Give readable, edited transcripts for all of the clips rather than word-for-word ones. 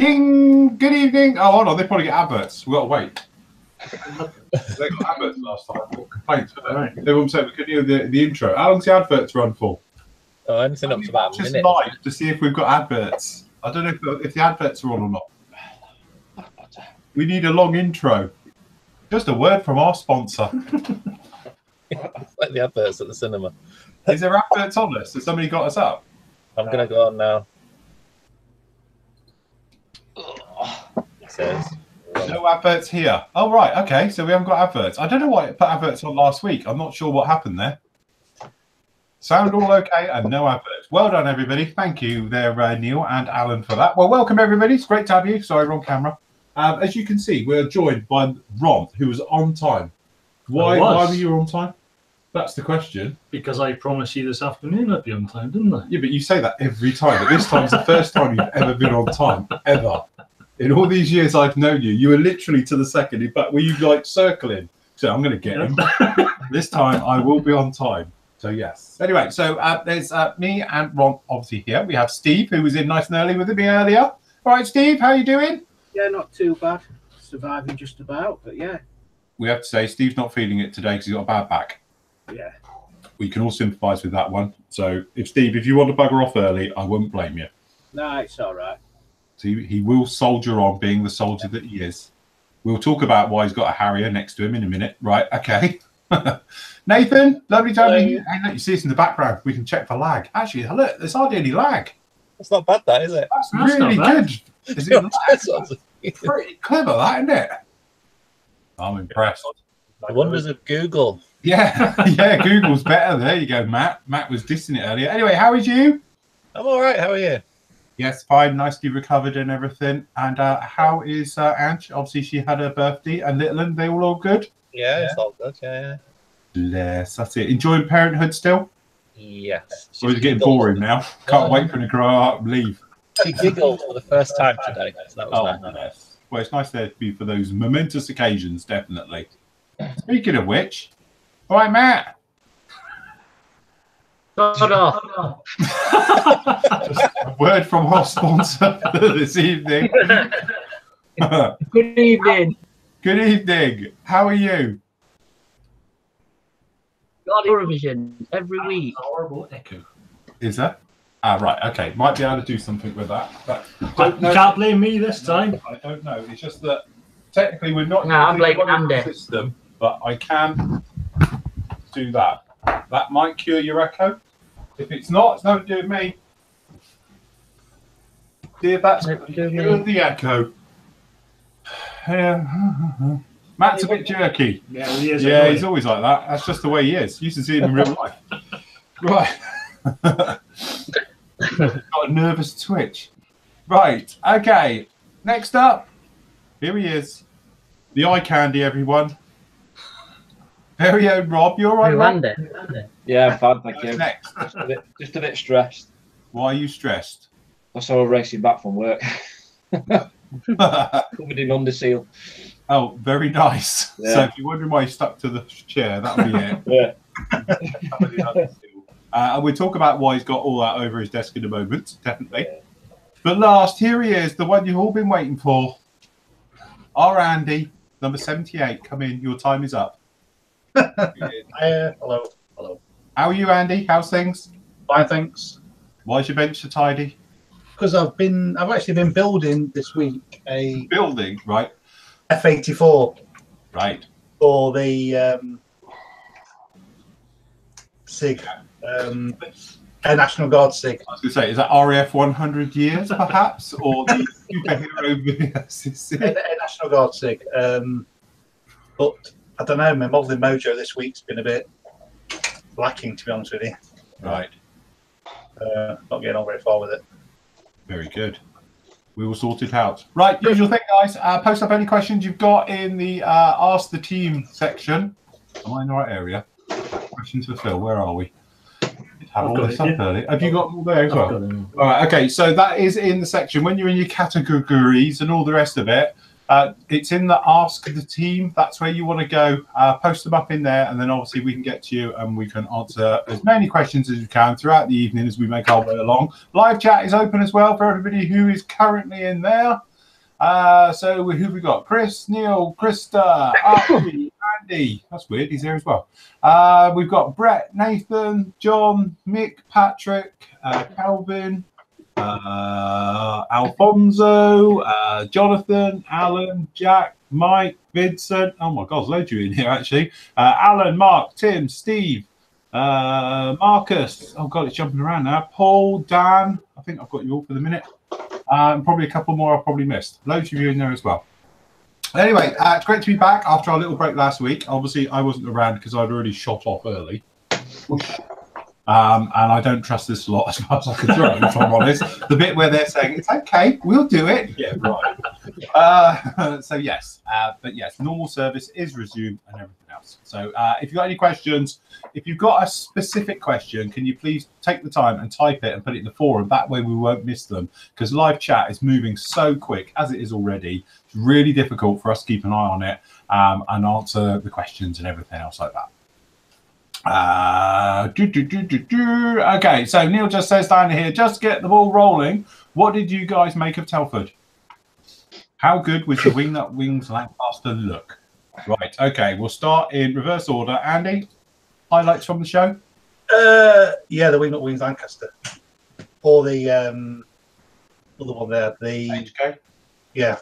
Ding! Good evening. Oh, hold on. They probably get adverts. We've got to wait. They got adverts last time. What complaints? Right. Everyone said we couldn't hear the intro. How long's the adverts run for? Oh, anything up to about a minute. Live to see if we've got adverts. I don't know if the adverts are on or not. We need a long intro. Just a word from our sponsor. Like the adverts at the cinema. Is there adverts on this? Has somebody got us up? I'm going to go on now. It says... No adverts here. Oh, right. Okay. So we haven't got adverts. I don't know why it put adverts on last week. I'm not sure what happened there. Sound all okay and no adverts. Well done, everybody. Thank you there, Neil and Alan, for that. Well, welcome, everybody. It's great to have you. Sorry, wrong camera. As you can see, we're joined by Ron, who was on time. Why were you on time? That's the question. Because I promised you this afternoon I'd be on time, didn't I? Yeah, but you say that every time. But this time's the first time you've ever been on time, ever. In all these years I've known you, you were literally to the second. In fact, were you like circling? So I'm going to get him. This time I will be on time. So yes. Anyway, so there's me and Ron obviously here. We have Steve, who was in nice and early with me earlier. All right, Steve, how are you doing? Yeah, not too bad. Surviving just about, but yeah. We have to say Steve's not feeling it today because he's got a bad back. Yeah. We can all sympathise with that one. So if you want to bugger off early, I won't blame you. No, it's all right. So he will soldier on, being the soldier that he is. We'll talk about why he's got a Harrier next to him in a minute. Right, okay. Nathan, lovely to have you here. Hey, look, you see us in the background. We can check for lag. Actually, look, there's hardly any lag. That's not bad, that, is it? That's really good. Is it pretty clever, that, isn't it? I'm impressed. The wonders of Google. Yeah, yeah, Google's better. There you go, Matt. Matt was dissing it earlier. Anyway, how is you? I'm all right. How are you? Yes, fine. Nicely recovered and everything. And how is Ange? Obviously, she had her birthday. And little one, they all good? Yeah, it's all good. Yeah. Bless. That's it. Enjoying parenthood still? Yes. Or is it getting boring now? Can't wait for her to grow up and leave. She giggled for the first time today. So that was nice. Nice. Well, it's nice there to be for those momentous occasions, definitely. Speaking of which, all right, Matt. Shut off. Just a word from our sponsor this evening. Good evening. Good evening. How are you? Got Eurovision every week. Horrible echo. Is that? Right. Okay. Might be able to do something with that. But You can't blame me this time. I don't know. It's just that technically we're not. No, I'm blaming using Andy. the system, but I can do that. That might cure your echo. If it's not, it's nothing to do with me. See if that's cured the echo. Yeah. Matt's a bit jerky. Yeah, he is. Yeah, he's always like that. That's just the way he is. You used to see him in real life. Right. Got a nervous twitch. Right. Okay. Next up, here he is. The eye candy, everyone. Very own Rob. You all right, Rob? Yeah, I'm fine, thank you. Next. Just a bit stressed. Why are you stressed? I saw racing back from work. Covered in under seal. Oh, very nice. Yeah. So if you're wondering why you stuck to the chair, that'll be it. Yeah. And we'll talk about why he's got all that over his desk in a moment, definitely. But last, here he is, the one you've all been waiting for. Our Andy, number 78. Come in, your time is up. Hello. How are you, Andy? How's things? Fine, thanks. Why's your bench so tidy? Because I've actually been building this week a Building, right? F-84 Right. for the SIG, Air National Guard SIG. I was going to say, is that RAF 100 years, perhaps? Or the superhero VSC? Air National Guard SIG. But I don't know, my modelling mojo this week's been a bit lacking, to be honest with you. Right. Not getting on very far with it. Very good. We will sort it out. Right, usual thing, guys. Post up any questions you've got in the Ask the Team section. Am I in the right area? Questions for Phil. Where are we? Have all this up early. Have you got them all there as well? All right, okay. So that is in the section. When you're in your categories and all the rest of it, it's in the Ask the Team. That's where you want to go. Post them up in there, and then obviously we can get to you and we can answer as many questions as we can throughout the evening as we make our way along. Live chat is open as well for everybody who is currently in there. So who have we got? Chris, Neil, Krista, Archie, Andy. That's weird. He's here as well. We've got Brett, Nathan, John, Mick, Patrick, Calvin, Alfonso, Jonathan, Alan, Jack, Mike, Vincent. Oh my God, loads of you in here actually. Alan, Mark, Tim, Steve, Marcus. Oh God, it's jumping around now. Paul, Dan. I think I've got you all for the minute. Probably a couple more I've probably missed. Loads of you in there as well. Anyway, it's great to be back after our little break last week. Obviously, I wasn't around because I'd already shot off early. And I don't trust this lot as much as I could throw, if I'm honest. The bit where they're saying, it's okay, we'll do it. Yeah, right. So, yes. But, yes, normal service is resumed and everything else. So, if you've got any questions, if you've got a specific question, can you please take the time and type it and put it in the forum? That way we won't miss them. Because live chat is moving so quick, as it is already. It's really difficult for us to keep an eye on it and answer the questions and everything else like that. Okay, so Neil just says down here, just get the ball rolling. What did you guys make of Telford? How good was the Wingnut Wings Lancaster look? Right, okay, we'll start in reverse order. Andy, highlights from the show? Yeah, the Wingnut Wings Lancaster. Or the other one there. The HK? Yeah.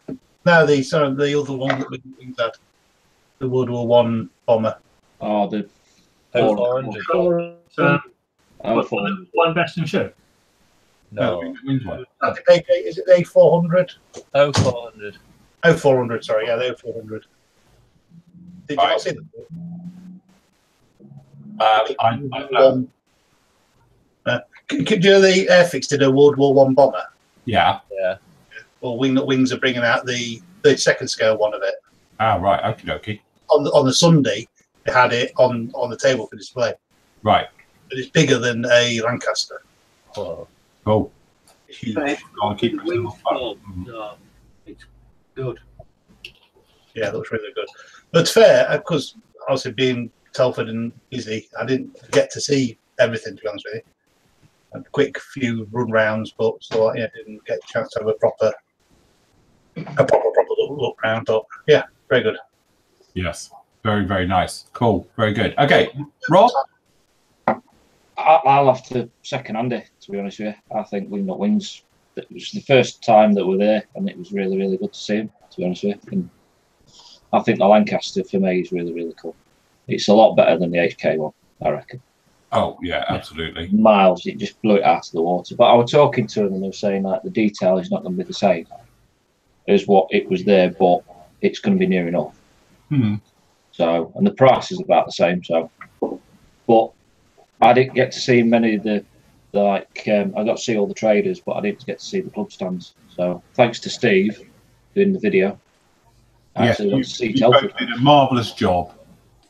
No, the other one that Wingnut Wings had. The World War One bomber. Oh, the 400. One best in show. No. Wings one. Is it the A400? 400. Oh, 400, sorry. Yeah, the 400. Did you not see them? Do you know the Airfix did a World War One bomber? Yeah. Yeah. Well, Wingnut Wings are bringing out the second scale one of it. Ah, right. Okie dokie. On the Sunday, they had it on the table for display. Right. But it's bigger than a Lancaster. Oh. Cool. It's huge. I'll keep The wings form, it's good. Yeah, that was really good. But it's fair, because obviously being Telford and busy, I didn't get to see everything, to be honest with you. A quick few run rounds, but so yeah, didn't get a chance to have a proper look round. But yeah, very good. Yes. Very, very nice. Cool. Very good. Okay, Rob? I'll have to second Andy, to be honest with you. I think Wingnut Wings, it was the first time that we're there, and it was really, really good to see him, to be honest with you. And I think the Lancaster, for me, is really, really cool. It's a lot better than the HK one, I reckon. Oh, yeah, absolutely. Miles, it just blew it out of the water. But I was talking to them, and they were saying, like, the detail is not going to be the same as what it was there, but it's going to be near enough. Hmm. So, and the price is about the same. So, but I didn't get to see many of the like. I got to see all the traders, but I didn't get to see the club stands. So, thanks to Steve doing the video. I actually got to see you Telford. both did a marvellous job.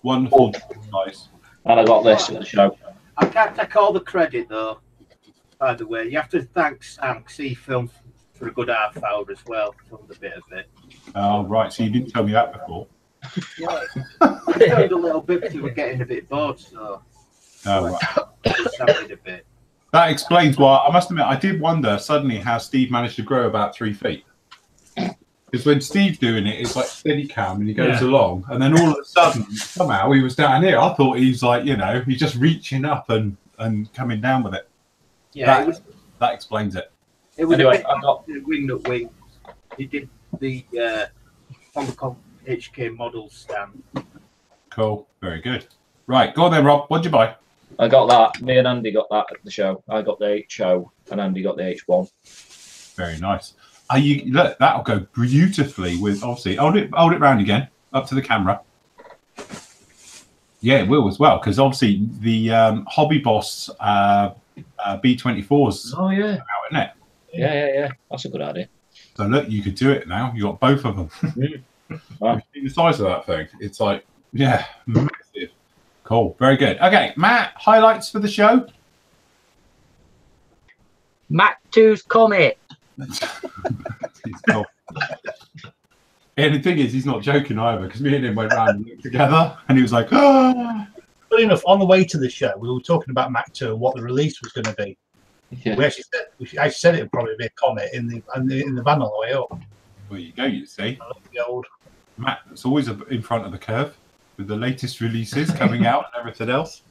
Wonderful, guys. And I got this at the show. I can't take all the credit though. By the way, you have to thank Sam because he filmed for a good half hour as well. Filmed a bit of it. Oh, right. So you didn't tell me that before. Yeah, I filmed a little bit because we were getting a bit bored, so Oh, right. just a bit. That explains why. I must admit, I did wonder suddenly how Steve managed to grow about 3 feet. Because when Steve's doing it, it's like steady cam and he goes along, and then all of a sudden, somehow he was down here. I thought he's like, he's just reaching up and coming down with it. Yeah, that explains it. it was Anyway, a bit I got the Wingnut Wings. He did the Hong Kong HK model stand. Cool. Very good. Right. Go on then, Rob. What'd you buy? I got that. Me and Andy got that at the show. I got the HO and Andy got the H1. Very nice. Look, that'll go beautifully with, obviously, hold it round again, up to the camera. Yeah, it will as well, because obviously the Hobby Boss B24s Oh, yeah. out, isn't it? Yeah. That's a good idea. So look, you could do it now. You got both of them. Wow. You see the size of that thing? It's like, yeah, massive. Cool. Very good. Okay, Matt, highlights for the show? Mac 2's Comet. Cool. And the thing is, he's not joking either, because me and him went round and looked together, and he was like, ah. Funny enough, on the way to the show, we were talking about Mac 2 and what the release was going to be. Yeah. We actually said it would probably be a Comet in the van on the way up. There you go, you see. I love the old. Matt's always in front of the curve with the latest releases coming out and everything else.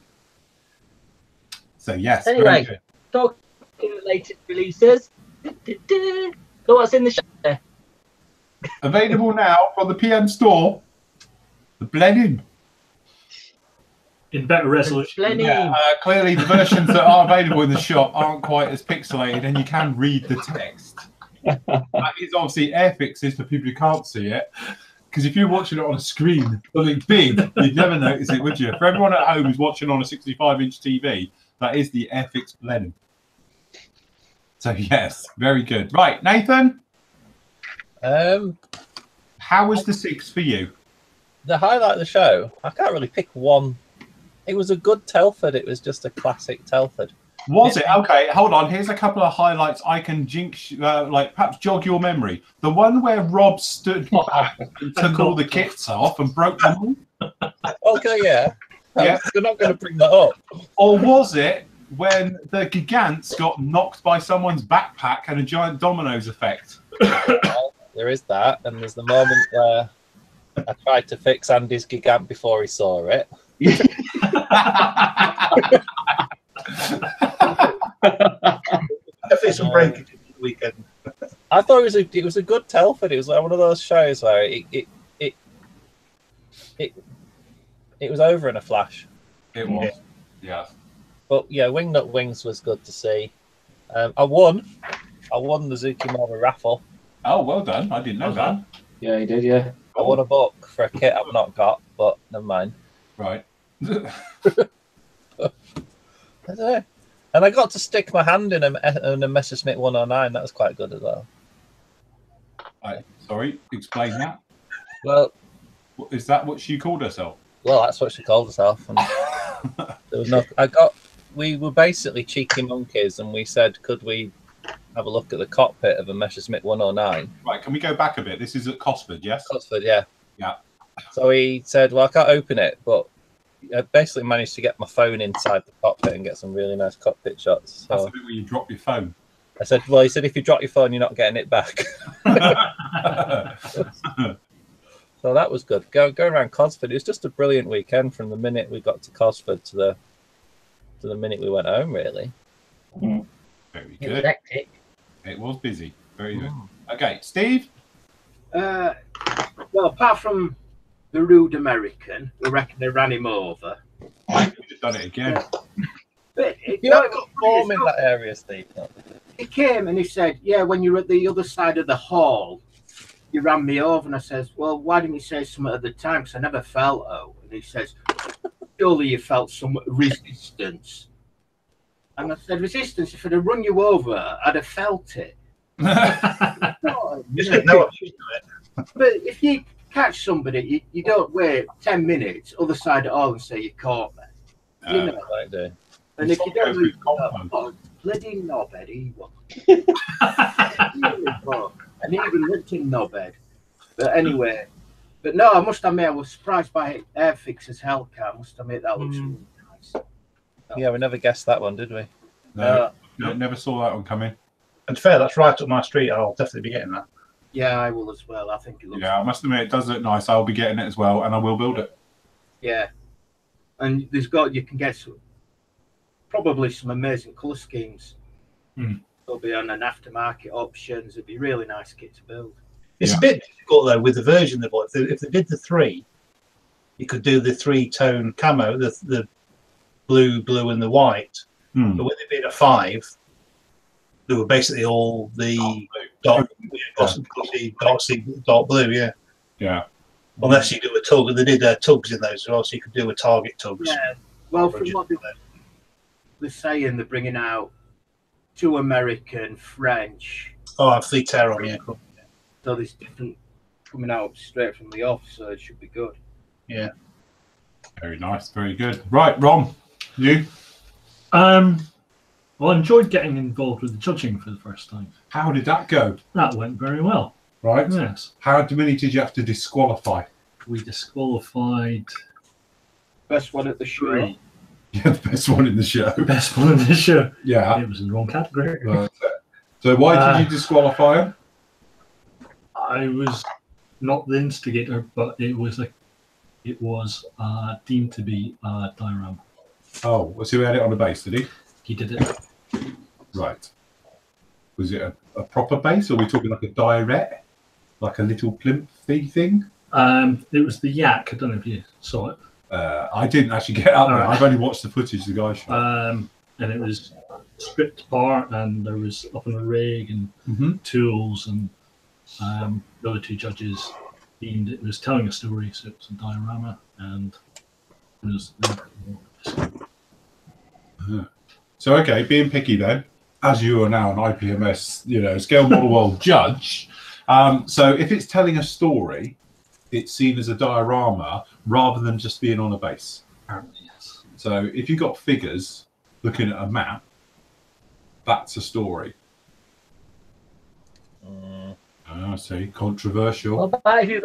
So, yes. Anyway. Very good. Talking the latest releases. Go what's in the show. Available now from the PM Store. The Blenheim. In better resolution. Blenheim. Yeah, clearly the versions that are available in the shop aren't quite as pixelated, and you can read the text. It's obviously air fixes for people who can't see it, because if you're watching it on a screen, something big, you'd never notice it, would you? For everyone at home who's watching on a 65-inch TV, that is the Airfix Blenheim. So yes, very good. Right, Nathan. How was the 6 for you? The highlight of the show, I can't really pick one. It was a good Telford. It was just a classic Telford. Was it? Okay, hold on. Here's a couple of highlights I can jinx, like perhaps jog your memory. The one where Rob stood back and took all the kits off and broke them all. Okay, yeah. Yeah. They're not going to bring that up. Or was it when the Gigants got knocked by someone's backpack and a giant dominoes effect? Well, there is that, and there's the moment where I tried to fix Andy's Gigant before he saw it. Definitely some breakage in the weekend. I thought it was a good Telford. It was like one of those shows where it was over in a flash. It was, yeah. But yeah, Wingnut Wings was good to see. I won the Zukimura raffle. Oh, well done. I didn't know that. Yeah, he did. Yeah. I won a book for a kit I've not got, but never mind. Right. I don't know. And I got to stick my hand in a Messerschmitt 109. That was quite good as well. Sorry, explain that. Well, Is that what she called herself? well, that's what she called herself. And there was no. We were basically cheeky monkeys, and we said, could we have a look at the cockpit of a Messerschmitt 109? Right, can we go back a bit? This is at Cosford, yes? Cosford, yeah. Yeah. So he said, well, I can't open it, but I basically managed to get my phone inside the cockpit and get some really nice cockpit shots. That's So the bit where you drop your phone. I said, well, he said, if you drop your phone, you're not getting it back. So that was good. Going around Cosford, it was just a brilliant weekend from the minute we got to Cosford to the minute we went home, really. Very It was good. hectic. It was busy. Very good. Okay, Steve? Well, apart from the rude American, who reckon they ran him over. We've just done it again. But You haven't got form in that area, Steve. he came and he said, yeah, when you're at the other side of the hall, you ran me over. And I says, well, why didn't you say something at the time? Because I never felt And he says, surely you felt some resistance. And I said, resistance? If I'd have run you over, I'd have felt it. Just didn't know what she was doing. But if you catch somebody, you don't wait 10 minutes, other side of all, and say you caught me. You know? Like do. And if you don't Sometimes do we can't. oh, bloody knobhead he was. And he even looked in knobhead. But anyway, but no, I must admit, I was surprised by Airfix's Hellcat. I must admit, that looks really nice. Yeah, we never guessed that one, did we? No, never saw that one coming. And fair, that's right up my street. I'll definitely be getting that. Yeah, I will as well. I think it looks Yeah, I must admit, it does look nice. I'll be getting it as well, and I will build it. Yeah. And you can get probably some amazing colour schemes. They'll be on an aftermarket options. It'd be really nice kit to build. It's a bit difficult though with the version they bought. If they did the 3, you could do the 3-tone camo, the blue, and the white. But when they did a 5, they were basically all the dark blue. Yeah. Yeah. Unless you do a tug, and they did tugs in those as well, so you could do a target tugs. Yeah. Well, from what they're saying, they're bringing out 2 American, French. Oh, I'm Fleet Terror, yeah. Cool. So there's different coming out straight from the off, so it should be good. Yeah. Very nice. Very good. Right, Ron, you? Well, I enjoyed getting involved with the judging for the first time. How did that go? That went very well. Right. Yes. How many did you have to disqualify? We disqualified Best one at the show. 3. Yeah, the best one in the show. Best one in the show. Yeah. It was in the wrong category. Right. So why did you disqualify him? I was not the instigator, but it was deemed to be a diorama. Oh, so he had it on a base, did he? He did it. Right. Was it a proper base, or are we talking like a direct, like a little plinth thing? It was the Yak. I don't know if you saw it. I didn't actually get out there. I've only watched the footage the guy shot. And it was stripped apart, and there was up in a rig and tools, and the other two judges deemed it was telling a story, so it was a diorama, and it was. So okay, being picky then, as you are now an IPMS, scale model world judge. So if it's telling a story, it's seen as a diorama rather than just being on a base. Apparently, yes. So if you've got figures looking at a map, that's a story. I see. Controversial. What about if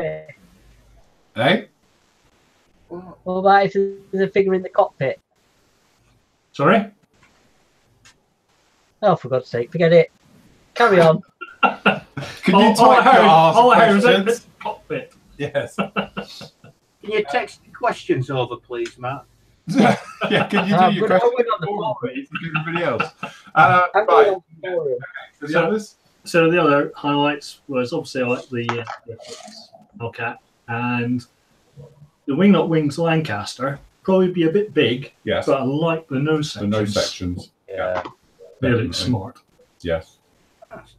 Eh? what about if there's a figure in the cockpit? Sorry? Oh, for God's sake, forget it. Carry on. Can you type your questions? The cockpit. Yes. Can you text the questions over, please, Matt? Yeah, can you do your I'm questions going on the for forum. everybody else? I'm Right. going on the forum. So the others? So the other highlights was obviously like the Hellcat, and the Wingnut Wings Lancaster. Probably be a bit big, Yes. but I like the nose The sections. nose sections. Yeah. They look Definitely. smart. Yes.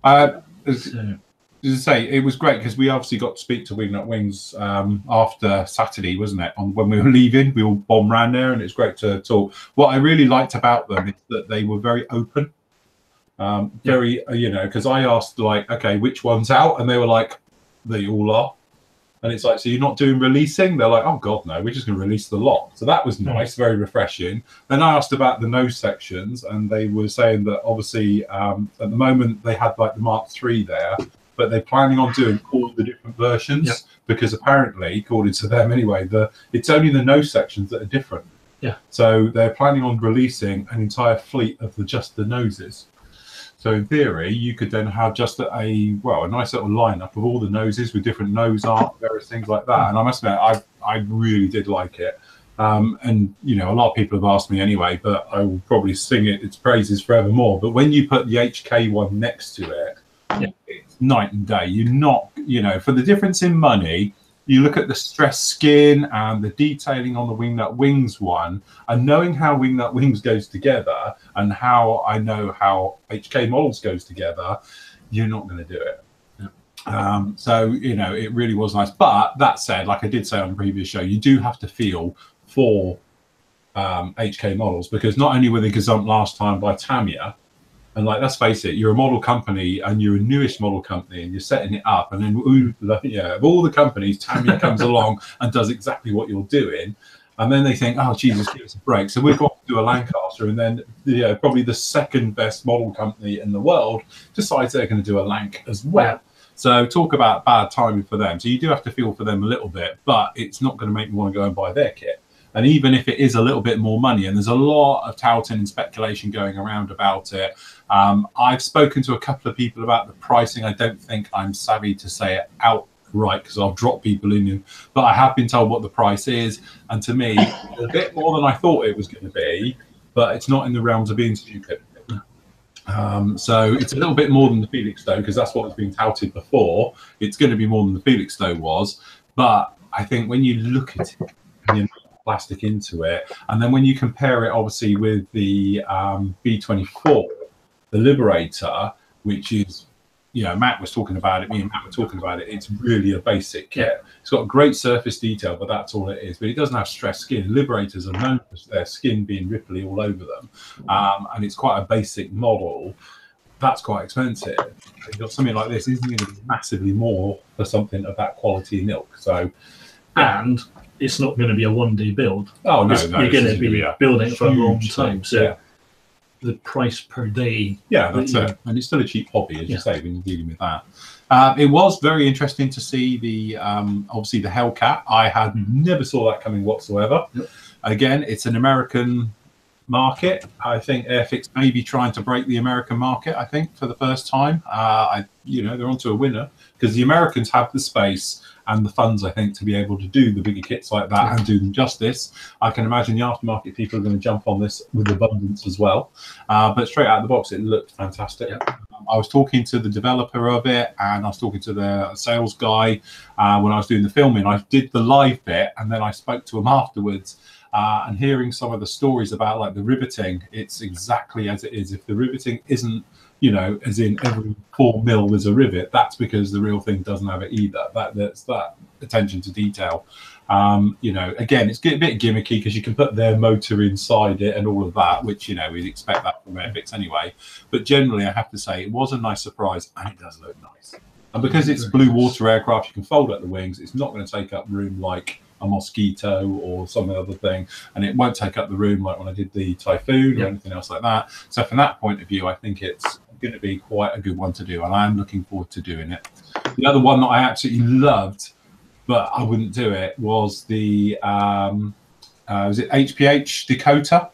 As So, I say, it was great because we obviously got to speak to Wingnut Wings after Saturday, wasn't it? When we were leaving, we all bombed around there, and it's great to talk. What I really liked about them is that they were very open. Because I asked, like, okay, which one's out? And they were like, they all are. And it's like, so you're not doing releasing? They're like, oh, God, no, we're just going to release the lot. So that was nice, very refreshing. Then I asked about the nose sections, and they were saying that obviously at the moment they had like the Mark III there, but they're planning on doing all the different versions because apparently, according to them anyway, it's only the nose sections that are different. Yeah. So they're planning on releasing an entire fleet of just the noses. So in theory, you could then have just a nice little lineup of all the noses with different nose art, various things like that. And I must admit, I really did like it. And a lot of people have asked me anyway, but I will probably sing its praises forevermore. But when you put the HK one next to it, it's night and day. You're not, for the difference in money. You look at the stress skin and the detailing on the Wingnut Wings one, and knowing how Wingnut Wings goes together and how I know how HK models goes together, you're not going to do it. It really was nice. But that said, like I did say on the previous show, you do have to feel for HK models, because not only were they gazumped last time by Tamiya, and like, let's face it, you're a model company and you're a newish model company and you're setting it up, and then of all the companies, Tamiya comes along and does exactly what you're doing, and then they think, oh Jesus, give us a break. So we've got to do a Lancaster, and then probably the second best model company in the world decides they're going to do a Lanc as well. So talk about bad timing for them. So you do have to feel for them a little bit, but it's not going to make me want to go and buy their kit. And even if it is a little bit more money, and there's a lot of touting and speculation going around about it, I've spoken to a couple of people about the pricing. I don't think I'm savvy to say it outright because I'll drop people in, but I have been told what the price is. And to me, it's a bit more than I thought it was going to be, but it's not in the realms of being stupid. So it's a little bit more than the Felixstowe, because that's what was being touted before. It's going to be more than the Felixstowe was. But I think when you look at it, and you plastic into it, and then when you compare it obviously with the B24, the Liberator, which is, Matt was talking about it, me and Matt were talking about it, it's really a basic kit. It's got great surface detail, but that's all it is. But it doesn't have stress skin. Liberators are known for their skin being ripply all over them, and it's quite a basic model. That's quite expensive. You've got something like this, isn't going to be massively more for something of that quality and ilk. So, and it's not going to be a one-day build. Oh no, you're going to be building it for a long time. So the price per day. Yeah, that's it. And it's still a cheap hobby, as you say, when you're dealing with that. It was very interesting to see the obviously the Hellcat. I had never saw that coming whatsoever. Again, it's an American market. I think Airfix may be trying to break the American market, I think, for the first time. They're onto a winner because the Americans have the space and the funds, I think, to be able to do the bigger kits like that and do them justice. I can imagine the aftermarket people are going to jump on this with abundance as well. But straight out of the box, it looked fantastic. Yeah. I was talking to the developer of it, and I was talking to the sales guy when I was doing the filming. I did the live bit, and then I spoke to him afterwards. And hearing some of the stories about like the riveting, it's exactly as it is. If the riveting isn't, as in every 4 mil there's a rivet, that's because the real thing doesn't have it either. That's that attention to detail. Again, it's a bit gimmicky because you can put their motor inside it and all of that, which, we'd expect that from Airfix anyway. But generally, I have to say, it was a nice surprise, and it does look nice. And because it's blue water aircraft, you can fold out the wings. It's not going to take up room like a Mosquito or some other thing, and it won't take up the room like when I did the Typhoon or anything else like that. So from that point of view, I think it's going to be quite a good one to do, and I am looking forward to doing it. The other one that I absolutely loved, but I wouldn't do it, was the was it HPH Dakota?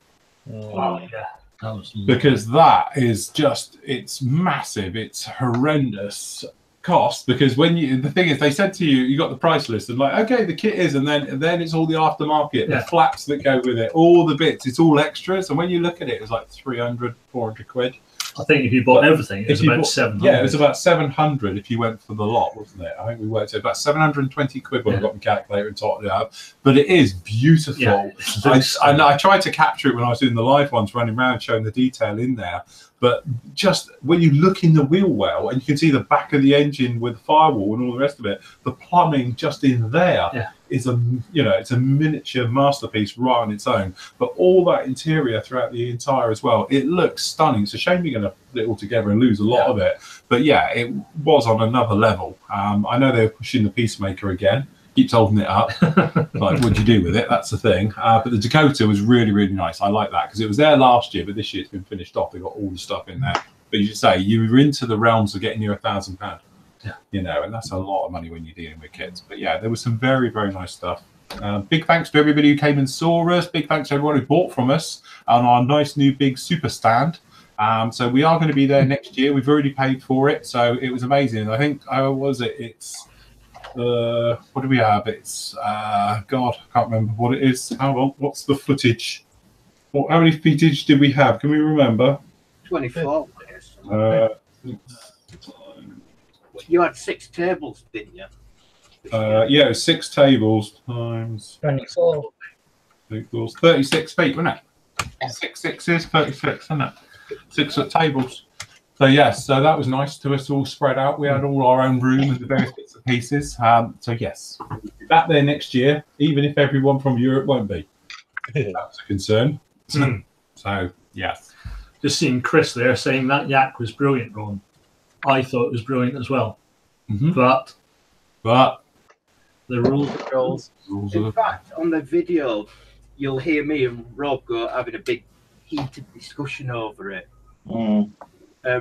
Oh yeah, that was because that is just, it's massive, it's horrendous cost, because when the thing is, they said to you, you got the price list and like, okay, the kit is, and then it's all the aftermarket, the flaps that go with it, all the bits, it's all extras, and when you look at it, it's like 300, 400 quid. I think if you bought everything, it was about 700. Yeah, it was about 700 if you went for the lot, wasn't it? I think we worked out about 720 quid when I got my calculator and totted it up. But it is beautiful. Yeah, I tried to capture it when I was doing the live ones, running around showing the detail in there. But just when you look in the wheel well, and you can see the back of the engine with the firewall and all the rest of it, the plumbing just in there is it's a miniature masterpiece right on its own. But all that interior throughout the entire as well, it looks stunning. It's a shame you're going to put it all together and lose a lot of it. But yeah, it was on another level. I know they're pushing the Peacemaker again. Keeps holding it up. Like, what'd you do with it? That's the thing. But the Dakota was really, really nice. I like that because it was there last year, but this year it's been finished off. They got all the stuff in there. But you say you were into the realms of getting you £1,000. Yeah. And that's a lot of money when you're dealing with kids. But yeah, there was some very, very nice stuff. Big thanks to everybody who came and saw us. Big thanks to everyone who bought from us on our nice new big super stand. So we are going to be there next year. We've already paid for it, so it was amazing. I think it's what do we have? It's God, I can't remember what it is. How long? What's the footage? How many footage did we have? Can we remember? 24. You had 6 tables, didn't you? Yeah, it was 6 tables times 24. 36 feet, wasn't it? 6 sixes, 36, isn't it? 6 foot tables. So yes, so that was nice to us, all spread out. We had all our own room and the various bits and pieces. So yes, we'll be back there next year, even if everyone from Europe won't be. That's a concern. So yes. Just seeing Chris there saying that yak was brilliant, Ron. I thought it was brilliant as well. But the rules. In fact, on the video, you'll hear me and Rob having a big heated discussion over it.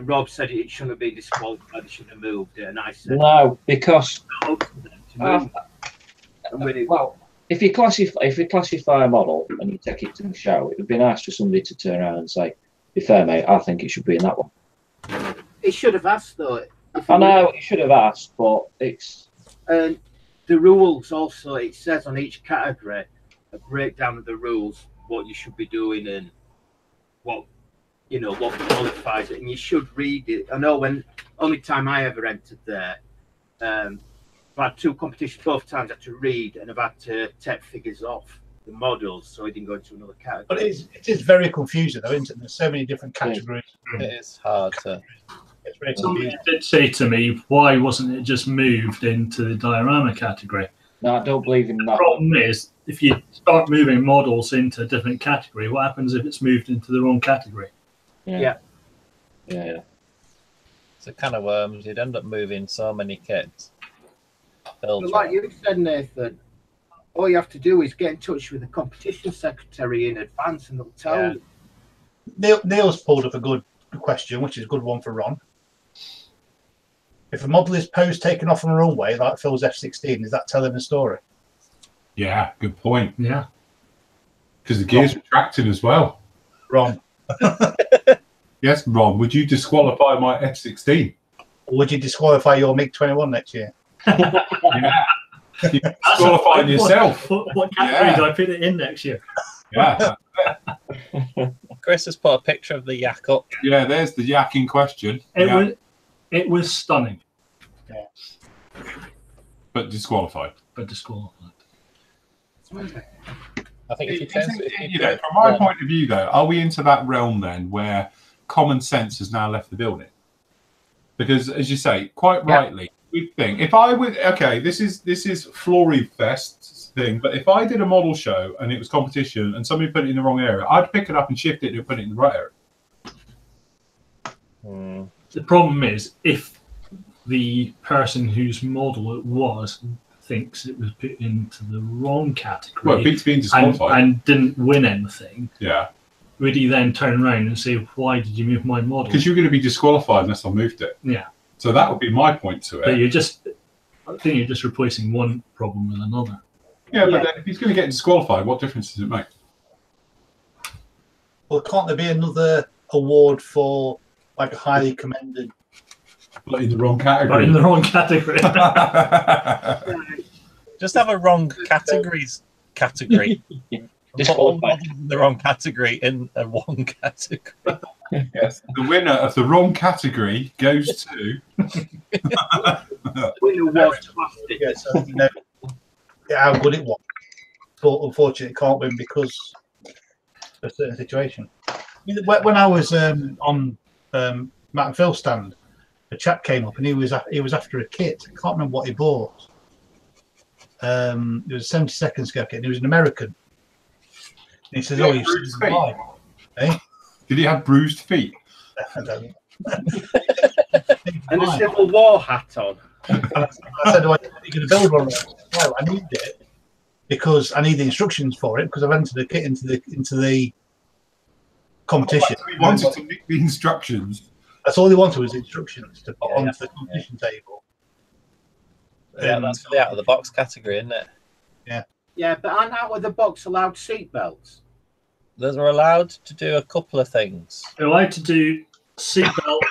Rob said it shouldn't have been disqualified, it shouldn't have moved it, and I said no, because well, if you classify a model and you take it to the show, it would be nice for somebody to turn around and say, "Be fair, mate, I think it should be in that one." It should have asked though. I know it should have asked, but it's the rules also. It says on each category a breakdown of the rules, what you should be doing and what qualifies it, and you should read it. I know when only time I ever entered there, I've had 2 competitions, both times I had to read and I've had to take figures off the models so I didn't go into another category. But it is very confusing though, isn't it? There's so many different categories. It is hard to. It's very Somebody confusing. did say to me, why wasn't it just moved into the diorama category? no, I don't believe in The that. problem is, if you start moving models into a different category, what happens if it's moved into the wrong category? Yeah. It's a can of worms. You'd end up moving so many kits. But like you said, Nathan, all you have to do is get in touch with the competition secretary in advance and they'll tell you. Neil's pulled up a good question, which is a good one for Ron. If a model is posed taken off on a runway, like Phil's F-16, is that telling a story? Yeah, good point. Yeah. Because the gear's retracting as well. Ron, Yes, Ron, would you disqualify my F-16? would you disqualify your MiG-21 next year? Yeah. You're disqualifying yourself. What category do I put it in next year? Yeah. Chris has put a picture of the yak up. Yeah, there's the yak in question. It was stunning, But disqualified. but disqualified. I think if you From my point of view, though, are we into that realm then where common sense has now left the building? Because, as you say, quite rightly, we think if I would, okay, this is Flory Fest thing, but if I did a model show and it was competition and somebody put it in the wrong area, I'd pick it up and shift it and put it in the right area. The problem is if the person whose model it was thinks it was put into the wrong category, Well, beats being disqualified. and didn't win anything, Yeah, would he then turn around and say, "Why did you move my model?" because you're going to be disqualified unless I moved it. Yeah, So that would be my point to but it. I think you're just replacing one problem with another. Yeah, but then if he's going to get disqualified, what difference does it make? Well, can't there be another award for like a highly commended? But in the wrong But category. in the wrong category. just have a wrong category. Put all models in the wrong category in a one category. Yes, the winner of the wrong category goes to. Winner was plastic. Yeah, so you know how good it was, but unfortunately, it can't win because of a certain situation. When I was on Matt and Phil's stand, a chap came up and he was after a kit. I can't remember what he bought. It was a 72nd scale kit. And he was an American. And he says, "Oh, you've seen feet. Eh? Did he have bruised feet? I don't know." And a Civil War hat on. And I said, "Are you going to build one?" Well, I need it because I need the instructions for it because I've entered the kit into the competition. So he wanted to make the instructions. That's all he wanted was instructions to put onto the competition table. Yeah, that's for the out of the box category, isn't it? Yeah, but aren't out of the box allowed seatbelts? They're allowed to do a couple of things. They're allowed to do seatbelt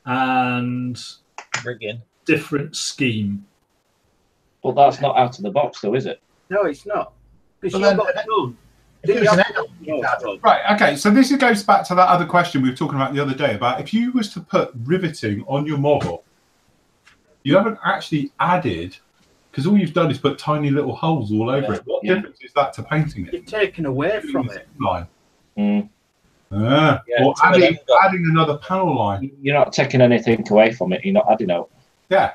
and Rigging. different scheme. But that's not out of the box, though, is it? No, it's not. Because Well, you then- got done. If it was an Done. Right, okay, so this goes back to that other question we were talking about the other day about if you was to put riveting on your model, you haven't actually added, because all you've done is put tiny little holes all over it. What difference is that to painting it? You're taken away from it. Line. Mm. Yeah, Or some of them adding another panel line. You're not taking anything away from it. You're not adding out. Yeah,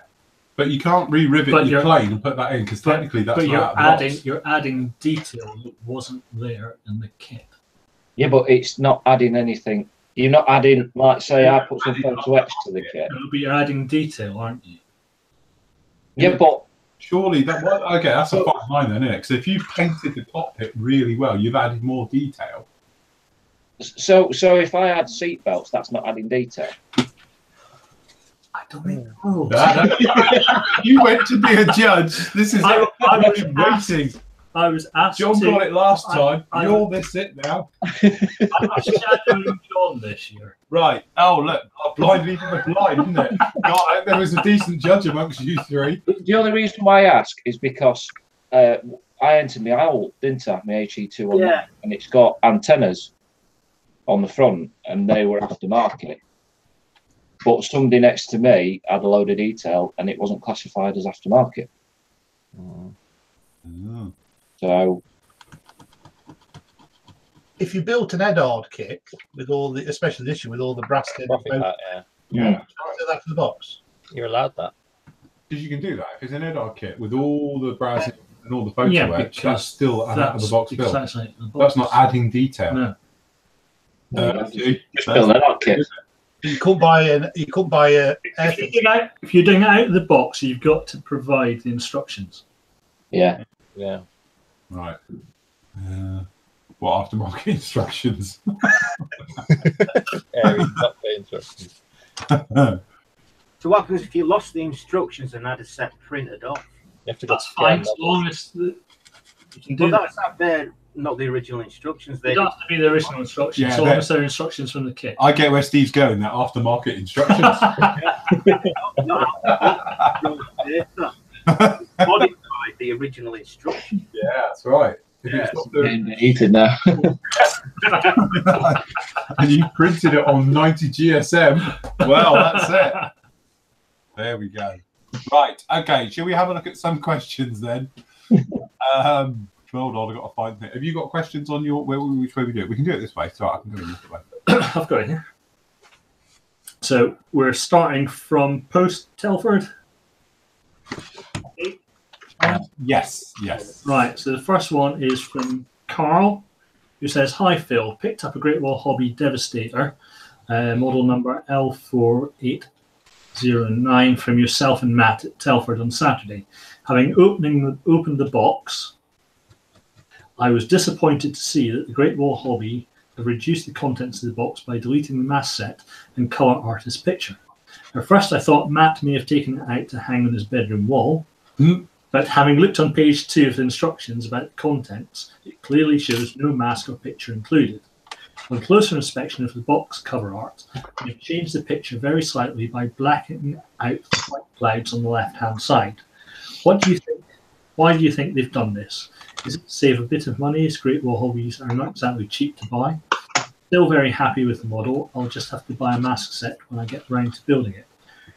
but you can't re-rivet But your you're- plane and put that in because technically that's But not out of the box. you're adding detail that wasn't there in the kit. Yeah, but it's not adding anything. You're not adding, like, say, I put some photo X to the kit. No, but you're adding detail, aren't you? Yeah, but Surely that okay, that's a fine line then, isn't it? Because if you painted the cockpit really well, you've added more detail. so if I add seatbelts, that's not adding detail. I don't make the rules. You went to be a judge. This is I I've was been asked- waiting. I was asked John to. got it last time. I- You're this it now. I'm shadowing John this year. Right. Oh look, I blind leading the blind, isn't it? God, there was a decent judge amongst you three. The only reason why I ask is because I entered my owl, didn't I? My HE2 Yeah. and it's got antennas on the front, and they were aftermarket. But somebody next to me had a load of detail, and it wasn't classified as aftermarket. So If you built an Edard kit with all the, especially this year with all the brass kit, Profit that, yeah. Yeah. do that for the box. You're allowed that. Because you can do that. If it's an Edard kit with all the browsing and all the photo Yeah, etch, because that's still an out of the box build. That's out of the box. That's not adding detail. No. just build an kit. You couldn't buy a If you're doing it out of the box, you've got to provide the instructions. Yeah. Yeah. Right. What aftermarket instructions? Yeah, he's got the instructions. So what happens if you lost the instructions and had a set printed off? You have to go That's to fine, Ken as long as you can Well, do that. that's that there not the original instructions. They don't have to be the original instructions. Yeah, so almost they're instructions from the kit. I get where Steve's going. That aftermarket instructions. Modified the original instruction. Yeah, that's right. Yeah. Eating now. And you printed it on 90 GSM. Well, that's it. There we go. Right. Okay. Shall we have a look at some questions then? Hold on. I've got to find it. Have you got questions on your which way we do it? We can do it this way. So I can do it this way. I've got it here. So we're starting from post Telford. Yes. Right. So the first one is from Carl, who says, "Hi Phil, picked up a Great Wall Hobby Devastator, model number L4809 from yourself and Matt at Telford on Saturday. Having opened the box, I was disappointed to see that the Great Wall Hobby have reduced the contents of the box by deleting the mass set and colour artist picture. At first I thought Matt may have taken it out to hang on his bedroom wall, but having looked on page 2 of the instructions about the contents, it clearly shows no mask or picture included. On closer inspection of the box cover art, they've changed the picture very slightly by blackening out the white clouds on the left-hand side. What do you think? Why do you think they've done this? Is it to save a bit of money, as Great Wall Hobbies are not exactly cheap to buy? Still very happy with the model. I'll just have to buy a mask set when I get round to building it.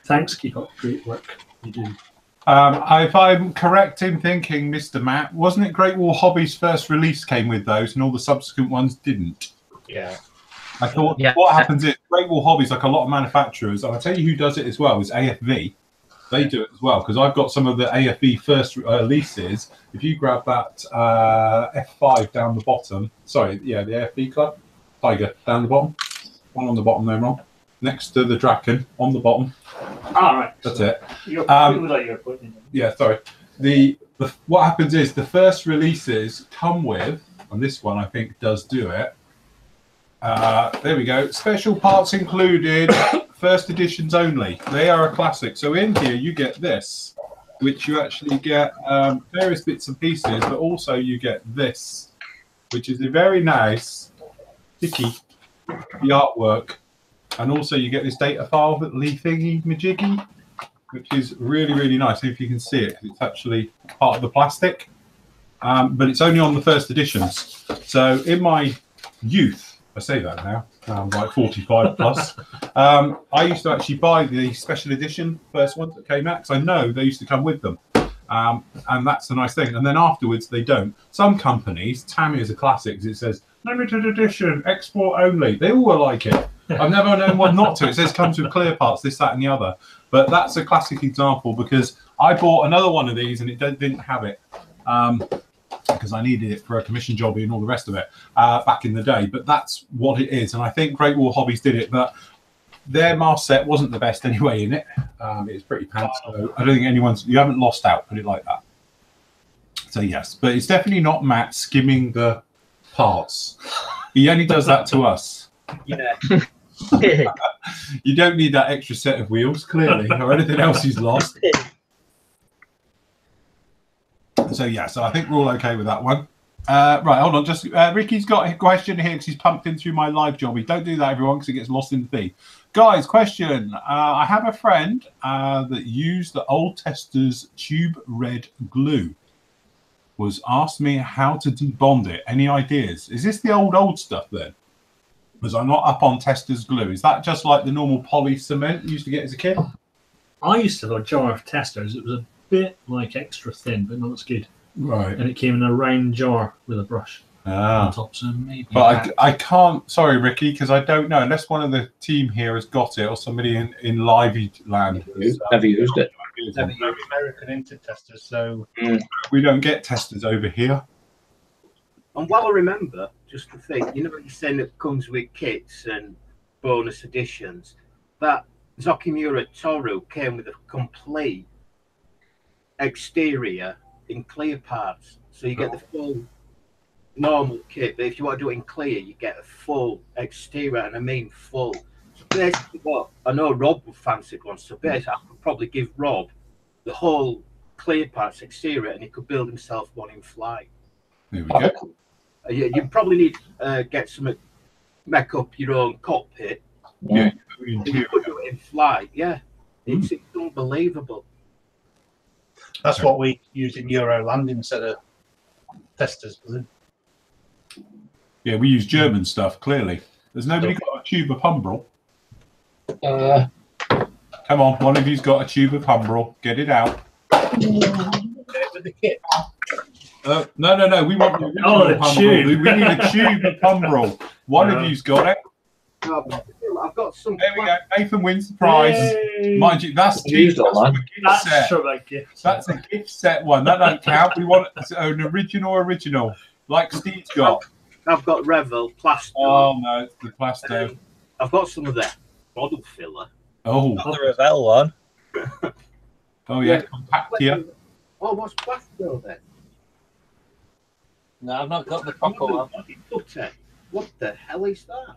Thanks, keep up the great work you do." If I'm correct in thinking, Mr. Matt, wasn't it Great Wall Hobbies' first release came with those and all the subsequent ones didn't? Yeah. I thought what happens is Great Wall Hobbies, like a lot of manufacturers, and I'll tell you who does it as well, is AFV. They do it as well, because I've got some of the AFV first releases. If you grab that F5 down the bottom, the AFV club, Tiger down the bottom, one on the bottom there, Ron, next to the Draken on the bottom. All right. That's it. You're putting it. Yeah, sorry. The what happens is the first releases come with, and this one I think does do it. There we go. Special parts included. First editions only. They are a classic. So in here you get this, which you actually get various bits and pieces, but also you get this, which is a very nice sticky the artwork, and also you get this data file that Lee thingy majiggy, which is really, really nice. If you can see it, it's actually part of the plastic, but it's only on the first editions. So in my youth, I say that now, I'm like 45 plus, I used to actually buy the special edition first ones that came out, because I know they used to come with them. And that's the nice thing. And then afterwards, they don't. Some companies, Tammy is a classic, it says, limited edition, export only. They all were like it. I've never known one not to. It says comes with clear parts, this, that, and the other. But that's a classic example, because I bought another one of these and it didn't have it. Because I needed it for a commission job and all the rest of it back in the day. But that's what it is. And I think Great Wall Hobbies did it. But their mask set wasn't the best anyway in it. It's pretty pants. So I don't think you haven't lost out, put it like that. So yes, but it's definitely not Matt skimming the parts. He only does that to us. Yeah. You don't need that extra set of wheels, clearly, or anything else he's lost. So yeah, so I think we're all okay with that one. Right, hold on. Just Ricky's got a question here because he's pumped in through my live jobby. Don't do that, everyone, because it gets lost in the feed. Guys, question. I have a friend that used the old Tester's tube red glue. Was asked me how to debond it. Any ideas? Is this the old stuff then? Because I'm not up on Tester's glue. Is that just like the normal poly cement you used to get as a kid? I used to have a jar of Testers. It was a bit like extra thin, but not as good. Right. And it came in a round jar with a brush on top. So maybe. But I can't. Sorry, Ricky, because I don't know unless one of the team here has got it or somebody in Livey land. Never used it. Never used American Inter Testers, so we don't get Testers over here. And while I remember, just to think, you know, you're saying that comes with kits and bonus editions. That Zokimura Toru came with a complete exterior in clear parts, so you get the full normal kit. But if you want to do it in clear, you get a full exterior, and I mean full. So basically, what I know Rob fancied one, so basically I could probably give Rob the whole clear parts exterior, and he could build himself one in flight. There we go. You probably need get some make up your own cockpit. Yeah. You could do it in flight. Yeah, it's unbelievable. That's what we use in Euro landing instead of testers. Yeah, we use German stuff, clearly. There's nobody got a tube of Humbrol. Come on, one of you's got a tube of Humbrol. Get it out. With the kit. No. We want the original Humbrol. We need a tube of Humbrol. One of you's got it. I've got some. There we go. Nathan wins the prize. Yay. Mind you, that's cheap. That's from a gift set. from a gift. That's a gift set one. That don't count. We want an original, like Steve's got. I've got Revel plaster. Oh no, it's the plaster. I've got some of their bottle filler. Oh, The Ravel one. oh yeah, Compactia. Oh, what's plaster then? No, I've not got the proper one. What the hell is that?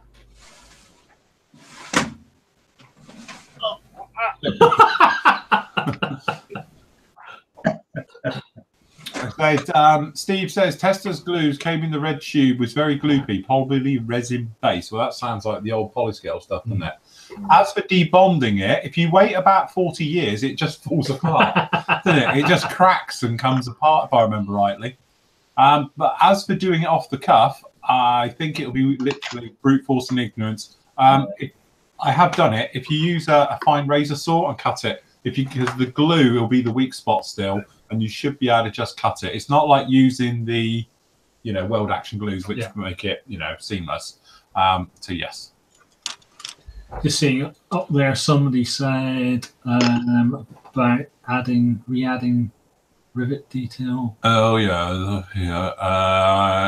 Steve says Tesla's glues came in the red tube, was very gloopy, probably resin based. Well, that sounds like the old polyscale stuff, doesn't it? As for debonding it, if you wait about 40 years, it just falls apart, doesn't it? It just cracks and comes apart, if I remember rightly. But as for doing it off the cuff, I think it'll be literally brute force and ignorance. I have done it. If you use a fine razor saw and cut it, because the glue will be the weak spot still, and you should be able to just cut it. It's not like using the, weld action glues, which make it, seamless. So yes. Just seeing up there, somebody said about re-adding rivet detail. Oh yeah.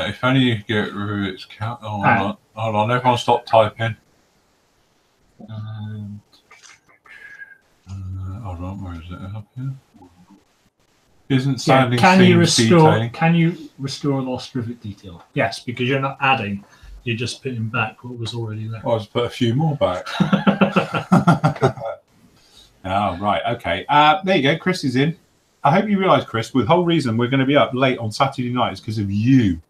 If only you get rivets count. Oh, hold on. Everyone stop typing. Hold on, where is it? Up here. Isn't sounding can you restore lost rivet detail? Yes, because you're not adding, you're just putting back what was already there. I'll just put a few more back. Oh, right, okay. There you go, Chris is in. I hope you realise, Chris, the whole reason we're going to be up late on Saturday night is because of you.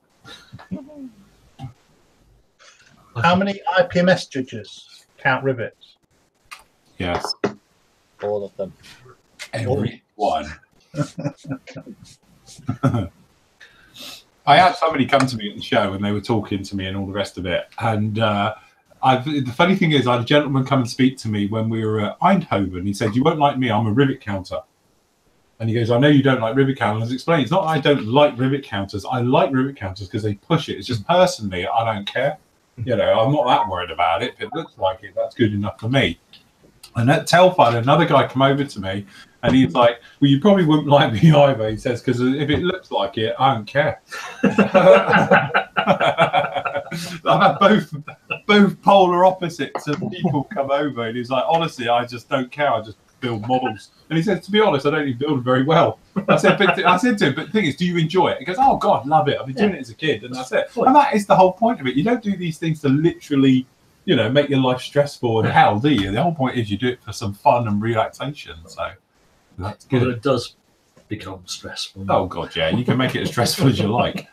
How many IPMS judges count rivets? Yes. All of them. Every one. I had somebody come to me at the show and they were talking to me and all the rest of it. And the funny thing is, I had a gentleman come and speak to me when we were at Eindhoven. He said, "You won't like me, I'm a rivet counter." And he goes, "I know you don't like rivet counters." I explained, it's not that I don't like rivet counters. I like rivet counters because they push it. It's just personally, I don't care. I'm not that worried about it. If it looks like it, that's good enough for me. And at Telford, another guy came over to me and he's like, "Well, you probably wouldn't like me either," he says, "because if it looks like it, I don't care." I've had both polar opposites of people come over and he's like, "Honestly, I just don't care. I just build models." And he says, "To be honest, I don't even build them very well." I said to him, "But the thing is, do you enjoy it?" He goes, "Oh God, love it. I've been doing it as a kid." And that's it. And that is the whole point of it. You don't do these things to literally, make your life stressful and hell, do you? The whole point is you do it for some fun and relaxation. So that's good. Well, it does become stressful. Oh God, yeah. You can make it as stressful as you like.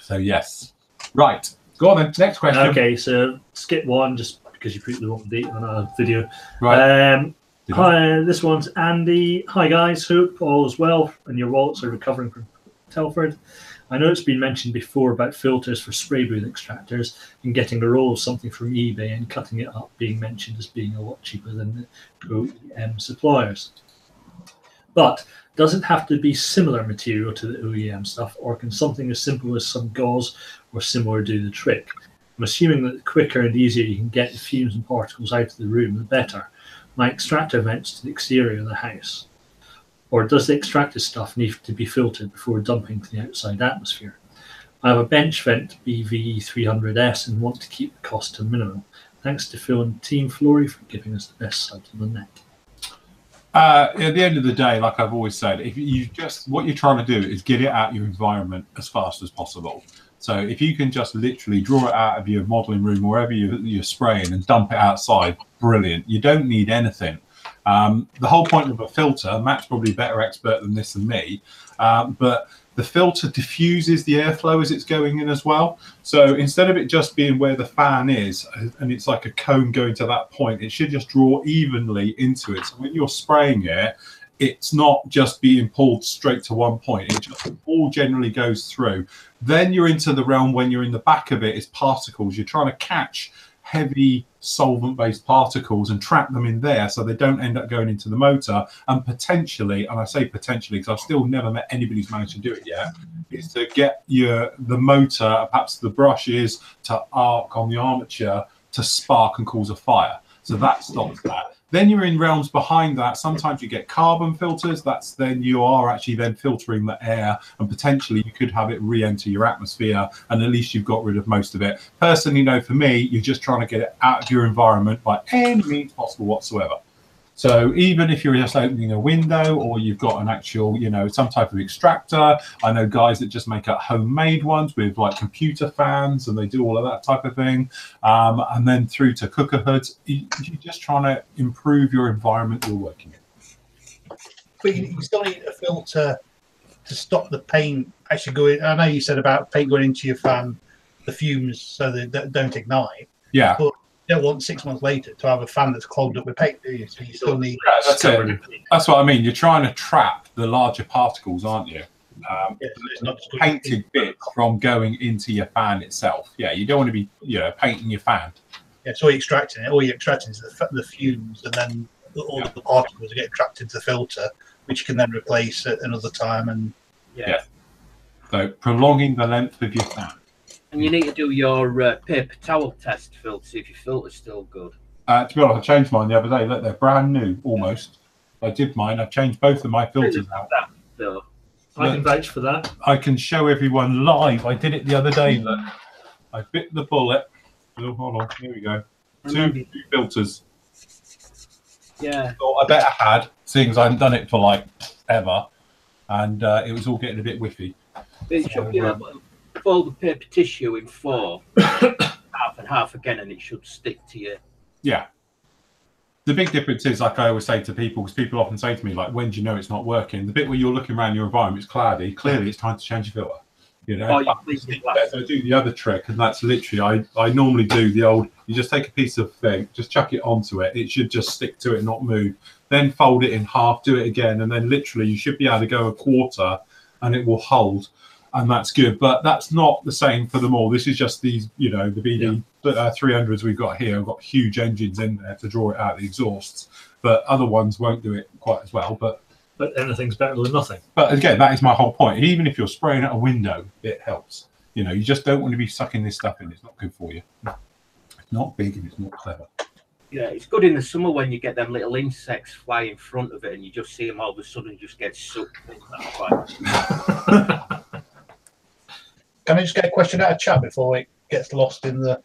So yes. Right. Go on then. Next question. Okay, so skip one just because you put the wrong date on our video. Right. Hi, this one's Andy. Hi guys, hope all is well and your wallets are recovering from Telford. I know it's been mentioned before about filters for spray booth extractors and getting a roll of something from eBay and cutting it up being mentioned as being a lot cheaper than the OEM suppliers. But does it have to be similar material to the OEM stuff, or can something as simple as some gauze or similar do the trick? I'm assuming that the quicker and easier you can get the fumes and particles out of the room, the better. My extractor vents to the exterior of the house. Or does the extractor stuff need to be filtered before dumping to the outside atmosphere? I have a bench vent BV300S and want to keep the cost to a minimum. Thanks to Phil and Team Flory for giving us the best sight on the net. At the end of the day, like I've always said, if you what you're trying to do is get it out of your environment as fast as possible. So if you can just literally draw it out of your modelling room, wherever you're spraying, and dump it outside, brilliant. You don't need anything. The whole point of a filter, Matt's probably a better expert than this than me, but the filter diffuses the airflow as it's going in as well. So instead of it just being where the fan is and it's like a cone going to that point, it should just draw evenly into it. So when you're spraying it, it's not just being pulled straight to one point. It just all generally goes through. Then you're into the realm when you're in the back of it is particles. You're trying to catch heavy solvent-based particles and trap them in there so they don't end up going into the motor, and potentially, and I say potentially because I've still never met anybody who's managed to do it yet, is to get the motor, perhaps the brushes, to arc on the armature to spark and cause a fire. So that stops that. Then you're in realms behind that. Sometimes you get carbon filters. That's then you are actually then filtering the air, and potentially you could have it re-enter your atmosphere, and at least you've got rid of most of it. Personally, for me, you're just trying to get it out of your environment by any means possible whatsoever. So even if you're just opening a window, or you've got an actual, some type of extractor, I know guys that just make up homemade ones with like computer fans, and they do all of that type of thing. And then through to cooker hoods, you're just trying to improve your environment you're working in. But you still need a filter to stop the paint actually going. I know you said about paint going into your fan, the fumes, so they don't ignite. Yeah. But you don't want 6 months later to have a fan that's clogged up with paint, do you? So you still need. Yeah, that's it. That's what I mean. You're trying to trap the larger particles, aren't you? It's not just painted bits from going into your fan itself. Yeah, you don't want to be, painting your fan. Yeah, so you're extracting it. All you're extracting is the fumes, and then all the particles get trapped into the filter, which you can then replace at another time. And yeah. So prolonging the length of your fan. And you need to do your paper towel test, Phil, to see if your filter's still good. To be honest, I changed mine the other day. Look, they're brand new, almost. I did mine. I've changed both of my filters out. I can vouch for that. I can show everyone live. I did it the other day. Look, I bit the bullet. Oh, hold on. Here we go. Two filters. Yeah. So I bet I had, seeing as I hadn't done it for like ever, and it was all getting a bit whiffy. It should be fold the paper tissue in 4, half and half again, and it should stick to you. Yeah. The big difference is, like I always say to people, because people often say to me, like, when do you know it's not working? The bit where you're looking around your environment is cloudy. Clearly, it's time to change your filter. I do the other trick, and that's literally, I normally do the old, you just take a piece of thing, just chuck it onto it. It should just stick to it, not move. Then fold it in half, do it again, and then literally you should be able to go a quarter, and it will hold. And that's good, but that's not the same for them all. This is just these, the BD 300s we've got here. We've got huge engines in there to draw it out the exhausts, but other ones won't do it quite as well. But anything's better than nothing. But again, that is my whole point. Even if you're spraying at a window, it helps. You just don't want to be sucking this stuff in. It's not good for you. It's not big and it's not clever. Yeah, it's good in the summer when you get them little insects fly in front of it, and you just see them all of a sudden just get sucked in. Can I just get a question out of chat before it gets lost in the...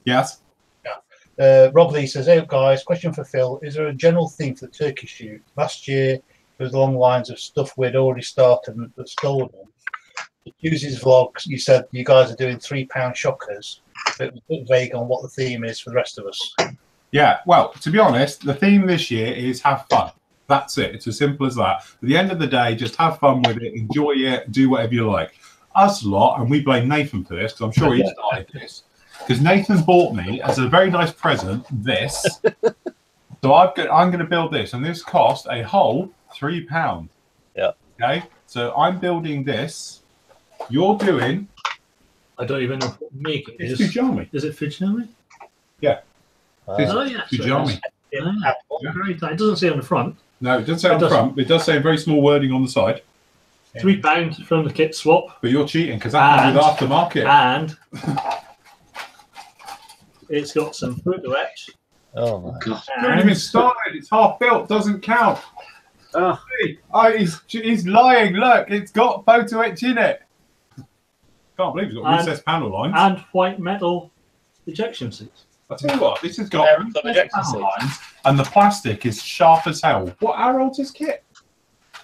Yes. Yeah. Rob Lee says, hey guys, question for Phil. Is there a general theme for the turkey shoot? Last year, there was along the lines of stuff we'd already started but stolen. Uses vlogs, you said you guys are doing £3 shockers, but it was a bit vague on what the theme is for the rest of us. Yeah, well, to be honest, the theme this year is have fun. That's it. It's as simple as that. At the end of the day, just have fun with it, enjoy it, do whatever you like. Us lot, and we blame Nathan for this, because I'm sure he started this, because Nathan bought me as a very nice present this. So I'm going to build this, and this cost a whole £3. Yeah. Okay, so I'm building this. You're doing... I don't even know what make it is. It's Fujami. Is it Fujami? Yeah. Oh, yeah. Fujami. Yeah. It doesn't say on the front. No, it doesn't say on the front, but it does say very small wording on the side. £3 from the kit swap. But you're cheating, because that comes with aftermarket. And it's got some photo etch. Oh, my God. It's not even started. It's half built. Doesn't count. Oh, he's lying. Look, it's got photo etch in it. Can't believe it's got recessed panel lines. And white metal ejection seats. I tell you what, this has got ejection seats. lines, and the plastic is sharp as hell. How old's this kit?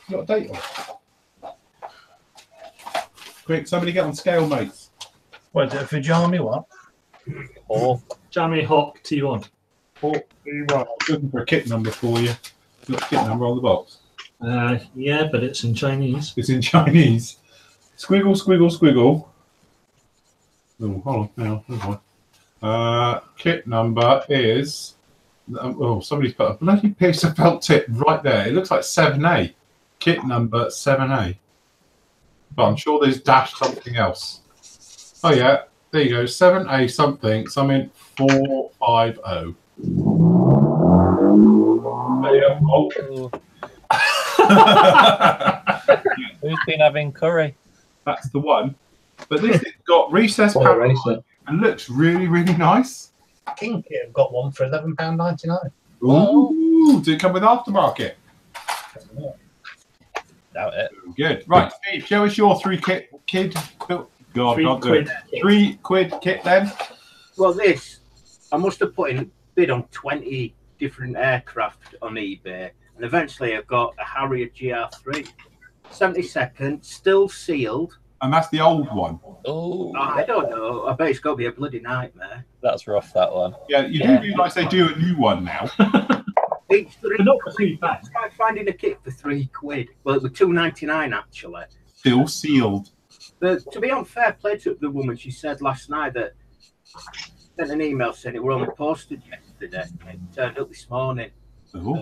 You got a date on it? Quick, somebody get on scale, mates. What is it, a Fujami what? Oh, Jammy Hawk T1. I'm looking for a kit number for you. Got the kit number on the box. Yeah, but it's in Chinese. It's in Chinese. Squiggle, squiggle, squiggle. Oh, hold on. Hold on. Kit number is. Oh, somebody's put a bloody piece of felt tip right there. It looks like 7A. Kit number 7A. But I'm sure there's dash something else. Oh, yeah. There you go. 7A something. Something 450. There you go. Who's been having curry? That's the one. But this has got recessed panel and looks really, really nice. King Kit got one for £11.99. Ooh, did it come with aftermarket? Doubt it. Good. Right, Steve, show us your £3 quid kit then. Well, this, I must have put in a bid on 20 different aircraft on eBay, and eventually I've got a Harrier GR3, 72nd, still sealed. And that's the old one. Oh, I don't know. I bet it's got to be a bloody nightmare. that's rough, that one. Yeah, you do realise they do a new one now. It's But not for £3. try finding a kit for £3. Well, it was £2.99 actually. Still sealed. But to be unfair, play to the woman, she said last night that sent an email saying it were only posted yesterday. It turned up this morning. Ooh,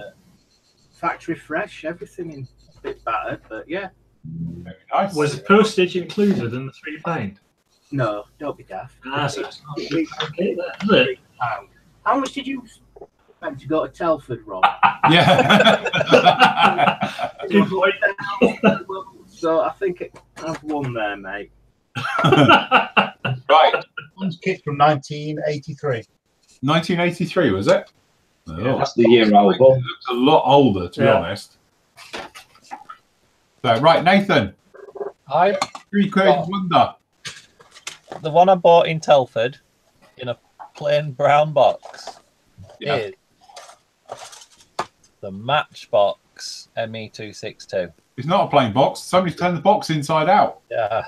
Factory fresh, everything in a bit battered, but yeah. very nice. Was postage included in the £3? No, don't be daft. So it's not okay, is it? £3. How much did you spend to go to Telford, Rob? Yeah. Good point. So I think I've won there, mate. Right. One's kit from 1983. 1983, was it? Oh. That's the year old It one. looks a lot older, to be honest. So, right, Nathan. I £3 wonder. the one I bought in Telford in a plain brown box is the Matchbox ME262. It's not a plain box. Somebody's turned the box inside out. Yeah.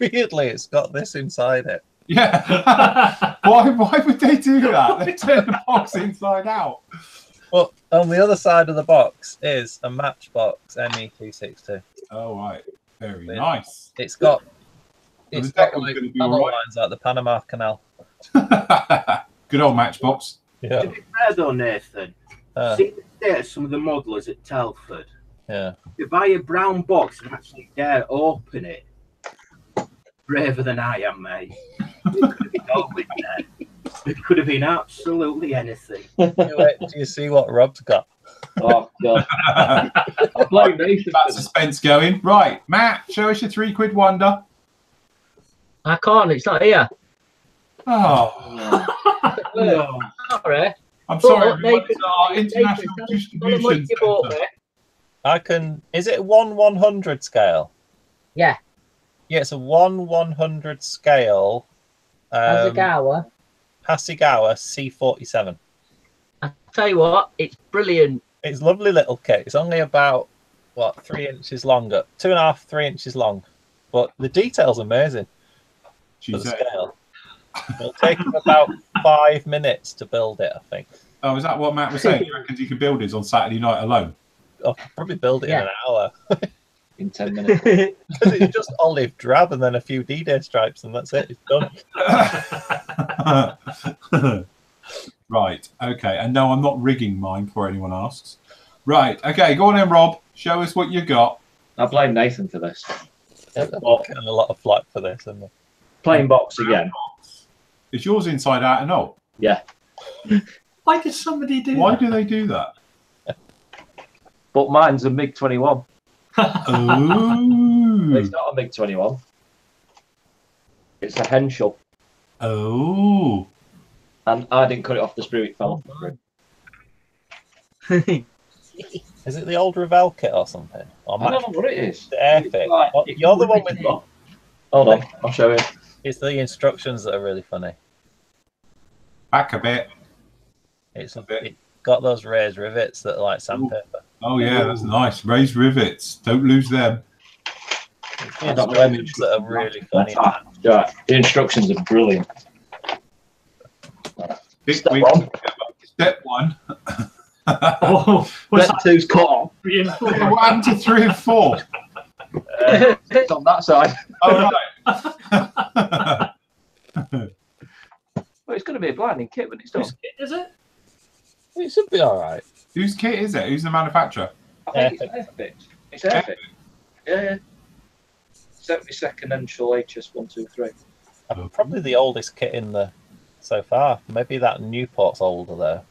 Weirdly, it's got this inside it. Yeah. Why would they do that? They turn the box inside out. But on the other side of the box is a Matchbox ME262. Oh, right. Very Weird. nice. It's got Well, it's the got deck like gonna be panel all right. lines like the Panama Canal. Good old Matchbox. Yeah. To be fair though, Nathan, see the state of some of the modelers at Telford. Yeah. If you buy a brown box and actually dare open it, braver than I am, mate. It could have been over there. It could have been absolutely anything. Do you see what Rob's got? Oh, God. I blame Nathan. That suspense going. Right, Matt, show us your £3 wonder. I can't. It's not here. Oh, No. Sorry. I'm sorry, But everyone. Nathan, It's our Nathan, international tell us how much distribution you bought centre. me. I can. Is it 1/100 scale? Yeah. Yeah, it's a 1/100 scale. Hasegawa. Hasegawa C47. I tell you what, it's brilliant. It's a lovely little kit. It's only about 3 inches long, 2.5, 3 inches long, but the detail's amazing She for the said. scale. It'll take him about 5 minutes to build it, I think. Oh, is that what Matt was saying? He reckons he could build his on Saturday night alone. I'll probably build it in Yeah. an hour. In 10 minutes. Because it's just olive drab and then a few D-Day stripes and that's it. It's done. Right, okay. And no, I'm not rigging mine before anyone asks. Right, okay, go on then, Rob. Show us what you got. I blame Nathan for this. I'm getting a lot of flack for this, isn't it? Plain box again. Is yours inside out and all? Yeah. Why did somebody do Why that? do they do that? But mine's a MiG-21. Oh. It's not a MiG-21. It's a Henschel. Oh. And I didn't cut it off the sprue, it fell off the sprue. Is it the old Revell kit or something? Or I don't know what it is. the Airfix? Like, Well, you're the one with Hold on, I'll show you. It's the instructions that are really funny. Back a bit. It's bit. it got those raised rivets that are like sandpaper. Oh, yeah, that's nice. Raised rivets. Don't lose them. It's I the don't know where the instructions that are really funny. Right. The instructions are brilliant. Big Step week. one. Step one. Oh, what's That that? two's cut off. 3 and 4. What happened to 3 and 4? It's on that side. Oh, right. Well, it's going to be a blinding kit when it's done. Is it? It should be all right. Whose kit is it? Who's the manufacturer? I think it's Airfix. It's Airfix. Yeah. 72nd Enshall HS123. Probably the oldest kit in the so far. Maybe that Newport's older though.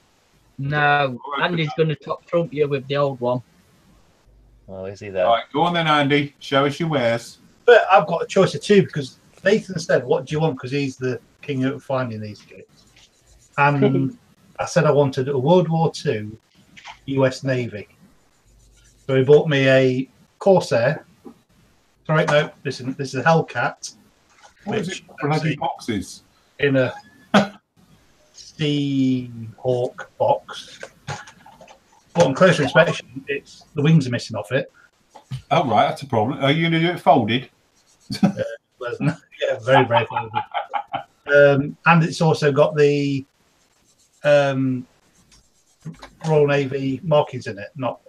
No, Andy's going to top trump you with the old one. Oh, is he there? Right, go on then, Andy. Show us your wares. But I've got a choice of two because Nathan said, "What do you want?" Because he's the king of finding these kits. And I said I wanted a World War II US Navy. So he bought me a Corsair. Sorry, no, this is a Hellcat. What is it? Bloody boxes. In a Seahawk box. But on closer inspection, it's the wings are missing off it. Oh, right, that's a problem. Are you going to do it folded? Yeah, very, very folded. And it's also got the Royal Navy markings in it, not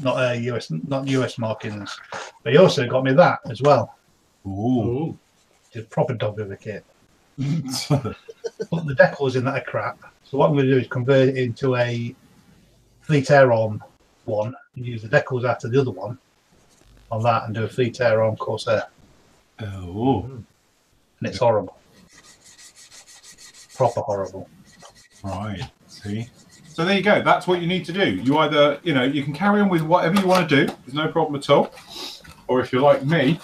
US markings. But he also got me that as well. Ooh. It's a proper dog of a kit. But the decals in that are crap. So what I'm going to do is convert it into a Fleet Air Arm one and use the decals out of the other one on that and do a Fleet Air Arm Corsair. Oh. And it's horrible. Proper horrible. Right. See? So there you go. That's what you need to do. You either, you can carry on with whatever you want to do. There's no problem at all. Or if you're like me.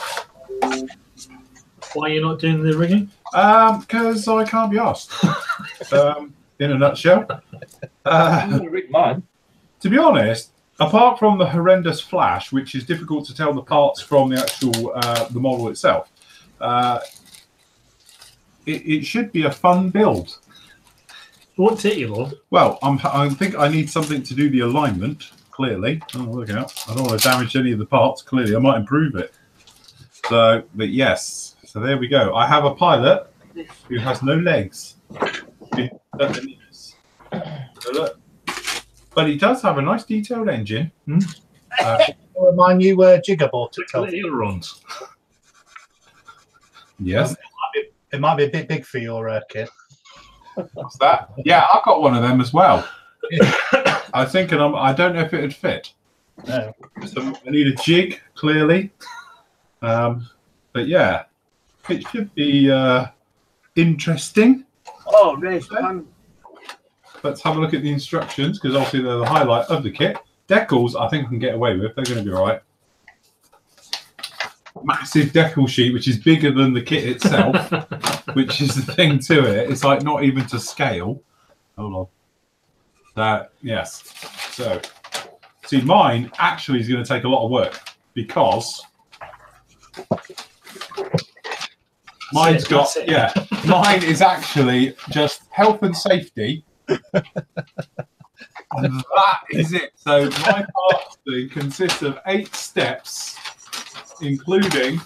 Why are you not doing the rigging? Because I can't be asked. In a nutshell. I'm going to rig mine. To be honest, apart from the horrendous flash, which is difficult to tell the parts from the actual the model itself, it should be a fun build. It won't take you long. Well, I think I need something to do the alignment, clearly. Oh, look out. I don't want to damage any of the parts, clearly. I might improve it. So, but yes. So there we go. I have a pilot who has no legs. So look. But he does have a nice detailed engine. My new Jigger bought at Telford. Ailerons. Yes. It might be a bit big for your kit. What's that? Yeah, I've got one of them as well. I think, and I don't know if it would fit. No. So I need a jig, clearly. But yeah, it should be interesting. Oh, race plan. Let's have a look at the instructions, because obviously they're the highlight of the kit. Decals, I think I can get away with. They're going to be all right. Massive decal sheet, which is bigger than the kit itself, which is the thing to it. It's like not even to scale. Hold on. Yes. So, see, mine actually is going to take a lot of work because mine's got, mine is actually just health and safety. And that is it. So my parts thing consists of 8 steps, including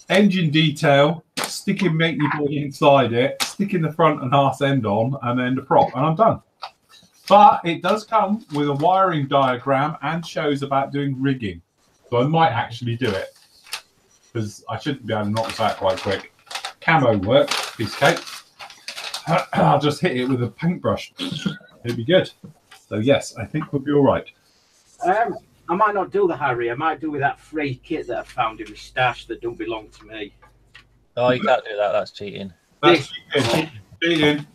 engine detail, sticking matey body inside it, sticking the front and arse end on, and then the prop, and I'm done. But it does come with a wiring diagram and shows about doing rigging. So I might actually do it, because I shouldn't be able to knock this out quite quick. Camo work, piece of cake. I'll just hit it with a paintbrush. It'll be good. So yes, I think we'll be all right. I might not do the Harry. I might do with that free kit that I found in my stash that don't belong to me. Oh, you can't do that. That's cheating. That's cheating.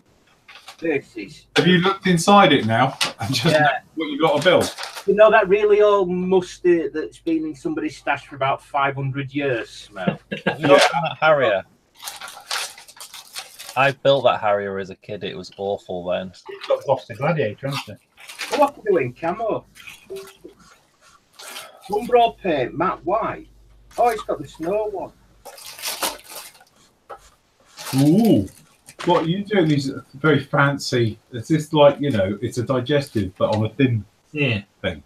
This is. Have you looked inside it now and just know what you've got to build? You know that really old musty that's been in somebody's stash for about 500 years smell? That Harrier. I built that Harrier as a kid. It was awful then. It's got Gloucester Gladiator, hasn't it? What are you doing, camo? Umbro paint, matte white. Oh, it's got the snow one. Ooh. What are you doing? These very fancy. It's just like, it's a digestive, but on a thin thing.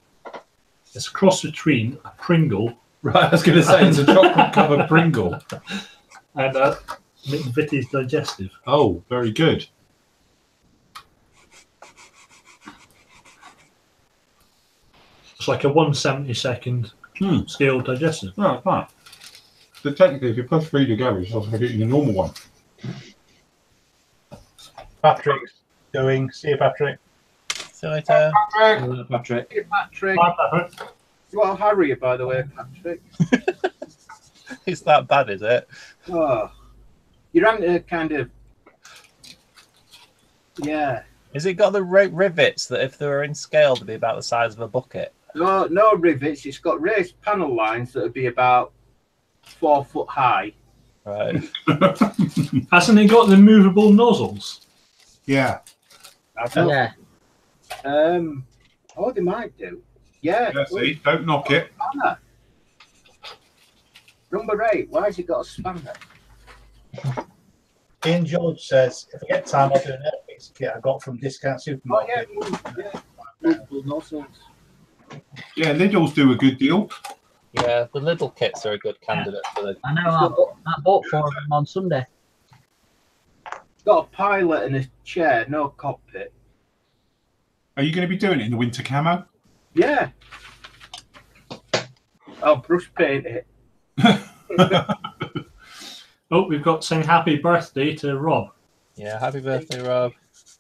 It's a cross between a Pringle. Right, I was going to say it's a chocolate covered Pringle. And McVitie's digestive. Oh, very good. It's like a 1/72 scale digester. No, it's not. So technically, if you push 3 together, it's also getting the normal one. Patrick's going. See you, Patrick. See you later. Patrick. Hey, Patrick. Bye, Patrick. You are Harry, by the way, Patrick. It's that bad, is it? Oh, you ran to kind of. Yeah. Has it got the rivets that if they were in scale, they'd be about the size of a bucket? No rivets. It's got raised panel lines that would be about 4 foot high. Right. Hasn't it got the movable nozzles? Yeah. I don't. Yeah. Oh, they might do. Yeah. Yeah, see, don't knock it. Spanner. Number 8. Why has it got a spanner? Ian George says, if I get time, I'll do an Airfix kit I got from Discount Oh, Supermarket. yeah. Movable nozzles. Yeah, Lidl's do a good deal. Yeah, the little kits are a good candidate for the. I know. I bought 4 of them on Sunday. Got a pilot and a chair, no cockpit. Are you going to be doing it in the winter camo? Yeah. I'll brush paint it. Oh, we've got saying happy birthday to Rob. Yeah, happy birthday, Rob.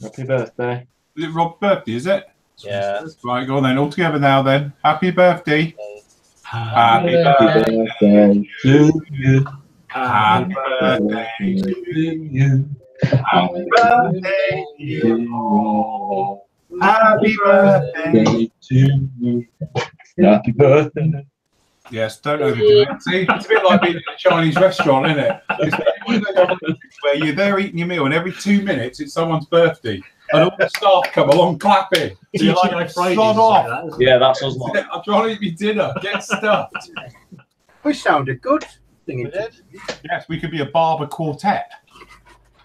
Happy birthday. Is it Rob's birthday, is it? Yeah. Right, go on then. All together now then. Happy birthday. Happy birthday. birthday to you. Happy birthday to you. Happy birthday to you. Happy birthday. to you. Happy birthday. Yes, don't overdo it. See, it's a bit like being in a Chinese restaurant, isn't it? It's one of those places where you're there eating your meal and every 2 minutes it's someone's birthday. And all the staff come along clapping. Do you like my Fridays? Sod Like off. that? Yeah, that's us. Lot. I'm trying to eat my dinner. Get stuffed. We sounded good. We did. Yes, we could be a barber quartet.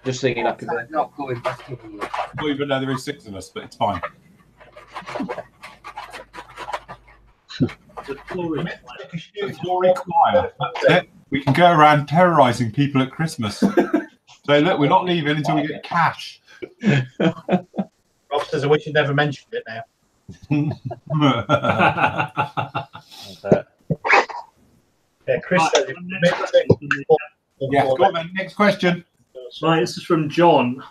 Just singing happy birthday. Not going back in here. I don't even know there is 6 of us, but it's fine. The Flory. Flory choir. That's it. We can go around terrorising people at Christmas. Say, look, we're not leaving until we get cash. Rob says, I wish you'd never mentioned it now. Yeah, Chris says, Yes, go on then. Next question. Right, this is from John.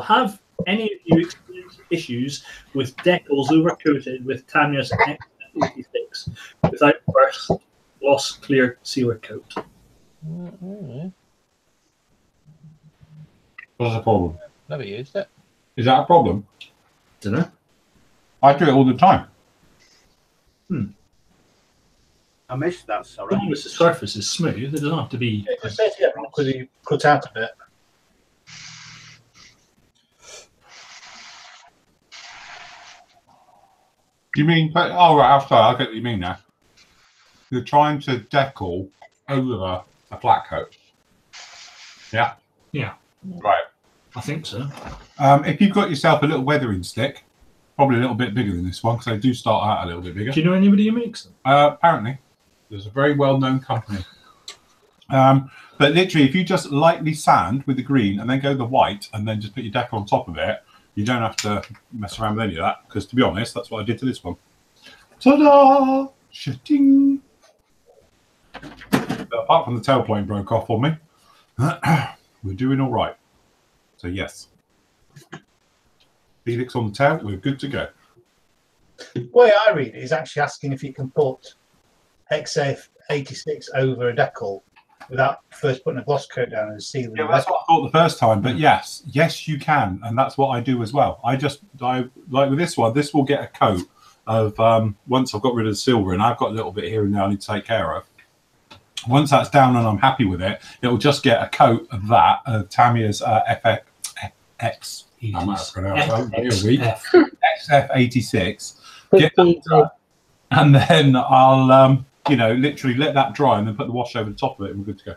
Have any of you experienced issues with decals overcoated with Tanya's X86 without first gloss clear sealer coat? What's the problem? Never used it. Is that a problem? Dunno. I do it all the time. I missed that, As sorry. long as the surface is smooth, it doesn't have to be. Yeah, just say to get wrong because you cut out a bit. You mean, oh, right, I'm sorry, I get what you mean now. You're trying to decal over a flat coat. Yeah? Yeah. Right. I think so. If you've got yourself a little weathering stick, probably a little bit bigger than this one, because they do start out a little bit bigger. Do you know anybody who makes them? Apparently, there's a very well-known company. But literally, if you just lightly sand with the green and then go the white and then just put your decal on top of it, you don't have to mess around with any of that, because to be honest, that's what I did to this one. Ta-da! Shitting! But apart from the tailplane broke off on me, we're doing all right. So yes. Felix on the tail, we're good to go. The way I read it is actually asking if you can put XF86 over a decal without first putting a gloss coat down and sealing Yeah, the that's decal. what I thought the first time, but yes, you can, and that's what I do as well. I like with this one, this will get a coat of once I've got rid of the silver, and I've got a little bit here and there I need to take care of. Once that's down and I'm happy with it, it'll just get a coat of that of Tamiya's FX. I might have pronounced that. XF86. Get that, and then I'll literally let that dry and then put the wash over the top of it and we're good to go.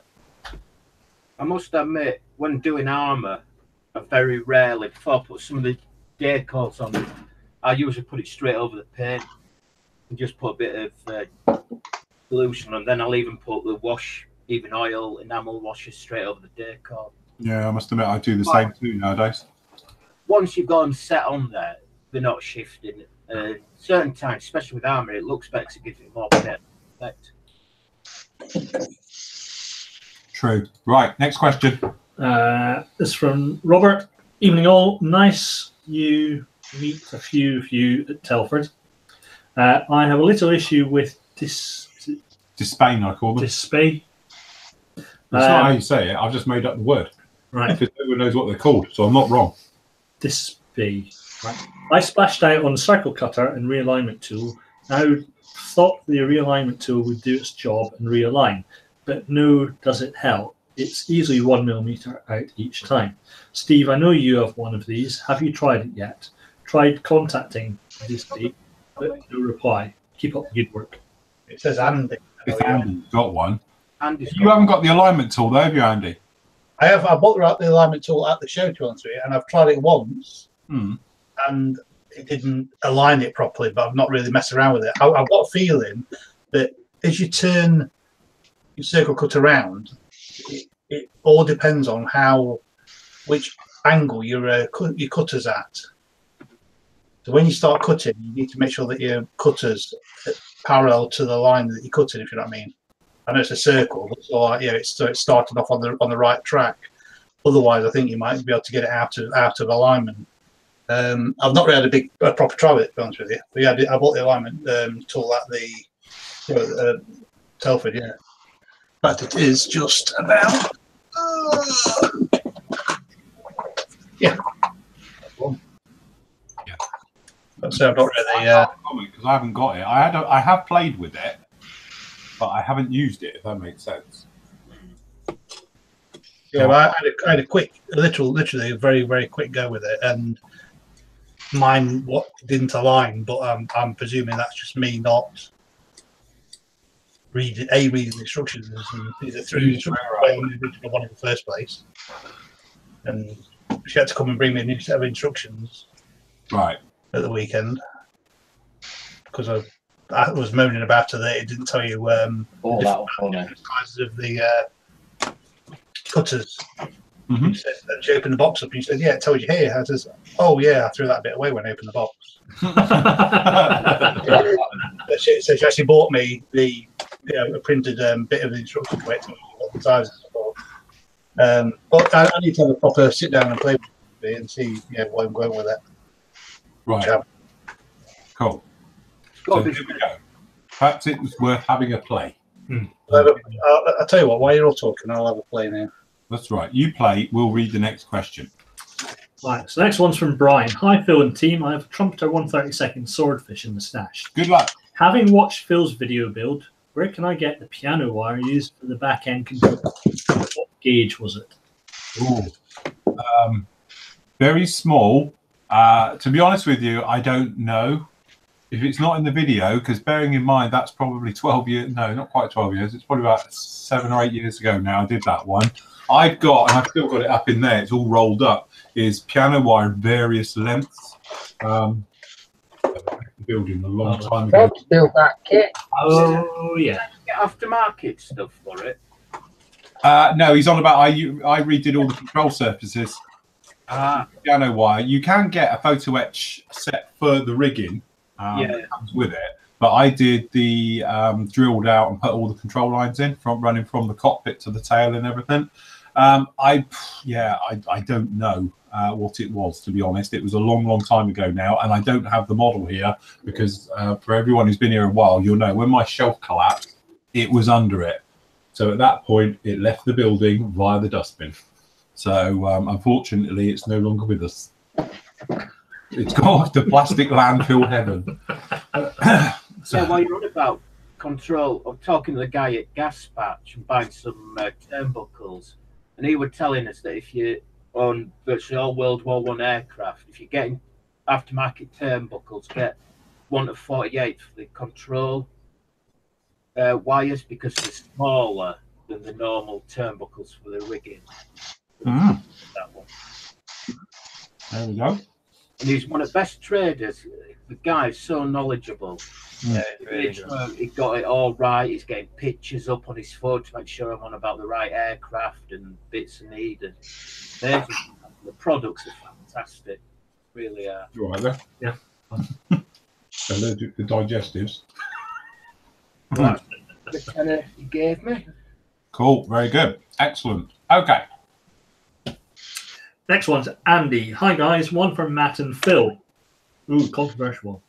I must admit, when doing armour, I very rarely, before I put some of the day coats on, I usually put it straight over the paint and just put a bit of solution, and then I'll even put the wash, even oil, enamel washes straight over the day coat. Yeah, I must admit I do the same too nowadays. Once you've got them set on there, they're not shifting. Certain times, especially with armour, it looks better because it gives it more effect. True. Right, next question. This is from Robert. Evening all. Nice you meet a few of you at Telford. I have a little issue with Dispain, I call them. Dispay. That's not how you say it. I've just made up the word. Right. Because no one knows what they're called, so I'm not wrong. Dispay. Right. I splashed out on the circle cutter and realignment tool. Now thought the realignment tool would do its job and realign, but no, does it help? It's easily 1 millimeter out each time. Steve, I know you have one of these. Have you tried it yet? Tried contacting Dispay, but no reply. Keep up the good work. It says Andy. If Andy's got one. Andy's You haven't got the alignment tool, though, have you, Andy? I have. I bought the alignment tool at the show, to answer it, and I've tried it once, and it didn't align it properly. But I've not really messed around with it. I've got a feeling that as you turn your circle cut around, it all depends on which angle your cutter's at. So when you start cutting, you need to make sure that your cutter's parallel to the line that you're cutting, if you know what I mean. I know it's a circle, but so it's started off on the right track. Otherwise, I think you might be able to get it out of alignment. I've not really had a proper try with it, to be honest with you. But yeah, I bought the alignment tool at the Telford. Yeah, but it is just about yeah. So I've not really because I haven't got it. I have played with it, but I haven't used it. If that makes sense. Yeah, well, I had a quick, literally a very, very quick go with it, and mine didn't align. But I'm presuming that's just me not reading the instructions and either through the original one in the first place, and she had to come and bring me a new set of instructions. Right. At the weekend, because I was moaning about it that it didn't tell you the sizes of the cutters. Mm-hmm. She opened the box up and she said, "Yeah, it tells you here." I says, "Oh yeah, I threw that bit away when I opened the box." So she actually bought me a printed bit of the instructions where it tells you what the sizes are. But I need to have a proper sit down and play with it and see where I'm going with it. Right. Cool. So here we go. Perhaps it was worth having a play. I'll tell you what, while you're all talking, I'll have a play now. That's right. You play, we'll read the next question. Right, so the next one's from Brian. Hi, Phil and team. I have a Trumpeter 132nd swordfish in the stash. Good luck. Having watched Phil's video build, where can I get the piano wire used for the back end control? What gauge was it? Ooh. Very small. To be honest with you, I don't know if it's not in the video, because bearing in mind that's probably 12 years, no, not quite 12 years, it's probably about 7 or 8 years ago now I did that one. I've got, and I've still got it up in there, it's all rolled up, is piano wire various lengths. Building a long time ago. Built that kit. Oh, yeah. Get aftermarket stuff for it. No, he's on about I redid all the control surfaces. Piano wire. You can get a photo etch set for the rigging. That comes with it. But I did the drilled out and put all the control lines in, running from the cockpit to the tail and everything. I don't know what it was, to be honest. It was a long, long time ago now, and I don't have the model here because for everyone who's been here a while, you'll know when my shelf collapsed, it was under it. So at that point, it left the building via the dustbin. So unfortunately, it's no longer with us. It's gone off to plastic landfill heaven. So while you're on about control, I'm talking to the guy at Gaspatch and buying some turnbuckles, and he was telling us that if you on virtually all World War I aircraft, if you're getting aftermarket turnbuckles, get one of 48 for the control wires because they're smaller than the normal turnbuckles for the rigging. That one. There we go. And he's one of the best traders. The guy's so knowledgeable. Yeah, really he got it all right. He's getting pictures up on his phone to make sure I'm on about the right aircraft and bits needed. The products are fantastic. Really are. You all right there? Yeah. Allergic to digestives. Right. The tenner you gave me. Cool. Very good. Excellent. Okay. Next one's Andy. Hi guys, one from Matt and Phil. Ooh, controversial.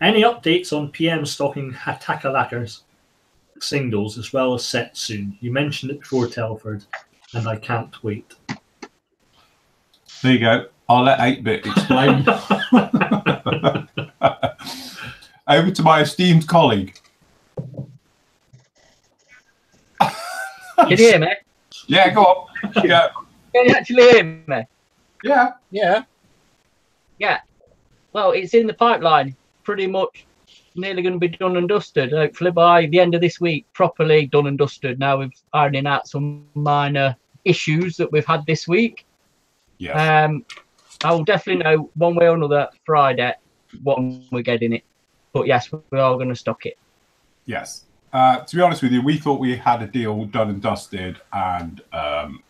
Any updates on PM stocking Hataka lacquers singles as well as sets soon? You mentioned it before, Telford, and I can't wait. There you go. I'll let 8-Bit explain. Over to my esteemed colleague. Can you hear me? Yeah, go on. Yeah. Can you actually hear me? Yeah. Yeah. Yeah. Well, it's in the pipeline. Pretty much nearly going to be done and dusted. Hopefully by the end of this week, properly done and dusted. Now we're ironing out some minor issues that we've had this week. Yeah. I will definitely know one way or another Friday when we're getting it. But yes, we are going to stock it. Yes. To be honest with you, we thought we had a deal done and dusted, and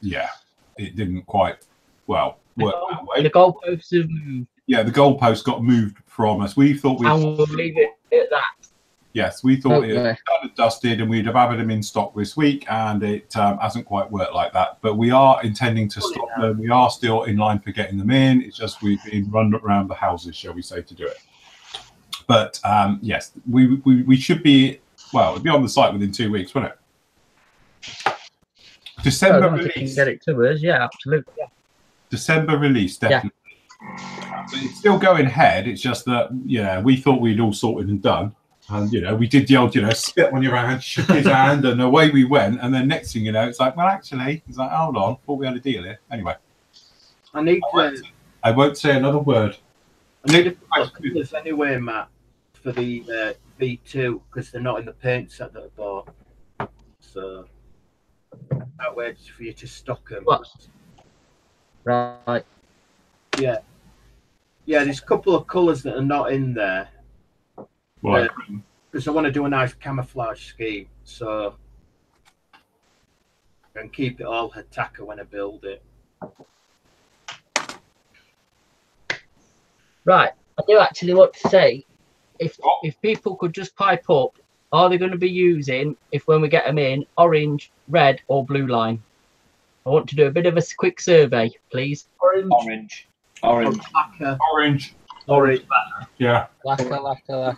yeah, it didn't quite work that way. The goalposts have moved. Yeah, the goalpost got moved from us. We thought we. And we'll leave it at that. Yes, we thought it was Okay. done and dusted, and we'd have had them in stock this week, and it hasn't quite worked like that. But we are intending to stock them. We are still in line for getting them in. It's just we've been run around the houses, shall we say, to do it. But yes, we should be. Well, it'll be on the site within 2 weeks, won't it? December If you can release. get it to us, yeah, absolutely. Yeah. December release, definitely. So it's still going ahead. It's just that, we thought we'd all sorted and done. And, we did the old, spit on your hand, shook his hand, and away we went. And then next thing you know, it's like, well, actually, it's like, hold on, thought we had a deal here. Anyway. I won't say another word. I need to put colours anyway, Matt, for the V2, because they're not in the paint set that I bought. So that way it's for you to stock them. What? Right. Yeah. Yeah, there's a couple of colours that are not in there. Right. Because I want to do a nice camouflage scheme, so and keep it all Hataka when I build it. Right. I do actually want to say, if people could just pipe up, are they going to be using, if when we get them in, orange, red, or blue line? I want to do a bit of a quick survey, please. Orange. Yeah. Lacquer.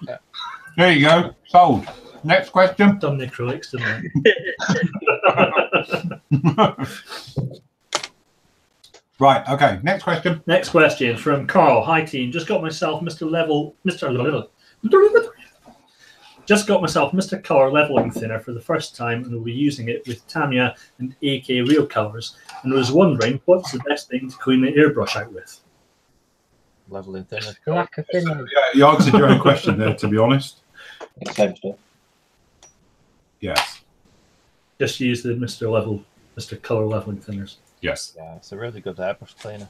There you go. Sold. Next question. Done the acrylics, didn't they? Right. Okay. Next question. Next question from Carl. Hi team. Just got myself Mr. Color leveling thinner for the first time, and will be using it with Tamiya and AK Real Colors, and was wondering what's the best thing to clean the airbrush out with. Leveling thinner. Lacquer thinner. Yeah, you answered your own question there, to be honest. Same stuff. Yes. Just use the Mr. Color leveling thinners. Yes. Yeah, it's a really good airbrush cleaner.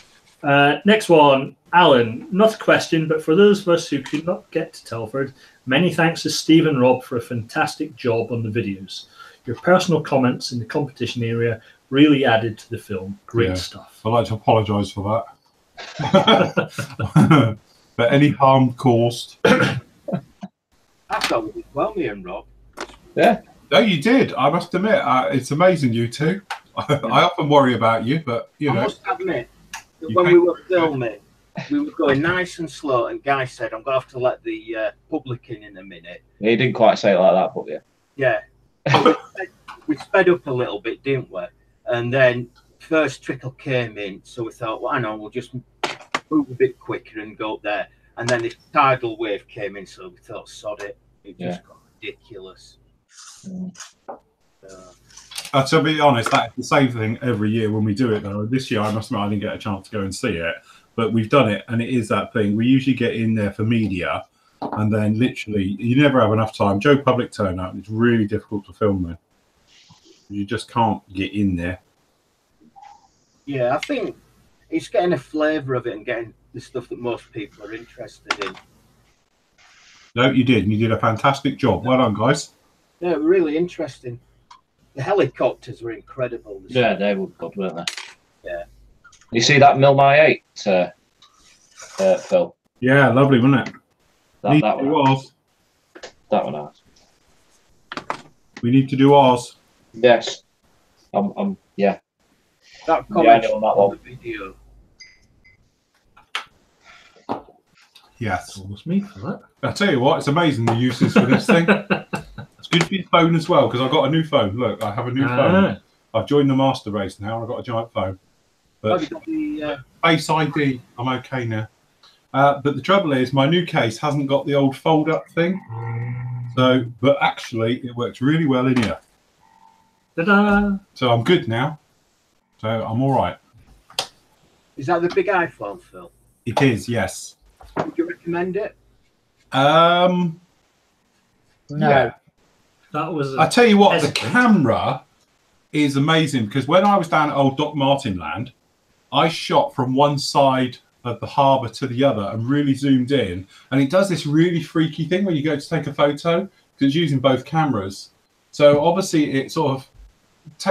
Next one, Alan. Not a question, but for those of us who could not get to Telford, many thanks to Steve and Rob for a fantastic job on the videos. Your personal comments in the competition area really added to the film. Great stuff. I'd like to apologise for that. But any harm caused? I thought we did well, me and Rob. Yeah. No, you did. I must admit, it's amazing, you two. I often worry about you, but I must admit, that when we were filming, we were going nice and slow, and Guy said, "I'm going to have to let the public in a minute." He didn't quite say it like that, but yeah. Yeah. So we sped up a little bit, didn't we? And then first trickle came in, so we thought, well, I know, we'll just move a bit quicker and go up there. And then this tidal wave came in, so we thought, sod it. It just got ridiculous. To be honest, that's the same thing every year when we do it, though. This year, I must admit, I didn't get a chance to go and see it, but we've done it, and it is that thing. We usually get in there for media, and then literally, you never have enough time. Joe Public turn out, it's really difficult to film there. You just can't get in there. Yeah, I think it's getting a flavour of it and getting the stuff that most people are interested in. No, you did, and you did a fantastic job. Well done, guys. Yeah, really interesting. The helicopters were incredible. Yeah, they were good, weren't they? Yeah. You see that Milmy 8 Phil. Yeah, lovely, wasn't it? That It one. was. That one nice. We need to do ours. Yes. Yeah. That Yeah, comment on that on one. the video. Yes. Almost me for that. I tell you what, it's amazing the uses for this thing. It's good for your phone as well because I've got a new phone. Look, I have a new phone. I've joined the master race now. I've got a giant phone. But Have you got the, Face ID, I'm okay now. But the trouble is, my new case hasn't got the old fold-up thing. So, but actually, it works really well in here. Ta-da! So I'm good now. So I'm all right. is that the big iPhone, Phil? It is, yes. Would you recommend it? No. Yeah. That was. I tell you what, hesitant. the camera is amazing because when I was down at old Doc Martin Land, I shot from one side of the harbour to the other and really zoomed in, and it does this really freaky thing when you go to take a photo because it's using both cameras. So obviously it sort of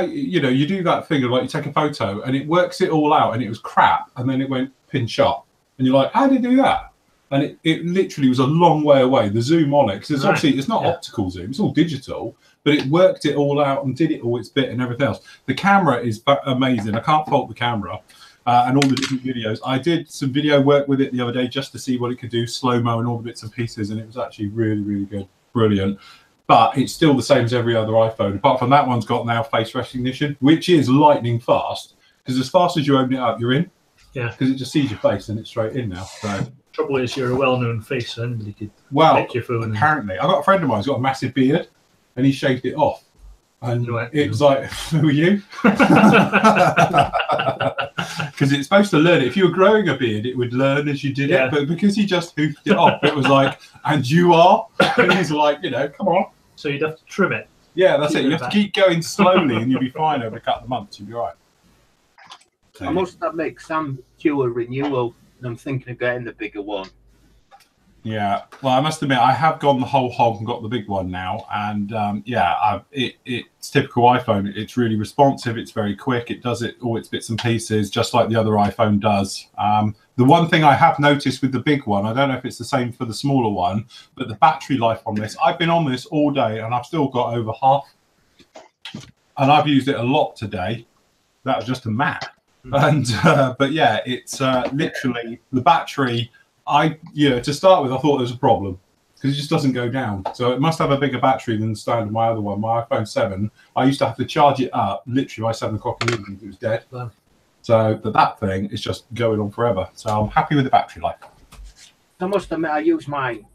you do that thing of like you take a photo and it works it all out, and it was crap, and then it went pin shot, and you're like, how did it do that? And it literally was a long way away, the zoom on it, because obviously it's not optical zoom, it's all digital, but it worked it all out and did it all its bit and everything else. The camera is amazing. I can't fault the camera and all the different videos. I did some video work with it the other day just to see what it could do, slow-mo and all the bits and pieces, and it was actually really, really good, brilliant. But it's still the same as every other iPhone. Apart from that one's got now face recognition, which is lightning fast, because as fast as you open it up, you're in. Yeah. Because it just sees your face and it's straight in now. So. Trouble is, you're a well-known face, so anybody could Well, your phone. apparently, I've got a friend of mine who's got a massive beard, and he shaved it off, and it was like, "Who are you?" Because it's supposed to learn it. If you were growing a beard, it would learn as you did it, but because he just hoofed it off, it was like, "And you are?" And he's like, "Come on." So you'd have to trim it. Yeah, that's it. You have to keep going slowly, and you'll be fine over a couple of months. You'll be all right. I must admit, Sam due a renewal, and I'm thinking of getting the bigger one. Yeah, well, I must admit, I have gone the whole hog and got the big one now, and it's typical iPhone. It's really responsive. It's very quick. It does it all its bits and pieces, just like the other iPhone does. The one thing I have noticed with the big one, I don't know if it's the same for the smaller one, but the battery life on this, I've been on this all day, and I've still got over half, and I've used it a lot today. That was just a map. And but yeah, it's literally the battery. To start with, I thought there was a problem because it just doesn't go down. So it must have a bigger battery than the standard my other one, my iPhone 7. I used to have to charge it up literally by 7 o'clock in the evening. It was dead. Wow. So that thing is just going on forever. So I'm happy with the battery life. I must admit, I use mine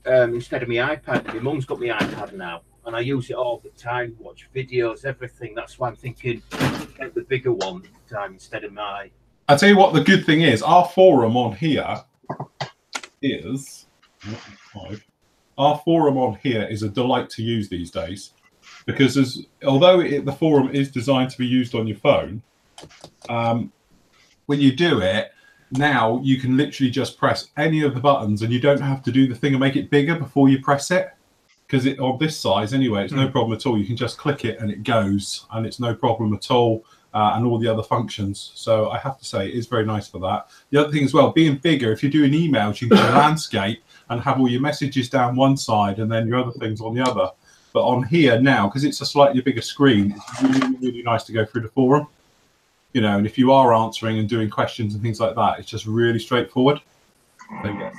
instead of my iPad. My mum's got my iPad now, and I use it all the time, watch videos, everything. That's why I'm thinking get the bigger one this time instead of my. I tell you what, the good thing is, our forum on here is a delight to use these days, because although the forum is designed to be used on your phone, when you do it now, you can literally just press any of the buttons, and you don't have to do the thing and make it bigger before you press it. Because it on this size anyway, it's no problem at all. You can just click it and it goes, and it's no problem at all, and all the other functions. So I have to say, it is very nice for that. The other thing as well, being bigger, if you're doing emails, you can do landscape and have all your messages down one side and then your other things on the other. But on here now, because it's a slightly bigger screen, it's really, really nice to go through the forum. And if you are answering and doing questions and things like that, it's just really straightforward. So, yeah.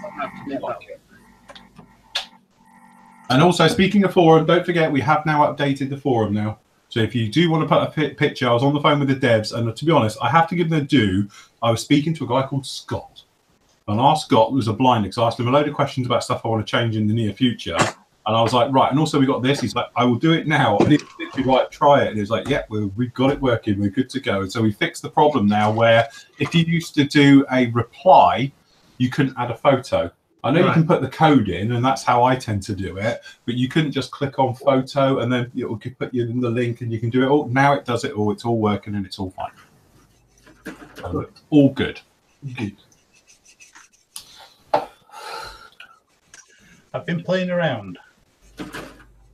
And also, speaking of forum, don't forget we have now updated the forum now. So if you do want to put a picture, I was on the phone with the devs, and to be honest, I have to give them a due. I was speaking to a guy called Scott, and our Scott was a blind, because I asked him a load of questions about stuff I want to change in the near future. And I was like, right, and also we got this. He's like, I will do it now. And he's literally like, try it. And he's like, yeah, we've got it working. We're good to go. And so we fixed the problem now where if you used to do a reply, you couldn't add a photo. I know you can put the code in, and that's how I tend to do it, but you couldn't just click on photo and then it will put you in the link and you can do it all. Now it does it all. It's all working and it's all fine. All good. Good. I've been playing around.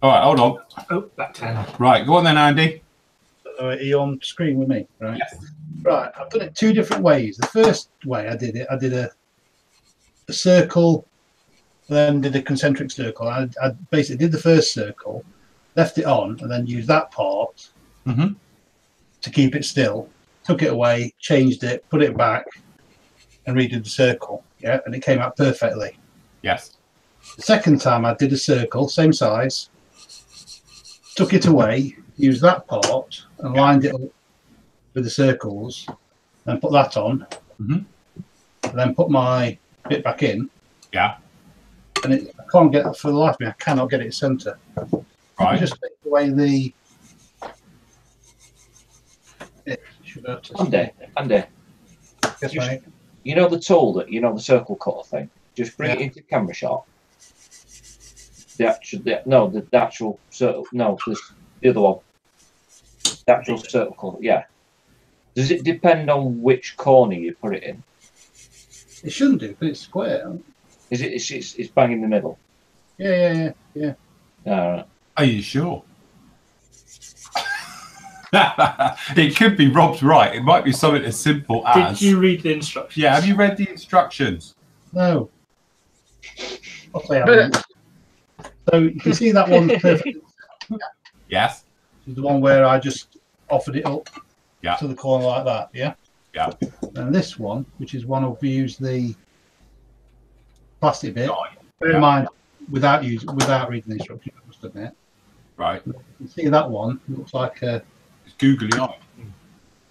All right, hold on. Oh, back 10. Right, go on then, Andy. Are you on screen with me? Right. Yes. Right, I've done it two different ways. The first way I did a a circle, then did a concentric circle. I basically did the first circle, left it on, and then used that part to keep it still. Took it away, changed it, put it back, and redid the circle. Yeah, and it came out perfectly. Yes. The second time I did a circle, same size, took it away, used that part, and lined it up with the circles, and put that on, and then put my bit back in. Yeah. And I can't get, for the life of me, I cannot get it centre. Right. Just take away the. Andy. Yes, mate. You know the tool that the circle cutter thing. Just bring it into camera shot. The actual circle. No, the other one. The actual circle cutter. Yeah. Does it depend on which corner you put it in? It shouldn't do, but it's square. Is it? It's bang in the middle. Yeah. All right. Are you sure? It could be Rob's right. It might be something as simple as. Did you read the instructions? Yeah, have you read the instructions? No. I'll say I haven't. So you can see that one perfect. Yes. The one where I just offered it up to the corner like that. Yeah. Yeah. And this one, which is one I've used the plastic bit. Bear in Yeah. mind, without reading the instructions, I must admit. Right. You can see that one. It looks like a googly eye.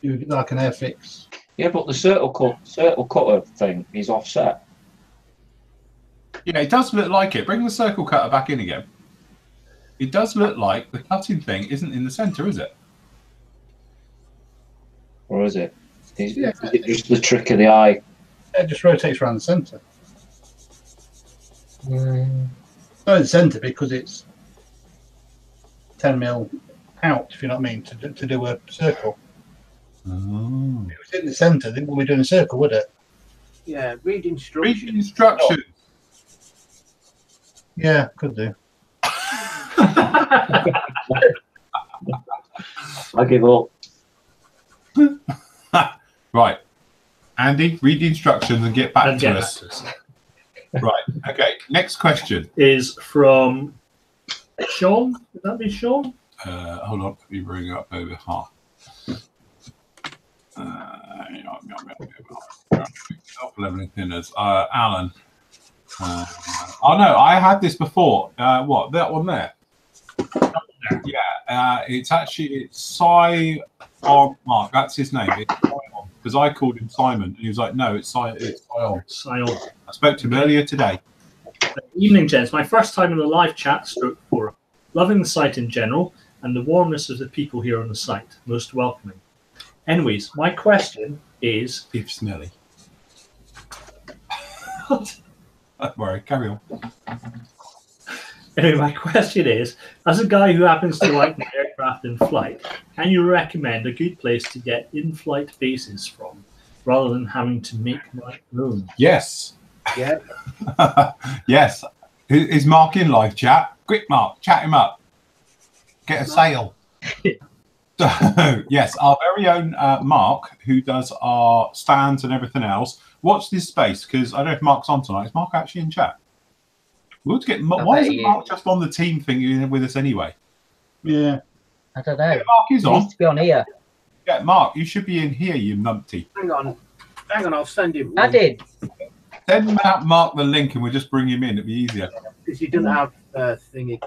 Like an Airfix. Yeah, but the circle cutter thing is offset. Yeah, it does look like it. Bring the circle cutter back in again. It does look like the cutting thing isn't in the centre, is it? Or is it? Is it just the trick of the eye? It just rotates around the centre. Not in the centre because it's 10mm out, if you know what I mean, to do a circle. Oh. If it was in the centre, then we'll be doing a circle, would it? Yeah, read instructions. Read instructions. Yeah, could do. I give up. Right. Andy, read the instructions and get back to us. Right. Okay. Next question is from Sean. Would that be Sean? Hold on. Let me bring it up over half. Leveling thinners. Alan. Oh no, I had this before. What? That one there? Yeah. It's Cy on Mark. That's his name. It's Cy-on, because I called him Simon, and he was like, "No, it's Cy-on." Cy-on. I spoke to him earlier today. Evening, gents. My first time in the live chat stroke forum. Loving the site in general and the warmness of the people here on the site. Most welcoming. Anyways, my question is... If smelly. Don't worry, carry on. Anyway, my question is, as a guy who happens to like the aircraft in flight, can you recommend a good place to get in-flight bases from, rather than having to make my own? Yes. Yeah. Yes. Is Mark in live chat? Quick, Mark, chat him up. Get a sale. So, yes, our very own Mark, who does our stands and everything else. Watch this space, because I don't know if Mark's on tonight. Is Mark actually in chat? We'll get. Why isn't Mark just on the team thing with us anyway? Yeah. I don't know. Yeah, Mark is He on. needs to be on here. Yeah, Mark, you should be in here, you numpty. Hang on, I'll send him. I did. Send Mark the link and we'll just bring him in. It'll be easier. Because he doesn't have thingy.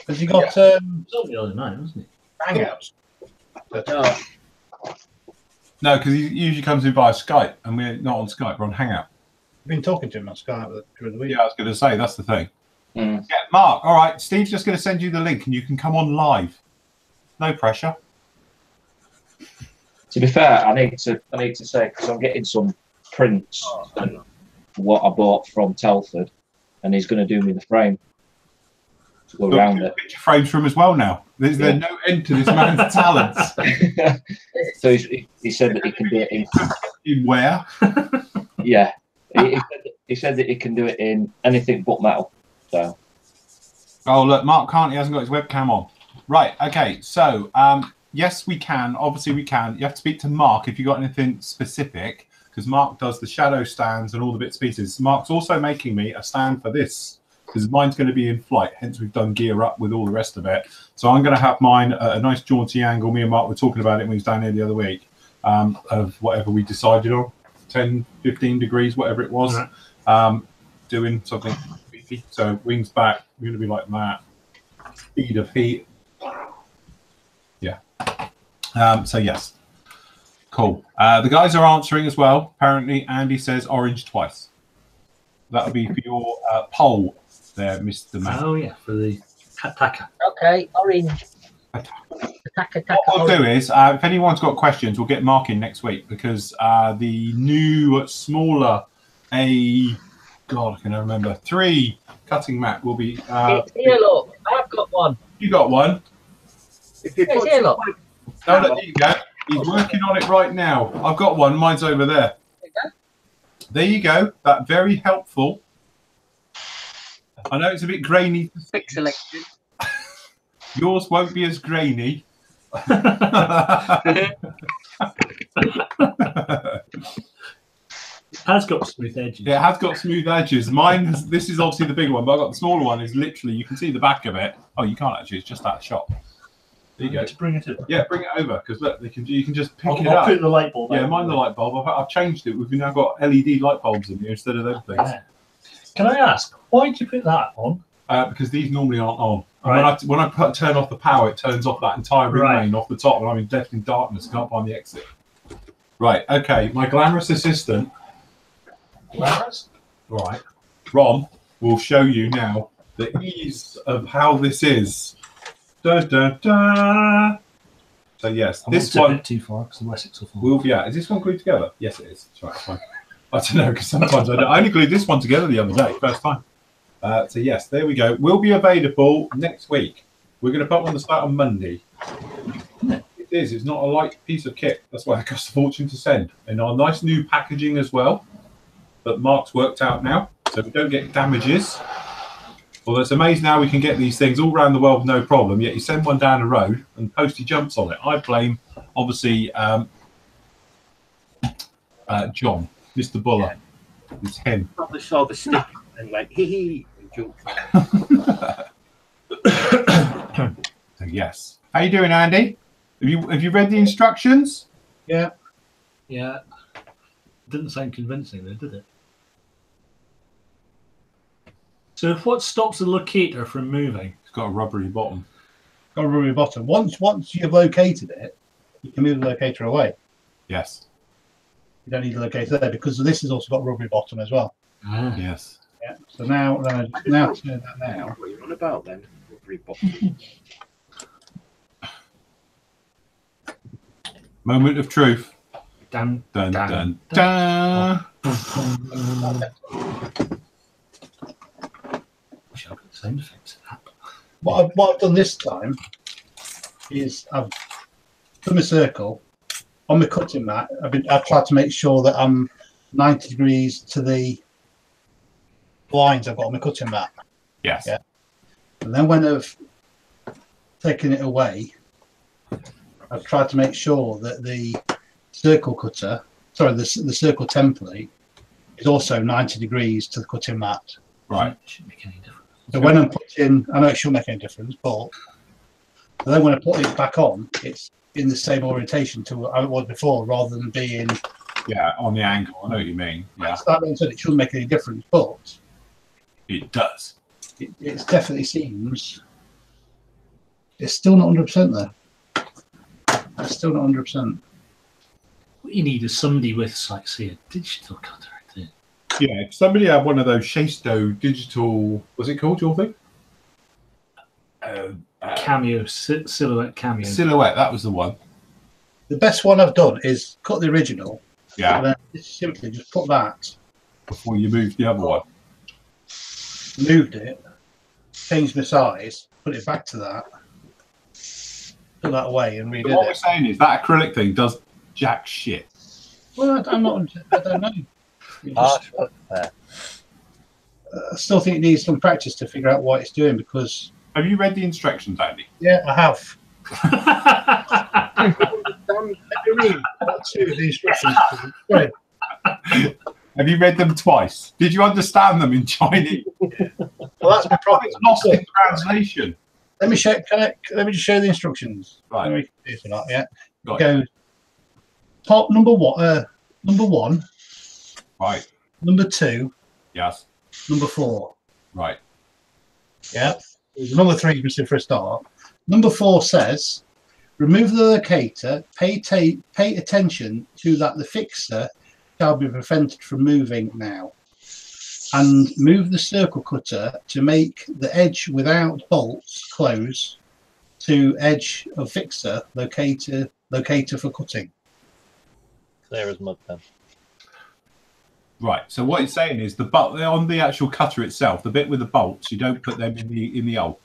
Has he got It was the other night, wasn't it? Hangouts? No. No, because he usually comes in via Skype, and we're not on Skype. We're on Hangout. I've been talking to him on Skype during the week. Yeah, I was going to say that's the thing. Yeah, Mark. All right, Steve's just going to send you the link, and you can come on live. No pressure. To be fair, I need to say, because I'm getting some prints and what I bought from Telford, and he's going to do me the frame to go around it. Picture frames from as well now. There's no end to this man's talents. So he said that he can do it in where? Yeah, he said that he can do it in anything but metal. So. Oh look, Mark can't. He hasn't got his webcam on. Right. Okay. So yes, we can. Obviously, we can. You have to speak to Mark if you got anything specific. because Mark does the shadow stands and all the bits and pieces. Mark's also making me a stand for this because mine's going to be in flight. Hence, we've done gear up with all the rest of it. So I'm going to have mine at a nice jaunty angle. Me and Mark were talking about it when we was down here the other week of whatever we decided on, 10, 15 degrees, whatever it was, doing something. So wings back, we're going to be like that. Speed of heat. Yeah. So yes. Cool. The guys are answering as well. Apparently, Andy says orange twice. That'll be for your poll there, Mr. Man. Oh, yeah, for the attacker. Okay, orange. Attack, What we'll do is, if anyone's got questions, we'll get Mark in next week because the new, smaller God, I can never remember, 3 cutting mat will be... It's here, look. I've got one. You got one? If you It's put here, look. No, no, there you go. He's working on it right now. I've got one. Mine's over there. There you go. That very helpful. I know it's a bit grainy. Pixelated. Yours won't be as grainy. It has got smooth edges. It has got smooth edges. Mine, this is obviously the big one, but I've got the smaller one. Is literally, you can see the back of it. Oh, you can't actually. It's just that shot. There you go. To bring it over. Yeah, bring it over because look, you can just pick I'll it up. put the light bulb. Yeah, mine the light bulb. I've changed it. We've now got LED light bulbs in here instead of those things. Yeah. Can I ask, why did you put that on? Because these normally aren't on. Right. When I turn off the power, it turns off that entire ring lane off the top, and I'm left in darkness. Can't find the exit. Right. Okay. My glamorous assistant. Glamorous? Right. Ron will show you now the ease of how this is. Da, da, da. So yes, this one. A bit too far because the Wessex will fall. Will be out. Is this one glued together? Yes, it is. That's right. It's fine. I don't know because sometimes I only glued this one together the other day, first time. So yes, there we go. Will be available next week. We're going to put one on the start on Monday. It is. It's not a light piece of kit. That's why it costs a fortune to send. And our nice new packaging as well that Mark's worked out now, so we don't get damages. Well, it's amazing how we can get these things all around the world no problem. Yet you send one down the road and Posty jumps on it. I blame obviously John, Mr. Buller. Yeah. It's him. Probably saw the stick and went hee hee. So yes. How you doing, Andy? Have you read the instructions? Yeah. Yeah. Didn't sound convincing though, did it? So what stops the locator from moving? It's got a rubbery bottom. Got a rubbery bottom. Once you've located it, you can move the locator away. Yes. You don't need the locator there because this has also got a rubbery bottom as well. Ah. Yes. Yeah. So now turn that now. What are you on about then? Rubbery bottom. Moment of truth. Dun, Dun dun, dun dun. dun. Wish I got the sound effects of that. What I've done this time is I've done a circle on the cutting mat. I've tried to make sure that I'm 90 degrees to the lines I've got on the cutting mat. Yes. Yeah. And then when I've taken it away, I've tried to make sure that the circle cutter, sorry, the circle template is also 90 degrees to the cutting mat. Right. Shouldn't make any difference. So when I'm putting, I know it shouldn't make any difference, but then when I put it back on, it's in the same orientation to how it was before, rather than being on the angle. I know what you mean. Yeah. That being said, it shouldn't make any difference, but It does. it definitely seems it's still not 100% there. It's still not 100%. What you need is somebody with, like, say, a digital cutter. I think. Yeah. If somebody had one of those Shasto digital, what's it called, your thing? Cameo, silhouette cameo. Silhouette. That was the one. The best one I've done is cut the original, Yeah. and then simply just put that, Before you moved the other one. moved it, changed the size, put it back to that, put that away, and redid So what we're it. saying is that acrylic thing does jack shit. Well, I don't know. It just, I still think it needs some practice to figure out what it's doing because, Have you read the instructions, Andy? yeah, I have. Damn, Two of the instructions. Sorry. Have you read them twice? Did you understand them in Chinese? Well, that's my problem. It's lost in translation. Let me show. Let me just show the instructions. Right. Let me do it or not, yeah. Got Go. Top number one. Number one. Right. Number two. Yes. Number four. Right. Yeah. There's number three missing for a start. Number four says, remove the locator. Pay attention to that the fixer shall be prevented from moving now. And move the circle cutter to make the edge without bolts close to edge of fixer locator for cutting. Clear as mud then. Right. So what it's saying is on the actual cutter itself, the bit with the bolts, you don't put them in the hole.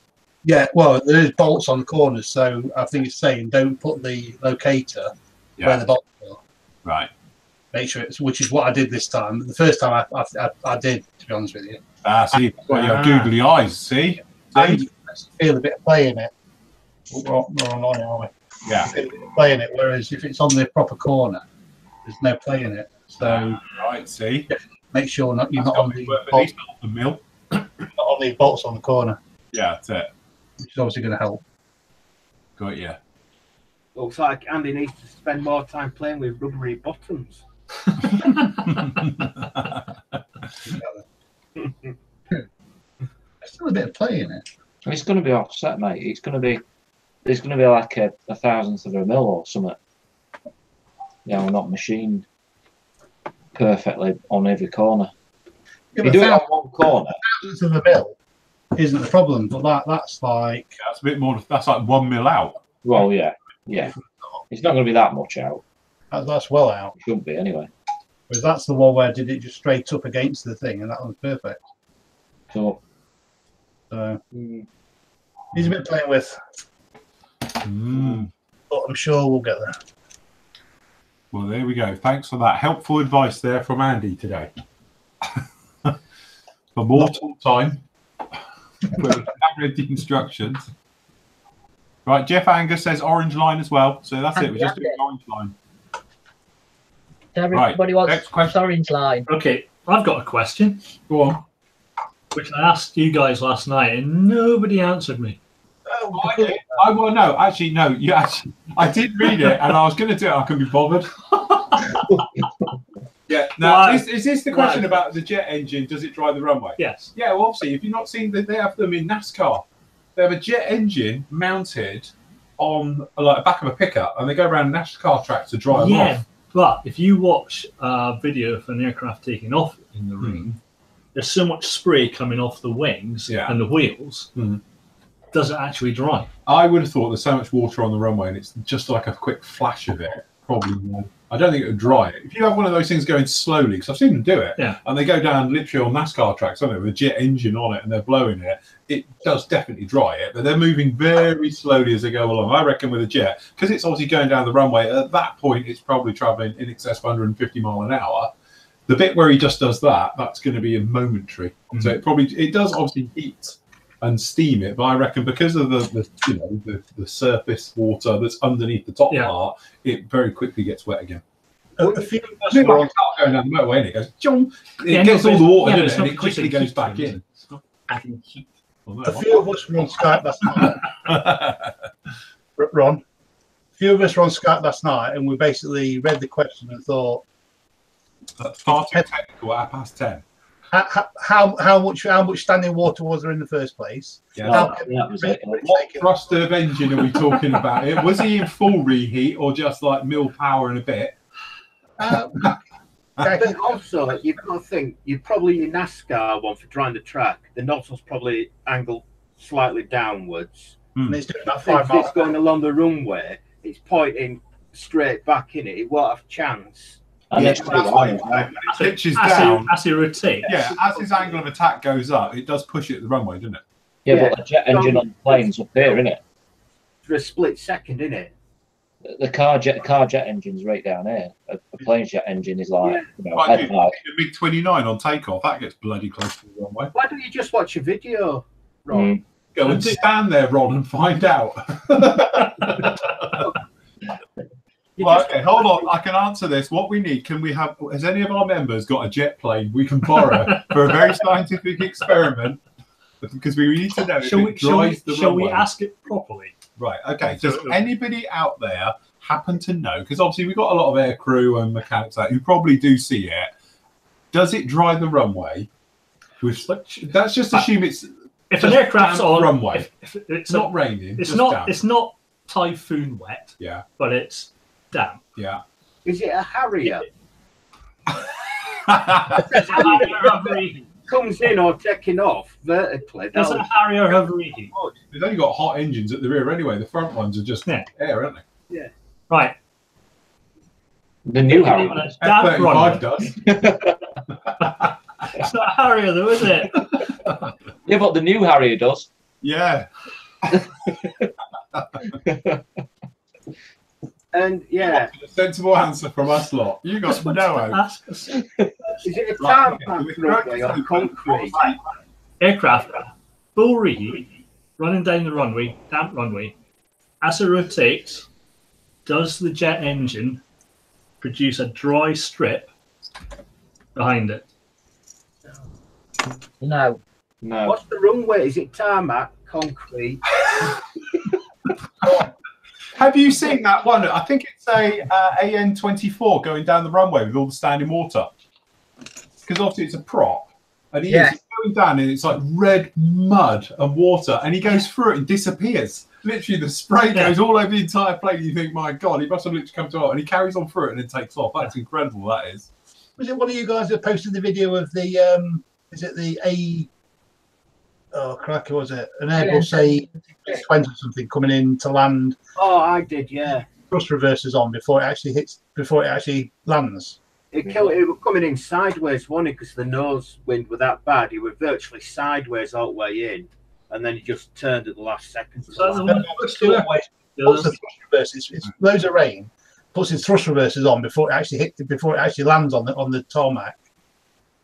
Yeah, well, there's bolts on the corners, so I think it's saying don't put the locator where the bolts are. Right. Make sure it's, which is what I did this time. The first time I did, to be honest with you. See, you've got your googly eyes. See? I feel a bit of play in it. We're on line, are we? Yeah. Feel a bit of play in it. Whereas if it's on the proper corner, there's no play in it. So right. See. Make sure you're not on the mill. Not on the bolts on the corner. Yeah, that's it. Which is obviously going to help. Got you. Looks like Andy needs to spend more time playing with rubbery bottoms. There's still a bit of play in it. It's going to be offset, mate. There's going to be like a thousandth of a mil or something. Yeah, we're not machined perfectly on every corner. Yeah, you do it on one corner. Thousandth of a mil isn't the problem, but that's like that's a bit more. That's like 1 mil out. Well, yeah. It's not going to be that much out. That's well out. It shouldn't be anyway. Whereas that's the one where did it just straight up against the thing, and that one's perfect. So he's a bit playing with. But I'm sure we'll get there. Well, there we go. Thanks for that helpful advice there from Andy today. For more time, we have read the instructions. Right, Jeff Angus says orange line as well. So that's it. We're just doing orange line. Everybody wants next question. orange line. Okay, I've got a question. Go on. Which I asked you guys last night, and nobody answered me. Well, no, actually, no. I did read it, and I was going to do it. I couldn't be bothered. Yeah. Now, is this the question about the jet engine? Does it drive the runway? Yes. Yeah. Well, obviously, if you've not seen that, they have them in NASCAR. They have a jet engine mounted on like the back of a pickup, and they go around NASCAR tracks to drive off. But if you watch a video of an aircraft taking off in the rain, there's so much spray coming off the wings and the wheels. Does it actually dry? I would have thought there's so much water on the runway, and it's just like a quick flash of it. Probably more. I don't think it would dry it. If you have one of those things going slowly, because I've seen them do it, and they go down literally on NASCAR tracks, don't they, with a jet engine on it, and they're blowing it, it does definitely dry it, but they're moving very slowly as they go along. I reckon with a jet, because it's obviously going down the runway, at that point it's probably traveling in excess of 150 mile an hour. The bit where he just does that, that's going to be a momentary. So it does obviously heat and steam it, but I reckon because of the surface water that's underneath the top part, it very quickly gets wet again. A few of us were on going down the motorway, and it goes, John. It gets all the water in it, and it quickly goes back in. It's not adding heat. A few of us were on Skype last night. Ron, a few of us were on Skype last night, and we basically read the question and thought, "That's far too technical at 10:30." How much standing water was there in the first place? Yeah. What thrust of engine are we talking about here? Was he in full reheat or just like mill power and a bit? But also, you've got to think, your NASCAR one for drying the track, the nozzle's probably angled slightly downwards. And it's doing about 5 if miles. it's going along the runway, it's pointing straight back in it. It won't have a chance. And it pitches down. As he rotates. Yeah, as his angle of attack goes up, it does push it at the runway, doesn't it? Yeah, but the jet engine on the plane's up here, isn't it? For a split second, isn't it? The car jet engine's right down here. A plane jet engine is like, head high. The MiG-29 on takeoff, that gets bloody close to the runway. Why don't you just watch a video, Ron? Go and stand there, Ron, and find out. Well, okay, hold on. I can answer this. What we need, has any of our members got a jet plane we can borrow for a very scientific experiment? Because we need to know if it drives the runway. Shall we ask it properly? Right, okay. Does anybody out there happen to know, because obviously we've got a lot of air crew and mechanics out who probably do see it. Does it drive the runway? Let's just assume it's if an aircraft's on runway. If it's not raining. It's not. It's not typhoon wet. Yeah. But it's damp. Yeah. Is it a Harrier? Comes in or taking off vertically. Does a Harrier have reheat? They've only got hot engines at the rear anyway. The front ones are just air, aren't they? Yeah. Right. The new Harrier. F-35 does. It's not a Harrier though, is it? Yeah, but the new Harrier does. Yeah. And yeah. A sensible answer from us lot. You got no hope. Is it a tarmac runway or concrete? Aircraft, full reheat, running down the runway, damp runway. As it rotates, does the jet engine produce a dry strip behind it? No. No. What's the runway? Is it tarmac, concrete? Have you seen that one? I think it's a AN-24 going down the runway with all the standing water. Because obviously it's a prop. And he's going down and it's like red mud and water. And he goes through it and disappears. Literally the spray goes all over the entire plane. You think, my God, he must have literally come to it. And he carries on through it and then takes off. That's incredible, that is. Was it one of you guys that posted the video of the, is it the cracker, was it? An Airbus A20 or something coming in to land. Oh, I did, yeah. Thrust reversers on before it actually lands. It was coming in sideways, wasn't it? Because the nose wind was that bad. He was virtually sideways all the way in. And then he just turned at the last second. Puts the thrust reversers. It's loads of rain. Puts his thrust reversers on before it actually lands on the tarmac.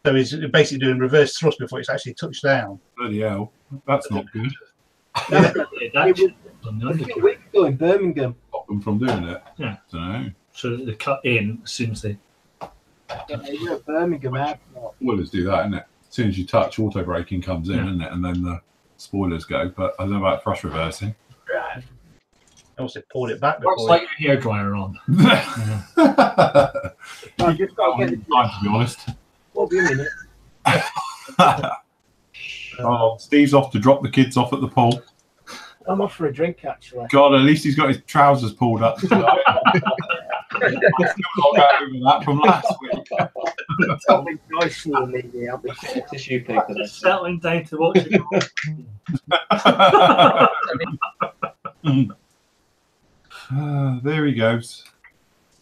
So he's basically doing reverse thrust before it's actually touched down. Bloody hell, that's not good. It was a few weeks ago in Birmingham. Stop them from doing it. Yeah. I don't know. So they cut in as soon as they. Yeah, at Birmingham Airport. Spoilers do that, isn't it? As soon as you touch, auto braking comes in, isn't it? And then the spoilers go. But I don't know about thrust reversing. Right. Also pulled it back What's before. like your hairdryer on? I just got to get it. Time, to be honest. What do you mean? Oh, Steve's off to drop the kids off at the pool. I'm off for a drink, actually. God, at least he's got his trousers pulled up. I'm still not over that from last week. Something nice for me. I'll be Tissue paper. Settling down to watch it. There he goes.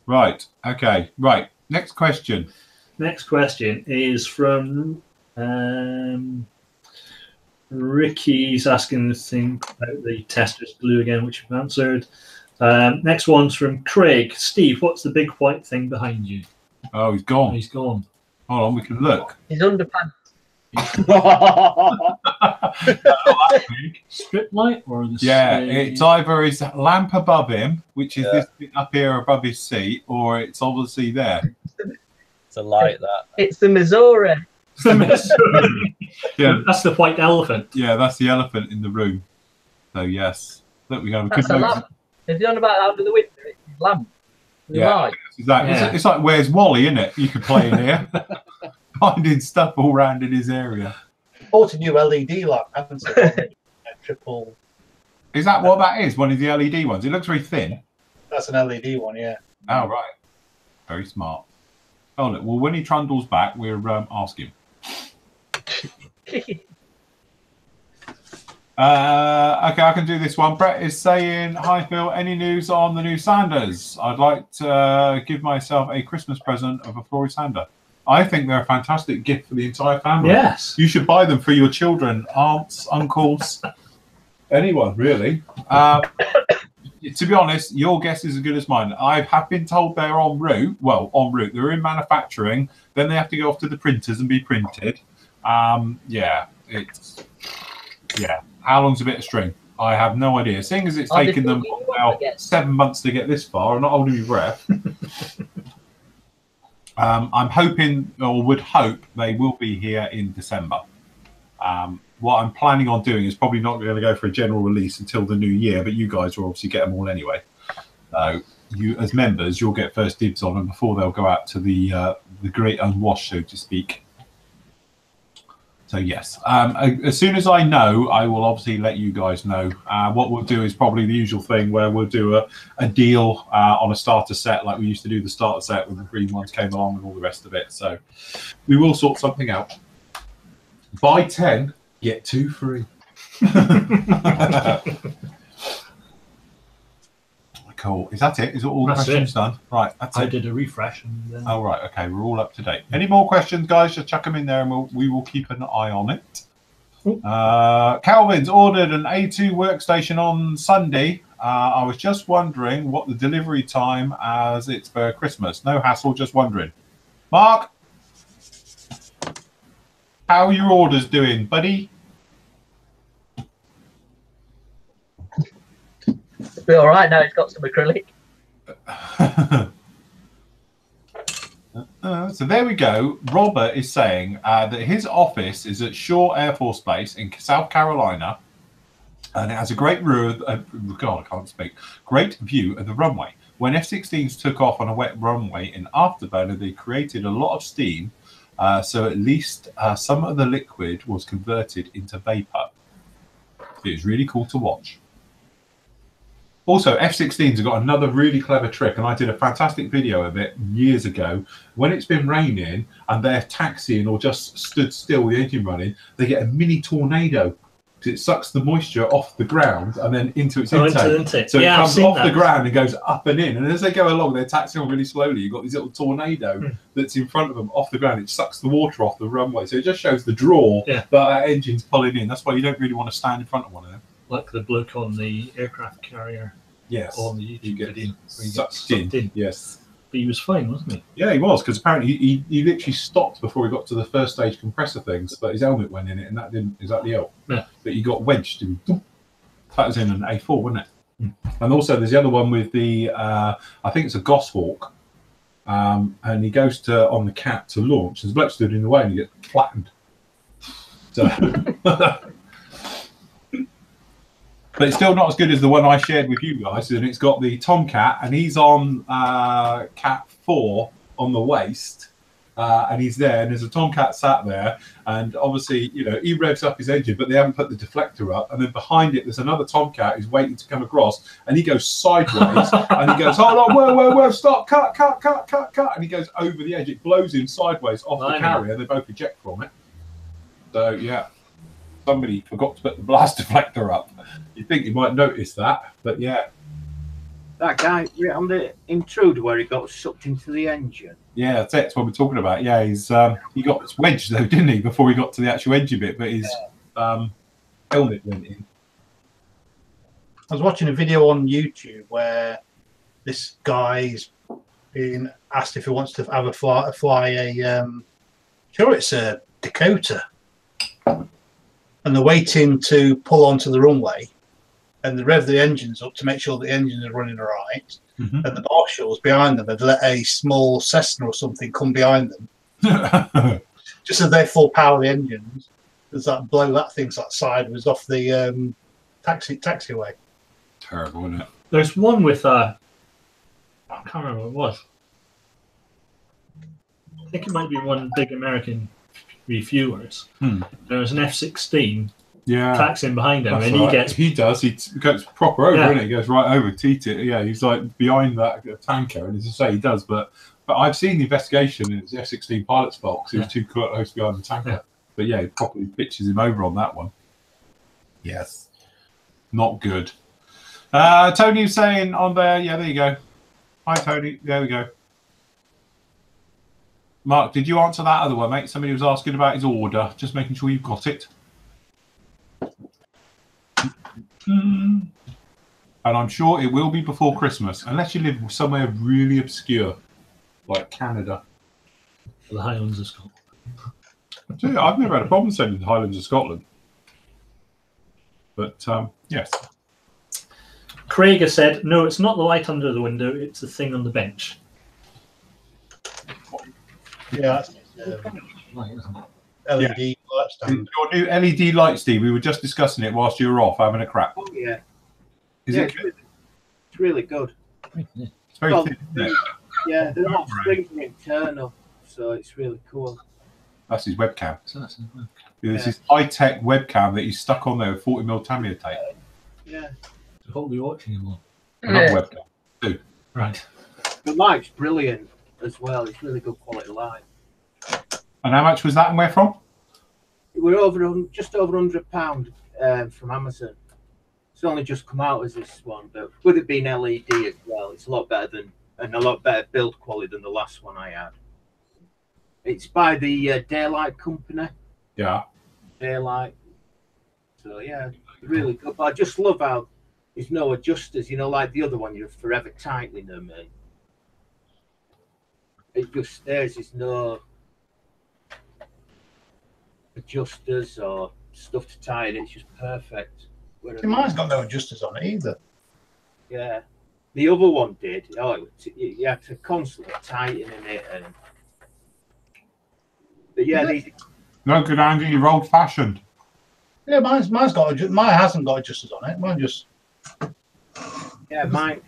Right. Okay. Right. Next question. Next question is from Ricky's asking the thing about the tester's glue again, which we've answered. Next one's from Craig. Steve, what's the big white thing behind you? Oh, he's gone. He's gone. Hold on, we can look. His underpants. Strip light or the it's either his lamp above him, which is this bit up here above his seat, or it's obviously there. It's a light, that. It's the Missouri. Yeah, that's the white elephant. Yeah, that's the elephant in the room. So yes, look, we go. That's a lamp. If you're on about under the window, it's his lamp. Light. Exactly. Yeah. It's like Where's Wally, isn't it? You could play in here, finding stuff all around in his area. Bought a new LED light. Triple. Is that what that is? One of the LED ones. It looks very thin. That's an LED one, yeah. Oh right, very smart. Oh look. Well, when he trundles back, we'll ask him. Okay, I can do this one. Brett is saying, "Hi Phil, any news on the new Sanders? I'd like to give myself a Christmas present of a Flory Sander. I think they're a fantastic gift for the entire family. Yes, you should buy them for your children, aunts, uncles, anyone really. To be honest, your guess is as good as mine. I have been told they're en route. Well, en route. They're in manufacturing. Then they have to go off to the printers and be printed. How long's a bit of string? I have no idea. Seeing as it's Are they taken them putting you up about again? 7 months to get this far, I'm not holding your breath. I'm hoping, or would hope, they will be here in December. What I'm planning on doing is probably not going to go for a general release until the new year, but you guys will obviously get them all anyway. So you, as members, you'll get first dibs on them before they'll go out to the great unwashed, so to speak. So yes, as soon as I know, I will obviously let you guys know. What we'll do is probably the usual thing where we'll do a deal on a starter set, like we used to do the starter set when the green ones came along and all the rest of it. So we will sort something out. Buy 10, get 2 free. Cool. Is that it? Is all the questions done? Right. That's I it. did a refresh. And, Oh, right. Okay. We're all up to date. Any more questions, guys? Just chuck them in there and we will keep an eye on it. Calvin's ordered an A2 workstation on Sunday. I was just wondering what the delivery time as it's for Christmas. No hassle, just wondering. Mark, how are your orders doing, buddy? It'll be all right now. It's got some acrylic. So there we go. Robert is saying that his office is at Shaw Air Force Base in South Carolina, and it has a great view. God, I can't speak. Great view of the runway. When F-16s took off on a wet runway in Afterburner, they created a lot of steam, so at least some of the liquid was converted into vapor. It was really cool to watch. Also, F-16s have got another really clever trick, and I did a fantastic video of it years ago. When it's been raining and they're taxiing or just stood still with the engine running, they get a mini tornado. It sucks the moisture off the ground and then into its intake. So it comes off the ground and goes up and in. And as they go along, they're taxiing on really slowly. You've got this little tornado that's in front of them off the ground. It sucks the water off the runway. So it just shows the draw that our engine's pulling in. That's why you don't really want to stand in front of one of them. like the bloke on the aircraft carrier. Yes. On the YouTube video. Sucked in. Yes. But he was fine, wasn't he? Yeah, he was, because apparently he literally stopped before he got to the first stage compressor things, but his helmet went in it, and that didn't exactly help. Yeah. But he got wedged. And that was in an A4, wasn't it? And also, there's the other one with the, I think it's a Goshawk, and he goes to on the cat to launch, and the bloke stood in the way, and he gets flattened. So, but it's still not as good as the one I shared with you guys, and it's got the Tomcat, and he's on Cat 4 on the waist, and he's there, and there's a Tomcat sat there, and obviously, you know, he revs up his engine, but they haven't put the deflector up, and then behind it, there's another Tomcat who's waiting to come across, and he goes sideways, and he goes, hold on, whoa, stop, cut, and he goes over the edge. It blows him sideways off the carrier. They both eject from it. So, yeah. Somebody forgot to put the blast deflector up. You'd think you might notice that, but yeah. That guy on the Intruder where he got sucked into the engine. Yeah, that's what we're talking about. Yeah, he's he got wedged though, didn't he, before he got to the actual engine bit, but his helmet went in. I was watching a video on YouTube where this guy's being asked if he wants to have fly a sure it's a Dakota. And they're waiting to pull onto the runway, and they rev the engines up to make sure the engines are running all right. And the marshals behind them had let a small Cessna or something come behind them, just as they full power the engines. Does that blow that thing's like sideways off the taxiway? Terrible, isn't it? There's one with I can't remember what it was. I think it might be one big American reviewers. There's an F-16 taxiing behind him, and he goes proper over, and he goes right over he's like behind that tanker, and as I say, he does, but I've seen the investigation, and it's the F-16 pilot's fault because he was too close behind the tanker. But yeah, he properly pitches him over on that one. Yes, not good. Tony was saying on there, there you go. Hi Tony, there we go. Mark, did you answer that other one, mate? Somebody was asking about his order. Just making sure you've got it. And I'm sure it will be before Christmas, unless you live somewhere really obscure, like Canada. The Highlands of Scotland. I've never had a problem sending the Highlands of Scotland. But yes. Craig has said, no, it's not the light under the window, it's the thing on the bench. Yeah, that's Right, isn't it? LED light stand. Your new LED light, Steve. We were just discussing it whilst you were off having a crap. Oh yeah, Is yeah, it? it's really good. It's very Well, thin, isn't it? Yeah, they're all springs are internal, so it's really cool. That's his webcam. So that's a webcam. This is high-tech webcam that he's stuck on there with 40mm Tamiya tape. Yeah, So what are we watching him on? Another webcam. Right. the light's brilliant as well. It's really good quality light. And how much was that and where from? We're just over £100 from Amazon. It's only just come out as this one, but with it being LED as well, it's a lot better and a lot better build quality than the last one I had. It's by the Daylight company. Yeah. Daylight. So yeah, really good. But I just love how there's no adjusters. You know, like the other one, you're forever tightening them, and it just there's no adjusters or stuff to tie it. It's just perfect. See, mine's got no adjusters on it either. Yeah, the other one did. Oh, you had to constantly tighten it, and but yeah, these. No good, Andy. You're old-fashioned. Yeah, mine hasn't got adjusters on it. Mine just. Yeah, mine.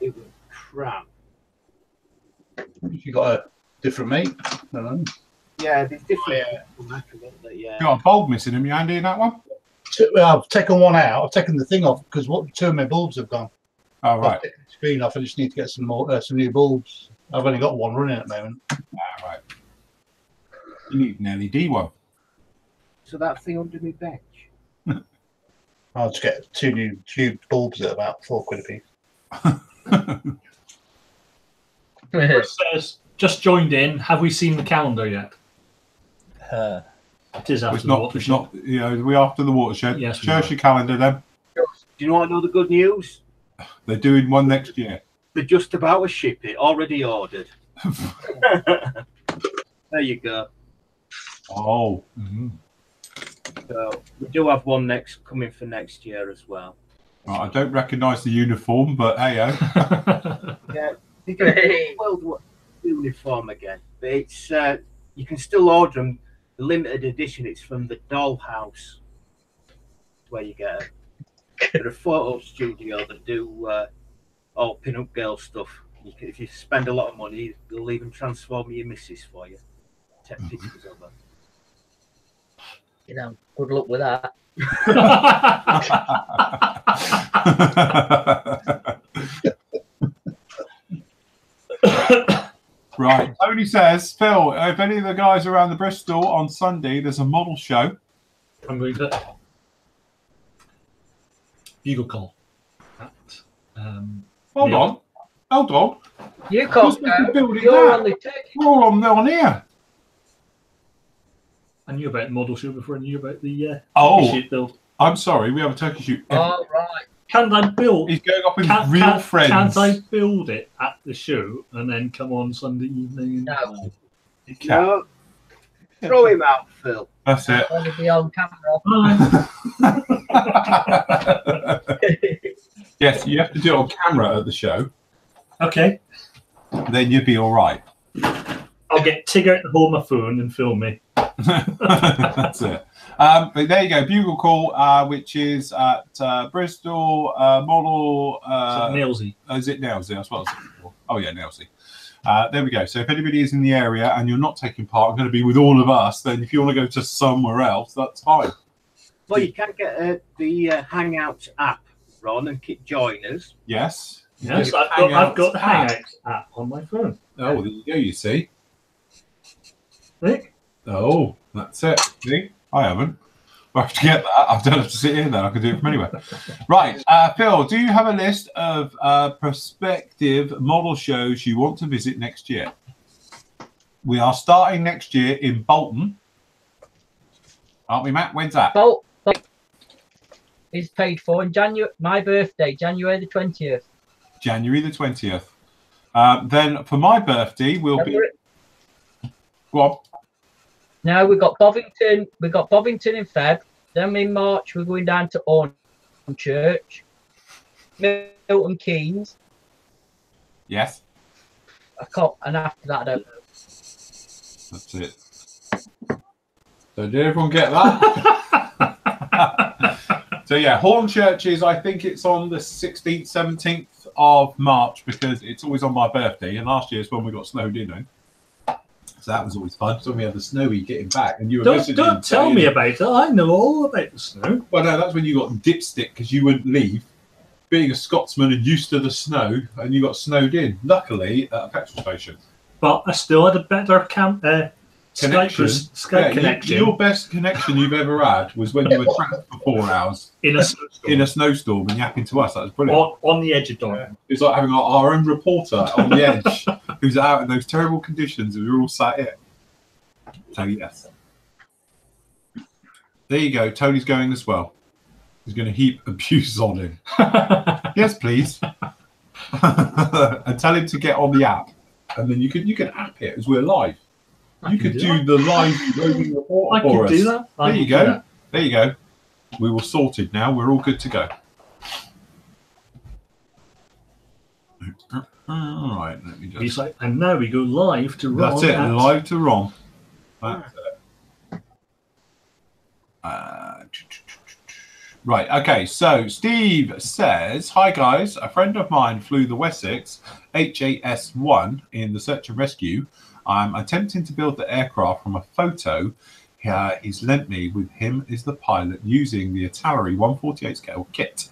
It was crap. You got a different mate. I don't know. Yeah, there's different. Yeah. You got a bulb missing in you, Andy, in that one? I've taken one out. I've taken the thing off because two of my bulbs have gone. Oh, right. I've taken the screen off. I just need to get some more, some new bulbs. I've only got one running at the moment. Ah, right. You need an LED one. So that thing under my bench. I'll just get 2 new tube bulbs at about £4 a piece. Chris says, just joined in. Have we seen the calendar yet? It is after It's the not. watershed. It's not. You know, we're after the watershed. Yes, we Show us are. your calendar then. Do you want to know the good news? They're doing one next year. They're just about to ship it. Already ordered. There you go. Oh. So we do have one coming for next year as well. Right, I don't recognise the uniform, but hey-o. Yeah, they do the World War uniform again, but it's you can still order them. The limited edition. It's from the Dollhouse. That's where you get it. They're a photo studio that do all pin-up girl stuff. If you spend a lot of money, they'll even transform your missus for you. Take pictures of them. You know, good luck with that. Right. Tony says, Phil, if any of the guys are around the Bristol on Sunday, there's a model show. I'm going to bugle call. Hold on. Hold on. You You're can't supposed to go. build it You're now. on the ticket. We're all on here. I knew about the model show before I knew about the Oh. sheet build. I'm sorry, we have a turkey shoot. All right. Can I build? He's going off with Can't real friends. Can't I build it at the show and then come on Sunday evening? And No. He can. No, throw him out, Phil. That's it. Only be on camera. Yes, you have to do it on camera at the show. Okay. Then you'd be all right. I'll get Tigger to hold my phone and film me. That's it. But there you go, Bugle Call, which is at Bristol Model. Nailsy. Is it Nailsy? That's what I was looking for. Oh yeah, Nailsy. There we go. So if anybody is in the area and you're not taking part, I'm going to be with all of us. Then if you want to go to somewhere else, that's fine. Well, you can get the Hangouts app, Ron, and join us. Yes. Yes, Yeah, I've got the Hangouts Hangouts app on my phone. Oh, there you go. You see. Nick? Oh, that's it. See, I haven't. I have to get that. I don't have to sit here then. I can do it from anywhere. Right. Phil, do you have a list of prospective model shows you want to visit next year? We are starting next year in Bolton. Aren't we, Matt? When's that? Bolt is paid for in January. My birthday, January the 20th. January the 20th. Then for my birthday, we'll be... Go on. Now we've got Bovington. We've got Bovington in Feb. Then in March, we're going down to Church, Milton Keynes. Yes. I can't, and after that, I don't know. That's it. So did everyone get that? So yeah, Hornchurch, I think it's on the 16th, 17th of March because it's always on my birthday, and last year's when we got snowed in. So that was always fun. So we had the snowy getting back, and you were Don't tell me about it. I know all about the snow. Well, no, that's when you got dipstick because you wouldn't leave. Being a Scotsman and used to the snow, and you got snowed in. Luckily, at a petrol station. But I still had a better connection. Skype connection. Your best connection you've ever had was when you were trapped for 4 hours in a snowstorm. In a snowstorm and yapping to us. That was brilliant. On the edge of dawn. Yeah. It's like having our own reporter on the edge who's out in those terrible conditions and we're all sat here. So yes. There you go. Tony's going as well. He's going to heap abuse on him. Yes, please. And tell him to get on the app. And then you can app it as we're live. You could do the live roving report for us. I could do that. There you go. There you go. We were sorted now. We're all good to go. All right. Let me just. He's like, and now we go live to Ron. That's it. Live to Ron. That's it. Right, okay, so Steve says, hi guys, a friend of mine flew the Wessex HAS-1 in the search and rescue. I'm attempting to build the aircraft from a photo he's lent me. With him is the pilot using the Atari 148 scale kit.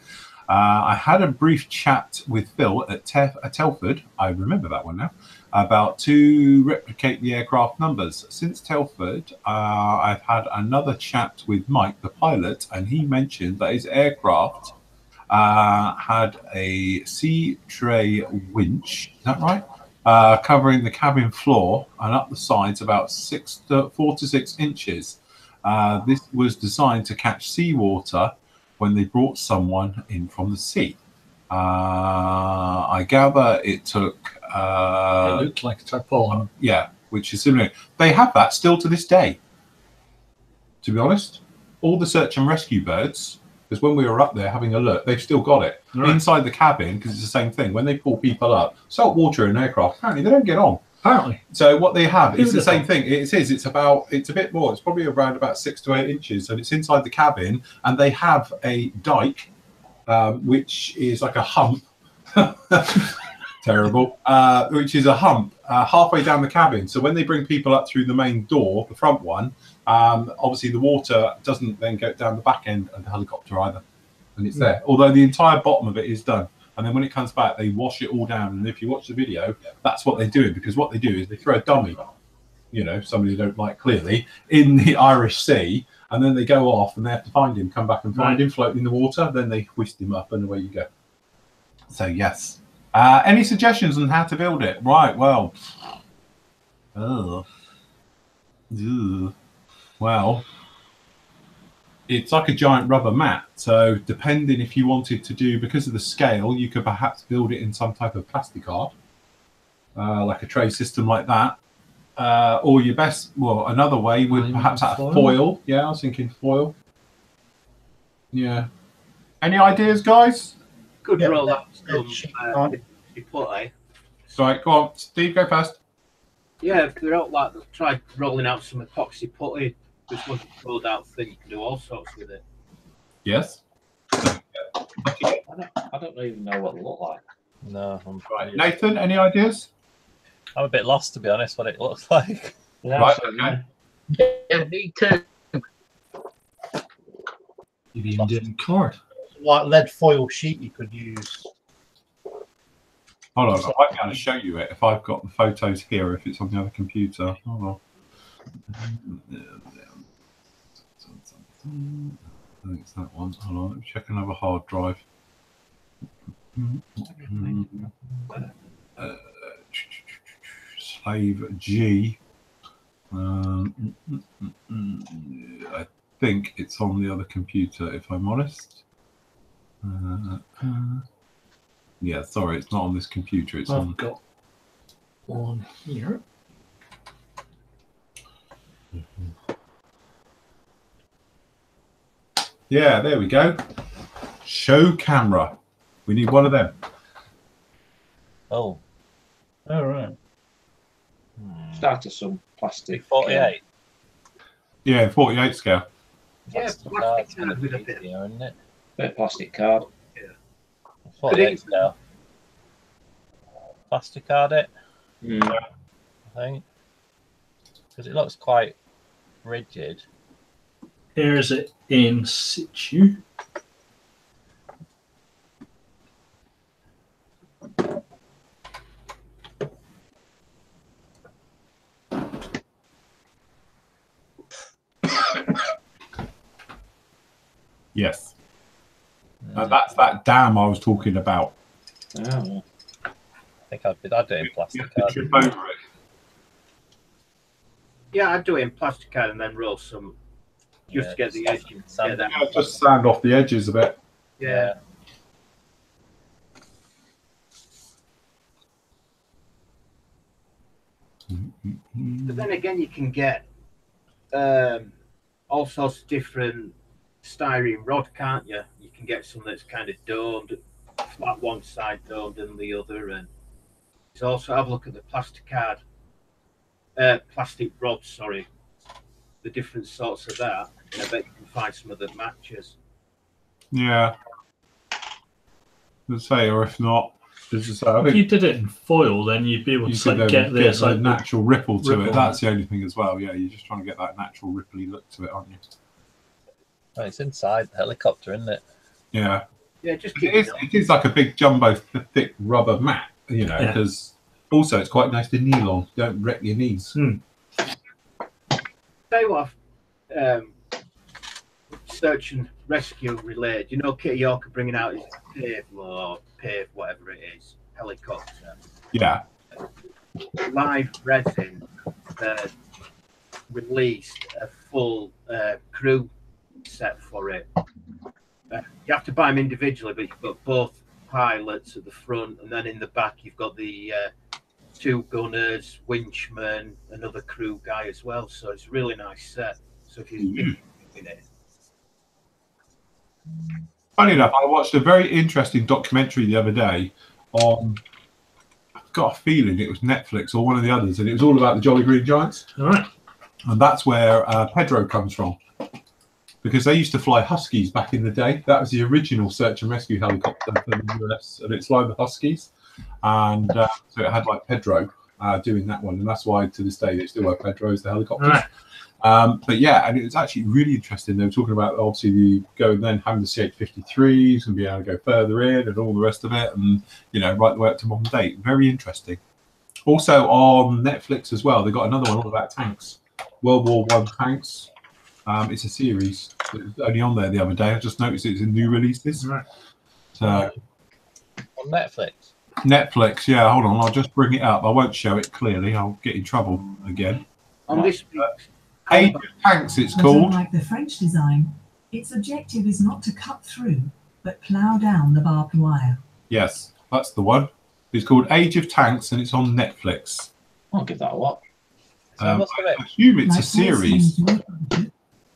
I had a brief chat with Phil at Telford, I remember that one now, about to replicate the aircraft numbers. Since Telford, I've had another chat with Mike, the pilot, and he mentioned that his aircraft had a sea tray winch, is that right? Covering the cabin floor and up the sides about 4 to 6 inches. This was designed to catch seawater when they brought someone in from the sea. I gather it took... it looked like a tarpaulin. Yeah, which is similar. They have that still to this day, to be honest. All the search and rescue birds, because when we were up there having a look, they've still got it. Right. Inside the cabin, because it's the same thing. When they pull people up, salt water in an aircraft, apparently they don't get on. Apparently. So what they have is the same thing. It's a bit more. It's probably around about 6 to 8 inches, and it's inside the cabin. And they have a dike, which is like a hump. Terrible. Which is a hump halfway down the cabin. So when they bring people up through the main door, the front one, obviously the water doesn't then go down the back end of the helicopter either, and it's there. Although the entire bottom of it is done. And then when it comes back, they wash it all down. And if you watch the video, that's what they do. Because what they do is they throw a dummy, somebody they don't like clearly, in the Irish Sea. And then they go off and they have to find him, come back and find him floating in the water. Then they whisk him up and away you go. So, yes. Any suggestions on how to build it? Right, well. Well. It's like a giant rubber mat. So depending if you wanted to do, because of the scale, you could perhaps build it in some type of plastic art, like a tray system like that. Or your best, another way would perhaps have foil. Yeah, I was thinking foil. Yeah. Any ideas, guys? Could roll up some putty. Sorry, go on. Steve, go first. Yeah, if they don't try rolling out some epoxy putty. Just once it's rolled out thing, you can do all sorts with it. Yes. I don't even know what it look like. No, I'm right. Nathan, any ideas? I'm a bit lost, to be honest, what it looks like. Yeah, right, okay. Yeah, me too. You even did in card. Like lead foil sheet you could use. Hold on, I might be able to show you it if I've got the photos here, if it's on the other computer. Hold on. I think it's that one. Hold on, let me check another hard drive. Slave G. I think it's on the other computer, if I'm honest. Yeah, sorry, it's not on this computer. It's I've got one here. Yeah, there we go. Show camera. We need one of them. Oh, All right. Start of some plastic. 48. Yeah, 48 scale. Yeah, Plastic plastic card's gonna card with a be bit. easier, isn't it? Bit of plastic card. 48 scale. Plastic card it, Mm. I think. Because it looks quite rigid. Here's it in situ. Yes. That's that dam I was talking about. Oh. I think I'd do it in plastic You have to card. trip over it. Yeah, I'd do it in plastic card and then roll some just to get the edge. Sand Get that. Yeah, just sand off the edges a bit. Yeah. But then again, you can get all sorts of different styrene rod, can't you? You can get some that's kind of domed, flat one side domed and the other, and it's also have a look at the plastic card, plastic rods. Sorry, the different sorts of that. And I bet you can find some of the matches. Yeah. Let's say, or if not, just I If think you did it in foil, then you'd be able you to could like, get this a like natural ripple to ripple it. on That's the only thing as well. Yeah, you're just trying to get that natural ripply look to it, aren't you? Oh, it's inside the helicopter, isn't it? Yeah. Yeah, just keep It is like a big jumbo thick rubber mat, you know, Yeah. because also it's quite nice to kneel on. Don't wreck your knees. Tell you what, search and rescue related. You know, Kitty Yorker bringing out his pave, whatever it is, helicopter. Yeah. Live Resin released a full crew set for it. You have to buy them individually, but you've got both pilots at the front, and then in the back you've got the two gunners, winchman, another crew guy as well. So it's a really nice set. So if you're in it, Funny enough, I watched a very interesting documentary the other day on, I've got a feeling it was Netflix or one of the others, and it was all about the Jolly Green Giants. All right. And that's where Pedro comes from. Because they used to fly Huskies back in the day. That was the original search and rescue helicopter for the US, and it's flying the Huskies. And so it had like Pedro doing that one, and that's why to this day they still have Pedro as the helicopters. Right. But yeah, and it was actually really interesting. They were talking about obviously the going then having the CH-53s and being able to go further in and all the rest of it, and you know, right the way up to modern day. Very interesting. Also on Netflix as well, they got another one all about tanks, World War I tanks. It's a series. It was only on there the other day. I just noticed it's in new releases. Right. So On Netflix. Netflix, yeah. Hold on, I'll just bring it up. I won't show it clearly. I'll get in trouble again. on this Age of Tanks, it's But called. unlike the French design, its objective is not to cut through, but plough down the barbed wire. Yes, that's the one. It's called Age of Tanks, and it's on Netflix. I'll give that a watch. So I must I admit, assume it's a Like series.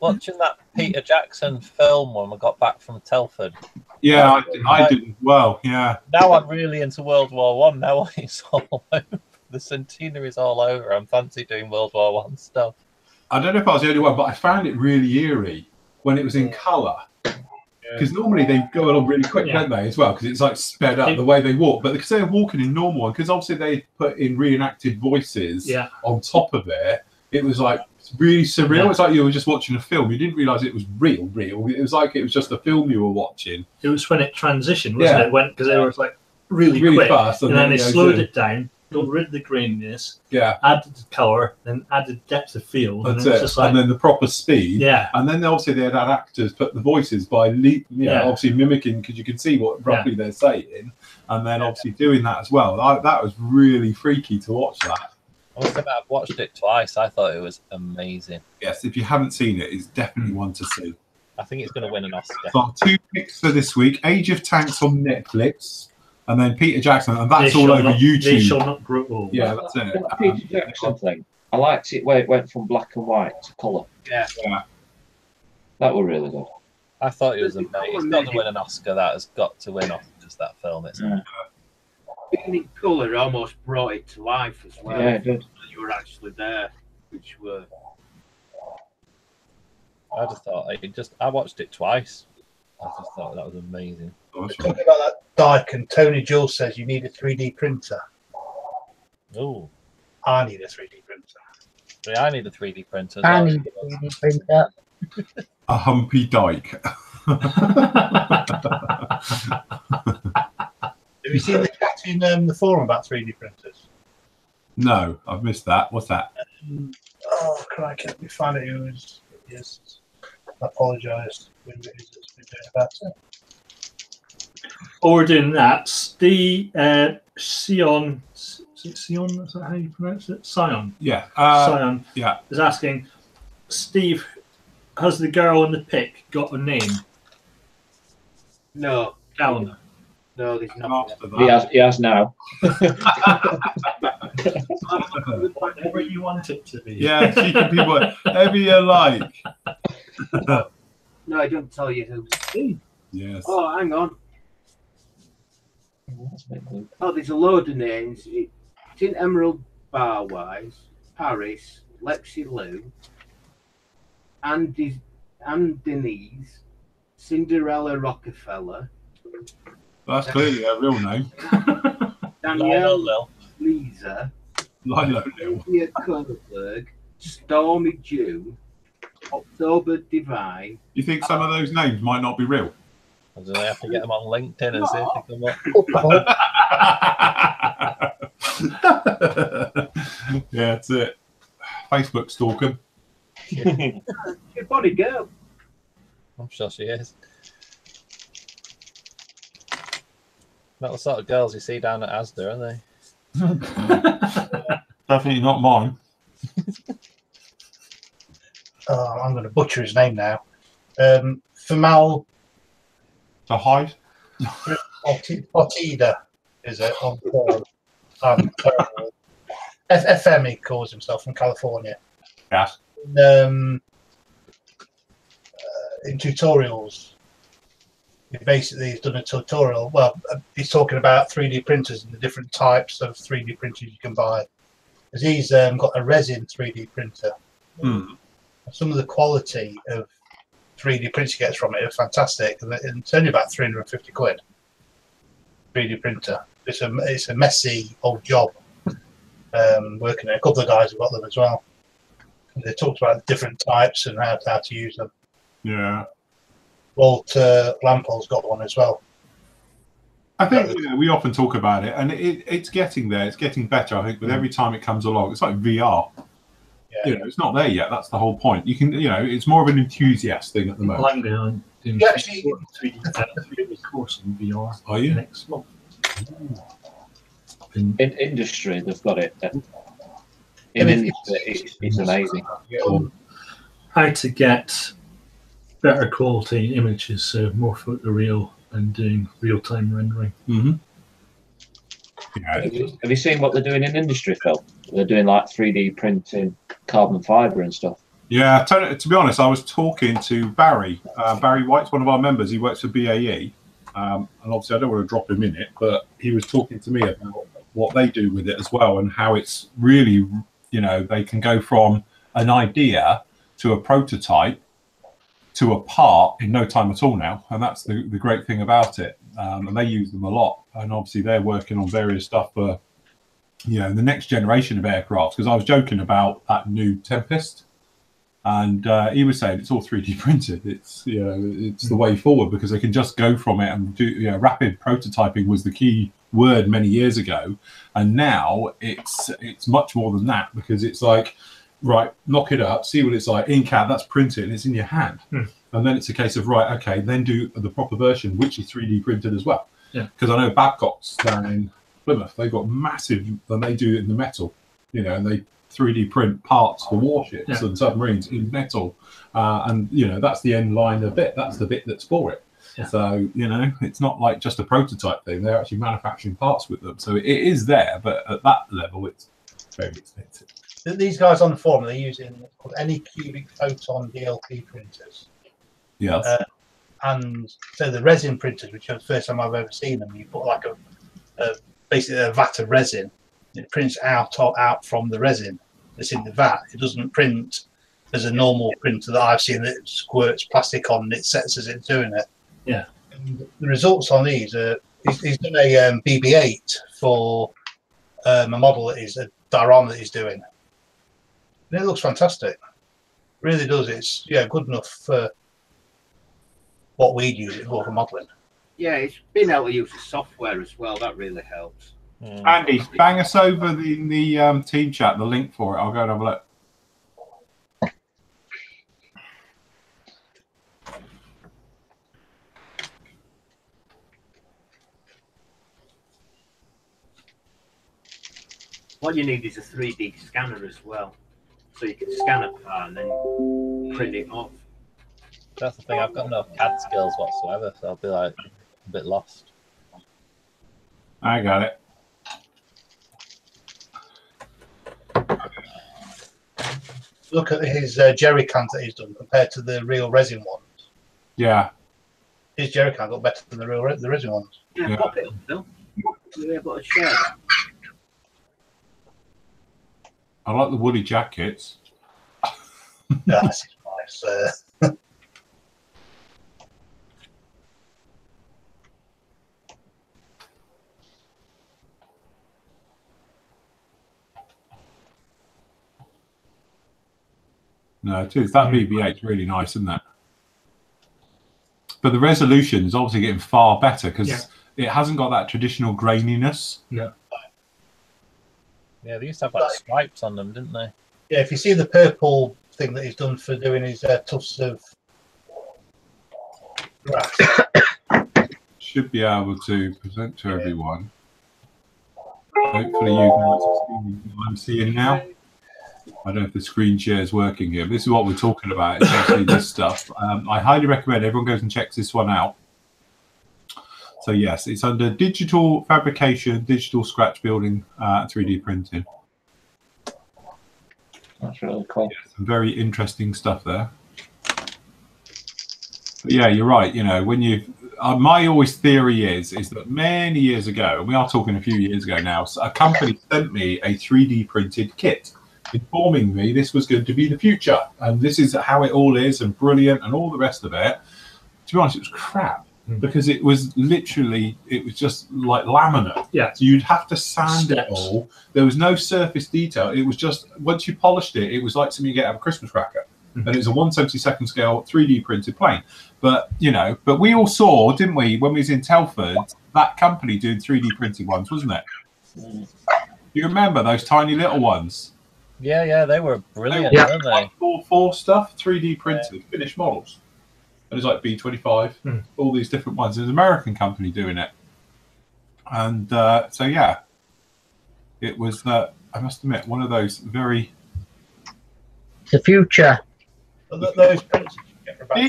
watching that Peter Jackson film when we got back from Telford. Yeah, I did as well. Yeah, Now I'm really into World War One. Now it's all over. The centenary's all over. I'm fancy doing World War One stuff. I don't know if I was the only one, but I found it really eerie when it was in colour. Because normally they go along really quick, don't they, as well? Because it's like sped up the way they walk. But because they're walking in normal, and because obviously they put in reenacted voices on top of it, it was like really surreal. It's like you were just watching a film. You didn't realise it was real. It was like it was just a film you were watching. It was when it transitioned, wasn't it? When because they were like really quick, fast, and then they it goes slowed in. it down, got rid of the graininess, Yeah, added the colour, then added depth of field, that's and it was it. just like, And then the proper speed. yeah, And then obviously they had actors put the voices by, obviously mimicking, because you can see what roughly they're saying, and then obviously doing that as well. That was really freaky to watch that. I must admit, I've watched it twice. I thought it was amazing. Yes, if you haven't seen it, it's definitely one to see. I think it's going to win an Oscar. So our two picks for this week: Age of Tanks on Netflix, and then Peter Jackson, and that's They all shall over not- YouTube. They shall not grow old. Yeah, that's it. That Peter Jackson thing. I liked it where it went from black and white to colour. Yeah. Yeah. That was really good. I thought it was amazing. It's got to win an Oscar. That has got to win Oscars. That film. It's being in colour almost brought it to life as well. Yeah, it did. You were actually there, which were. I just thought I watched it twice. I just thought that was amazing. Talking about that Dyke, and Tony Jules says you need a 3D printer. Oh, I need a 3D printer. yeah, I need a 3D printer. as I well. need a 3D printer. A humpy dyke. Have you seen the chat in the forum about 3D printers? No, I've missed that. What's that? Oh, crikey, let me find out who is. Yes, I apologise. Who it is that's been doing about it. While we're doing that, Sion, is it Sion? Is that how you pronounce it? Sion. Yeah. Sion Yeah. is asking, Steve, has the girl in the pic got a name? No, Calendar. no, there's nothing. After that. He has now. Whatever you want it to be. Yeah, she can be whatever you like. No, I don't tell you who. Yes. Oh, hang on. Oh, there's a load of names. It's in Emerald Barwise, Paris, Lexi Lou, Anne Denise, Cinderella Rockefeller, That's clearly her real name. Danielle Lil. Lisa, Lilo Lil. Lydia Kohlberg, Stormy June, October Divine. You think some of those names might not be real? Do they have to get them on LinkedIn and see if they come up? Yeah, that's it. Facebook stalker. Good body girl. I'm sure she is. Not the sort of girls you see down at Asda, are they? Definitely not mine. Oh, I'm going to butcher his name now. Famal To hide? Potida, is it? On forum. FM, he calls himself, from California. Yes. In tutorials, he basically has done a tutorial. Well, he's talking about 3D printers and the different types of 3D printers you can buy. Because he's got a resin 3D printer. Hmm. Some of the quality of 3D prints he gets from it are fantastic, and it's only about 350 quid. 3D printer. It's a messy old job. Working it. A couple of guys have got them as well. And they talked about different types and how to use them. Yeah. Walt Lampol's got one as well. I think we often talk about it, and it's getting there. It's getting better, I think, with every time it comes along. It's like VR. Yeah. It's not there yet. That's the whole point. You can, it's more of an enthusiast thing at the moment. Lang behind doing Yeah, actually- 3D course in VR. Are you? Next month. In industry, they've got it. In industry, it's amazing. How to get better quality images, so more photoreal and doing real-time rendering. Mm-hmm. Yeah. Have you seen what they're doing in industry, Phil? They're doing like 3D printing, carbon fibre and stuff. Yeah, to be honest, I was talking to Barry. Barry White's one of our members. He works for BAE. And obviously, I don't want to drop him in it, but he was talking to me about what they do with it as well, and how it's really, they can go from an idea to a prototype to a part in no time at all now. And that's the great thing about it. And they use them a lot. And obviously, they're working on various stuff for, the next generation of aircraft. Because I was joking about that new Tempest. And he was saying it's all 3D printed. It's it's the way forward, because they can just go from it and do rapid prototyping was the key word many years ago, and now it's much more than that, because it's like, right, knock it up, see what it's like in CAD, that's printed, and it's in your hand, and then it's a case of right, okay, then do the proper version, which is 3D printed as well. Yeah. Because I know Babcock's down in Plymouth, they've got massive, and they do it in the metal, and they 3D print parts for warships and submarines in metal, and that's the end line of bit. That's the bit that's for it. Yeah. So it's not like just a prototype thing. They're actually manufacturing parts with them. So it is there, but at that level, it's very expensive. These guys on the forum, they're using called any cubic photon DLP printers. Yes. and so the resin printers, which are the first time I've ever seen them, you put like basically a vat of resin. It prints out from the resin that's in the vat. It doesn't print as a normal printer that I've seen that squirts plastic on and it sets as it's doing it. Yeah. And the results on these are he's done a BB-8 for a model that is a diorama that he's doing. And it looks fantastic. It really does. It's good enough for what we'd use it for modelling. Yeah, it's being able to use the software as well. That really helps. Andy, bang us over in the team chat the link for it. I'll go and have a look. What you need is a 3D scanner as well, so you can scan a part and then print it off. That's the thing. I've got no CAD skills whatsoever, so I'll be like a bit lost. I got it. Look at his jerry cans that he's done compared to the real resin ones. Yeah. His jerry cans look better than the resin ones. Yeah, pop it up, Phil. You're able to share that. I like the woolly jackets. That's nice. No, it is. That BB-8 is really nice, isn't it? But the resolution is obviously getting far better because it hasn't got that traditional graininess. Yeah. Yeah, they used to have like stripes on them, didn't they? Yeah, if you see the purple thing that he's done for doing his tufts of grass. Should be able to present to everyone. Hopefully you guys are seeing what I'm seeing now. I don't know if the screen share is working here, but this is what we're talking about. It's actually this stuff. I highly recommend everyone goes and checks this one out. So yes, it's under digital fabrication, digital scratch building, 3D printing. That's really cool. Yeah, some very interesting stuff there. But yeah, you're right. You know, when you, my always theory is that many years ago, and we are talking a few years ago now, a company sent me a 3D printed kit, informing me this was going to be the future, and this is how it all is, and brilliant, and all the rest of it. To be honest, it was crap. Because it was literally, it was just like laminate. Yeah. So you'd have to sand it all. There was no surface detail. It was just, once you polished it, it was like something you get out of a Christmas cracker. And it was a 1/72 scale 3D printed plane. But, you know, but we all saw, didn't we, when we was in Telford, that company doing 3D printed ones, wasn't it? You remember those tiny little ones? Yeah, they were brilliant, weren't they? 4x4 stuff, 3D printed, finished models. And it's like B25, all these different ones. There's an American company doing it. And so, yeah, it was, I must admit, one of those very... The future. Those prints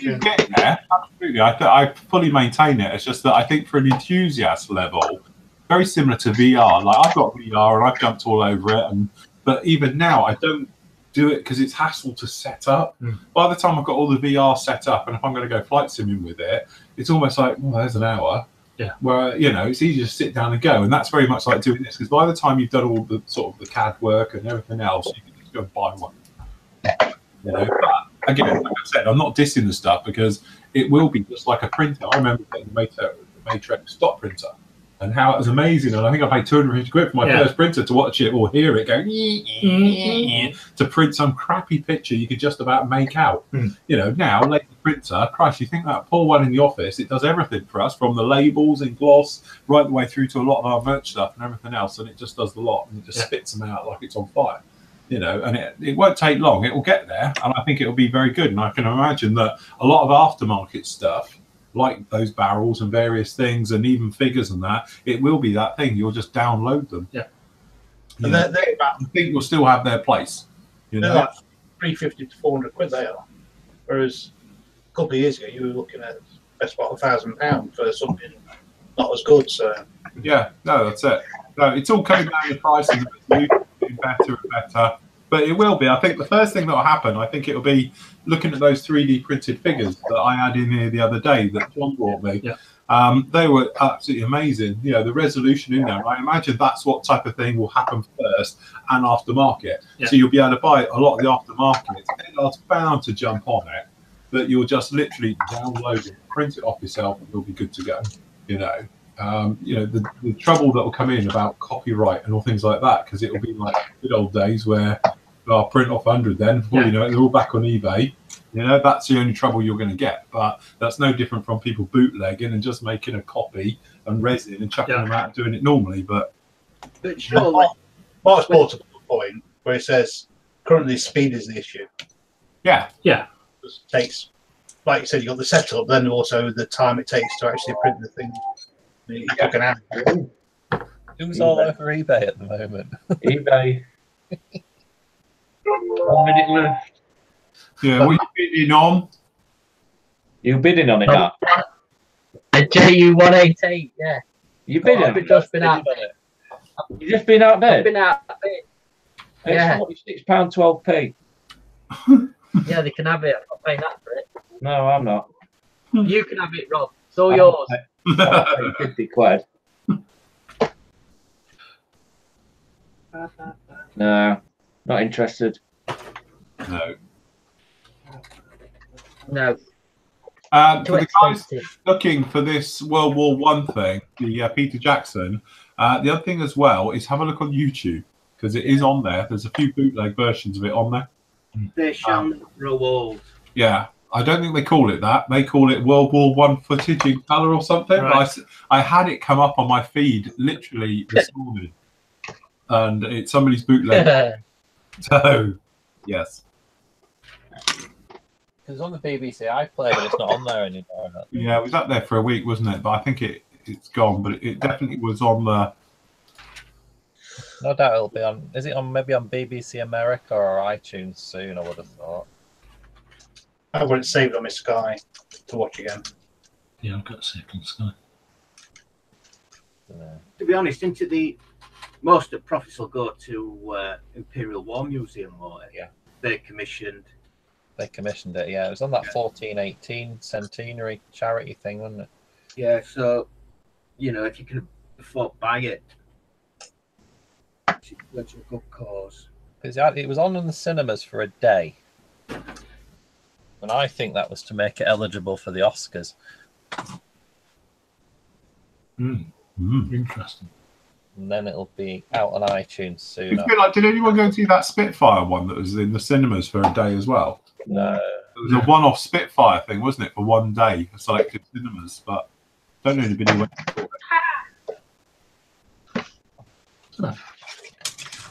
you get there, absolutely. I fully maintain it. It's just that I think for an enthusiast level, very similar to VR. Like, I've got VR and I've jumped all over it. But even now, I don't do it because it's hassle to set up. By the time I've got all the VR set up, and if I'm going to go flight simming with it, it's almost like, well, there's an hour. Yeah. Where, you know, it's easy to sit down and go, and that's very much like doing this, because by the time you've done all the sort of the CAD work and everything else, you can just go and buy one. You know, but again, like I said, I'm not dissing the stuff because it will be just like a printer. I remember getting the Matrix stop printer. And how it was amazing, and I think I paid 250 quid for my first printer to watch it or hear it go to print some crappy picture you could just about make out. You know, now laser printer, Christ, you think that poor one in the office, it does everything for us, from the labels in gloss right the way through to a lot of our merch stuff and everything else, and it just does the lot and it just spits them out like it's on fire. You know, and it won't take long. It will get there, and I think it will be very good. And I can imagine that a lot of aftermarket stuff, like those barrels and various things and even figures and that, it will be that thing. You'll just download them. Yeah. And I think will still have their place. You know, like 350 to 400 quid they are. Whereas a couple of years ago, you were looking at best part £1,000 for something not as good. So yeah, no, that's it. No, it's all coming down to price and getting better and better. But it will be. I think the first thing that will happen, I think it will be looking at those 3D printed figures that I had in here the other day that John brought me. Yeah. They were absolutely amazing. You know, the resolution in there. I imagine that's what type of thing will happen first and aftermarket. Yeah. So you'll be able to buy a lot of the aftermarket. It's bound to jump on it. That you'll just literally download it, print it off yourself, and you'll be good to go. You know, the trouble that will come in about copyright and all things like that, because it will be like good old days where I'll print off 100 then, before you know it, they're all back on eBay. You know, that's the only trouble you're going to get. But that's no different from people bootlegging and just making a copy and resin and chucking them out and doing it normally. But surely, Mark's brought up a point where it says currently speed is the issue. Yeah. Yeah. It takes, like you said, you got the setup, then also the time it takes to actually print the thing. You took an hour. Who's all over eBay at the moment? eBay. 1 minute left. Yeah, what are you bidding on? You bidding on it now? A JU188, yeah. You bidding? I've just been out. You just been out there? Been out a bit. Yeah. It's £46.12p. Yeah, they can have it. I'm not paying that for it. No, I'm not. You can have it, Rob. It's all yours. I'll pay 50 quid. No, not interested. No. No. For Too the guys expensive. looking for this World War One thing, the Peter Jackson, the other thing as well is have a look on YouTube, because it is on there. There's a few bootleg versions of it on there. They shall not grow old. Yeah, I don't think they call it that. They call it World War One footage in colour or something. Right. But I had it come up on my feed literally this morning, and it's somebody's bootleg. So, yes. Because on the BBC iPlayer, but it's not on there anymore. Yeah, it was up there for a week, wasn't it? But I think it's gone. But it definitely was on the. No doubt it'll be on. Is it on maybe on BBC America or iTunes soon? I would have thought. I've got it saved on my Sky to watch again. Yeah, I've got a second Sky. To be honest, most of the profits will go to Imperial War Museum, won't it? Yeah. They commissioned it. Yeah, it was on that 1418 centenary charity thing, wasn't it? Yeah, so if you can afford to buy it, it's a good cause. It was on in the cinemas for a day, and I think that was to make it eligible for the Oscars. Interesting. And then it'll be out on iTunes soon. It's a bit like, did anyone go and see that Spitfire one that was in the cinemas for a day as well? No. It was a one-off Spitfire thing, wasn't it, for one day for selected cinemas? But don't know anybody went for it.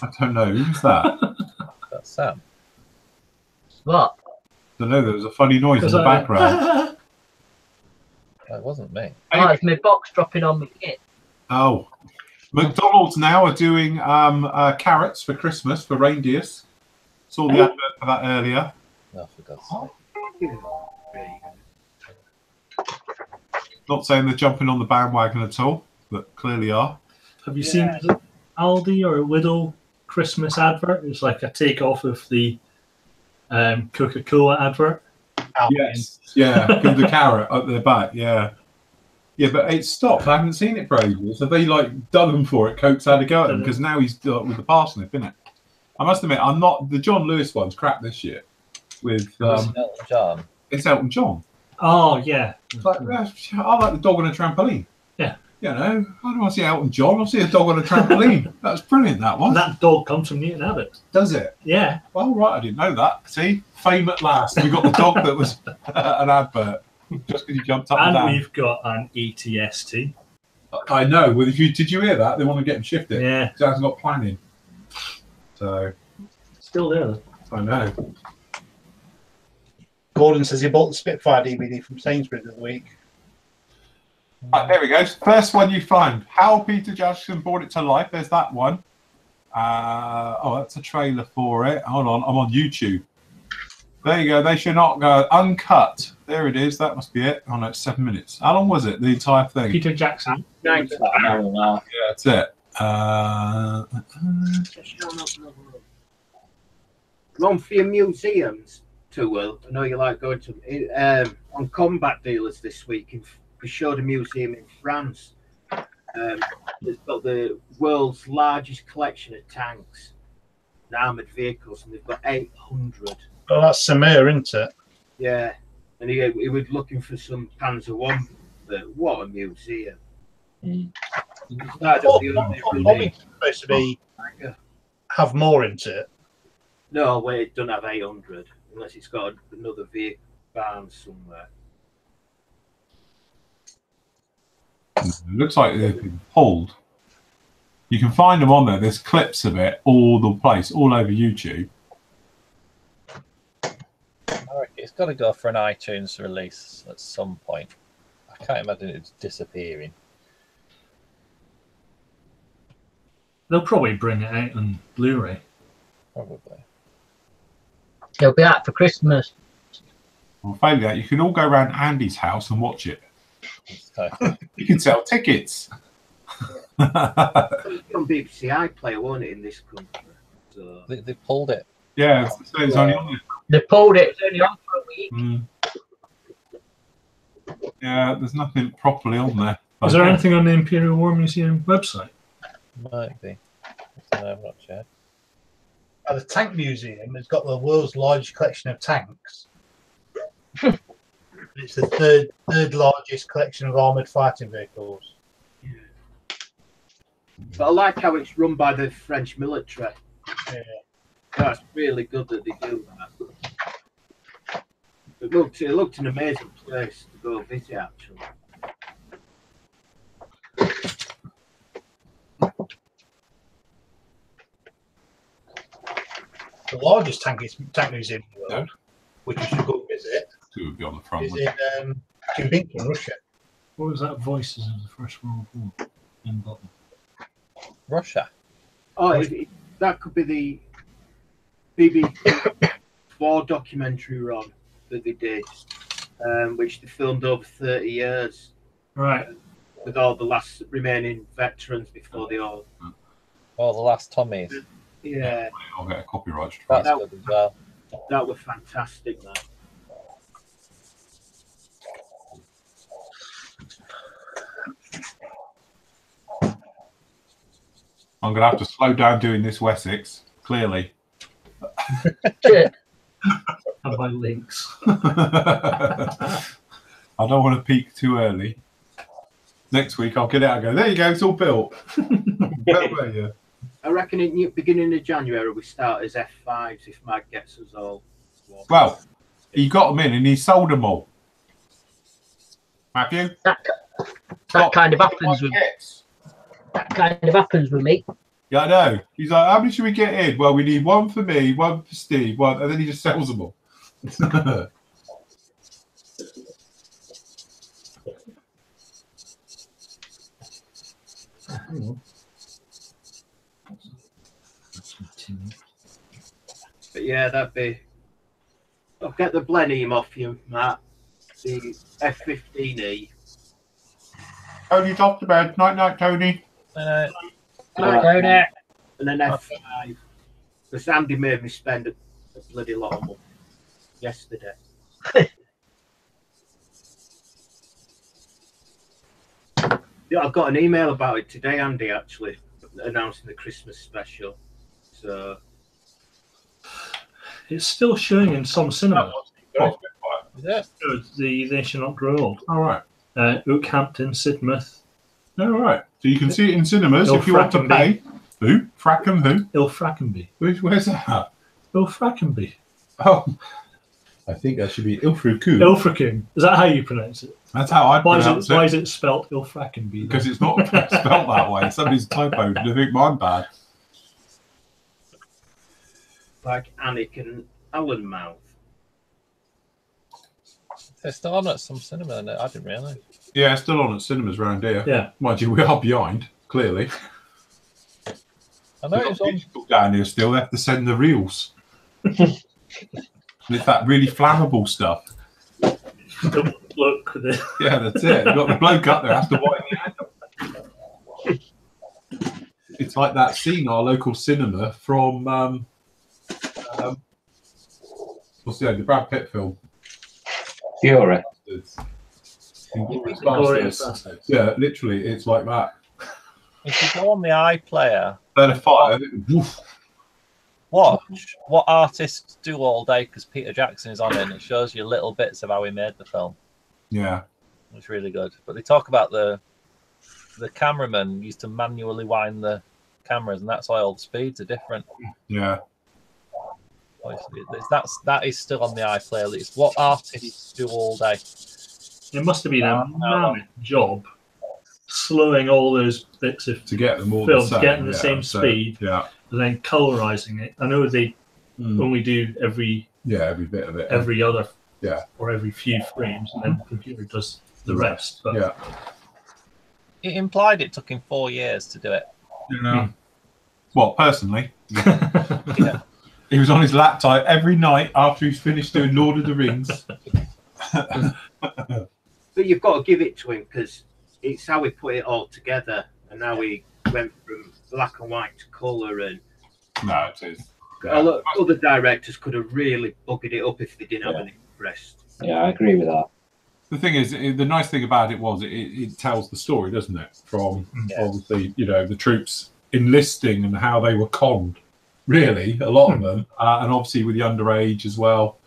I don't know. Who's that? That's Sam. What? I don't know. There was a funny noise in the background. That wasn't me. Oh, it's my box dropping on my kit. Oh. McDonald's now are doing carrots for Christmas for reindeers. Saw the advert for that earlier. Oh, for God's sake. Not saying they're jumping on the bandwagon at all, but clearly are. Have you seen Aldi or Lidl Christmas advert? It's like a takeoff of the Coca-Cola advert. Yes, yeah, give the carrot up their back, yeah. Yeah, but it's stopped. I haven't seen it for ages. Have they done them for it? Coke's had a go at them because now he's with the parsnip, isn't it? I must admit, I'm not. The John Lewis one's crap this year. With Elton John. It's Elton John. Oh yeah. I like the dog on a trampoline. Yeah. You know, I don't want to see Elton John. I'll see a dog on a trampoline. That's brilliant. That one. That dog comes from Newton Abbott. Does it? Yeah. Well, right. I didn't know that. See, fame at last. We got the dog that was an advert. Just because you jumped up and down. And we've got an ATST. I know. Well, did you hear that? They want to get him shifted. Yeah. He hasn't got planning. So. Still there. I know. Gordon says he bought the Spitfire DVD from Sainsbury's the other week. Right, there we go. First one you find. How Peter Jackson brought it to life. There's that one. That's a trailer for it. Hold on. I'm on YouTube. There you go. They should not go uncut. There it is. That must be it. Oh no, it's 7 minutes. How long was it? The entire thing? Peter Jackson. An hour and a half. Yeah, that's it. One for your museums tour. I know you like going to on combat dealers this week. We showed a museum in France. It's got the world's largest collection of tanks and armored vehicles, and they've got 800. Oh, that's Samir, isn't it? Yeah, and he was looking for some Panzer One. But what a museum! Supposed to be have more into it. No, wait, it doesn't have 800 unless it's got another vehicle barn somewhere. It looks like they've been pulled. You can find them on there. There's clips of it all the place, all over YouTube. It's got to go for an iTunes release at some point. I can't imagine it's disappearing. They'll probably bring it out on Blu-ray. Probably. It'll be out for Christmas. Well, failing that, you can all go around Andy's house and watch it. You can sell tickets. It's on BBC iPlayer, won't it, in this country? So. They pulled it. Yeah, so it's only on They pulled it. It's only on for a week. Yeah, there's nothing properly on there. Is there anything on the Imperial War Museum website? Might be. I'm not sure. The Tank Museum has got the world's largest collection of tanks. It's the third largest collection of armoured fighting vehicles. Yeah. But I like how it's run by the French military. Yeah. That's really good that they do that. It looked an amazing place to go visit, actually. The largest tank museum in the world, which you should go visit, Two would be on the front. is in Kubinka, Russia. What was that? Voices of the First World War in bottom. Russia. Oh, that could be the BBC 4 documentary run that they did, which they filmed over 30 years. Right. With all the last remaining veterans before they all. Oh, the last Tommies. Yeah. I'll get a copyright strike. That's good as well. That was fantastic, man. I'm going to have to slow down doing this Wessex, clearly. And by links. I don't want to peak too early. Next week I'll get out and go, there you go, it's all built. I reckon in beginning of January we start as F5s if Mike gets us all. Well, he got them in and he sold them all. Have you? That kind of happens with me. Yeah, I know. He's like, how many should we get in? Well, we need one for me, one for Steve, one, and then he just sells them all. But yeah, that'd be. I'll get the Blenheim off you, Matt. The F-15E. Tony's off to bed. Night, night, Tony. Night, Tony. And an F5. Because Andy made me spend a bloody lot of money yesterday. Yeah, I got an email about it today, Andy, actually, announcing the Christmas special. So it's still showing in some cinemas. Yeah. The They Shall Not Grow Old. All right. Oakhampton, Sidmouth. All right. So you can see it in cinemas if you want to pay. Who? Frackham who? Ilfrackenby. Where's that? Ilfrackenby. Oh, I think that should be Ilfracombe. Ilfracombe. Is that how you pronounce it? That's how I pronounce it. Why is it spelt Ilfrackenby? Because it's not spelt that way. Somebody's typoed and I think mine bad. like Anik and Allenmouth. They're still on at some cinema, and I didn't realise. Yeah, it's still on at cinemas around here. Yeah. Mind you, we are behind, clearly. I know it's on down here still. They have to send the reels. It's that really flammable stuff. Don't look with it. Yeah, that's it. You've got the bloke up there has to wipe the hand up. It's like that scene, our local cinema from What's the Brad Pitt film? Fury. Glorious Bastards. Yeah, literally, it's like that. If you go on the iPlayer, Then a fire. Woof. watch what artists do all day because Peter Jackson is on it and it shows you little bits of how he made the film. Yeah. It's really good. But they talk about the cameraman used to manually wind the cameras, and that's why all the speeds are different. Yeah. That is still on the iPlayer list. What artists do all day? It must have been a mammoth job slowing all those bits of To get them all films, the same. getting the same speed, Yeah. and then colorizing it. I know they only do every every bit of it. every other or every few frames, and then the computer does the rest. But yeah. It implied it took him 4 years to do it. Well, personally, Yeah. he was on his laptop every night after he's finished doing Lord of the Rings. But you've got to give it to him because it's how we put it all together, and how we went from black and white to colour. And No, it is. other directors could have really buggered it up if they didn't have an interest. Yeah, I agree with that. The thing is, the nice thing about it was it tells the story, doesn't it? From obviously, the troops enlisting and how they were conned. Really, a lot of them, and obviously with the underage as well.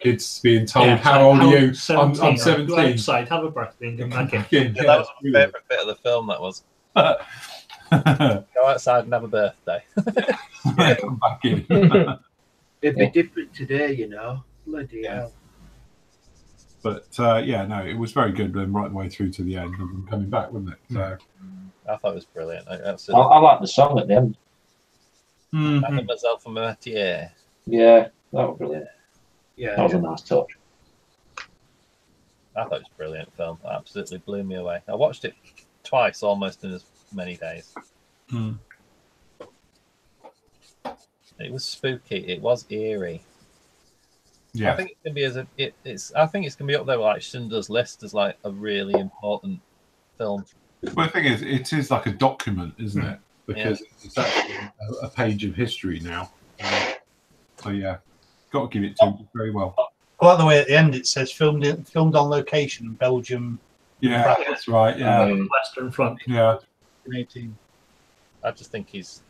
Kids being told, "How old are you?" I'm 17. Go outside, have a breath, and come back in. That was my favourite bit of the film. That was go outside and have a birthday. Come back in. It'd be different today, Bloody hell. But no, it was very good right the way through to the end, and them coming back, wasn't it? So I thought it was brilliant. I like the song at the end. I think myself from Metier. Yeah, that was brilliant. Yeah, That was a nice touch. I thought it was a brilliant film. It absolutely blew me away. I watched it twice, almost in as many days. It was spooky. It was eerie. yeah, I think it's gonna be I think it's gonna be up there with like Schindler's List as like a really important film. well, the thing is, it is like a document, isn't it? Because it's actually a page of history now. So yeah, got to give it to him very well. I like the way at the end it says filmed on location in Belgium. Yeah, that's right. Yeah, Western Front. yeah. 18. I just think he's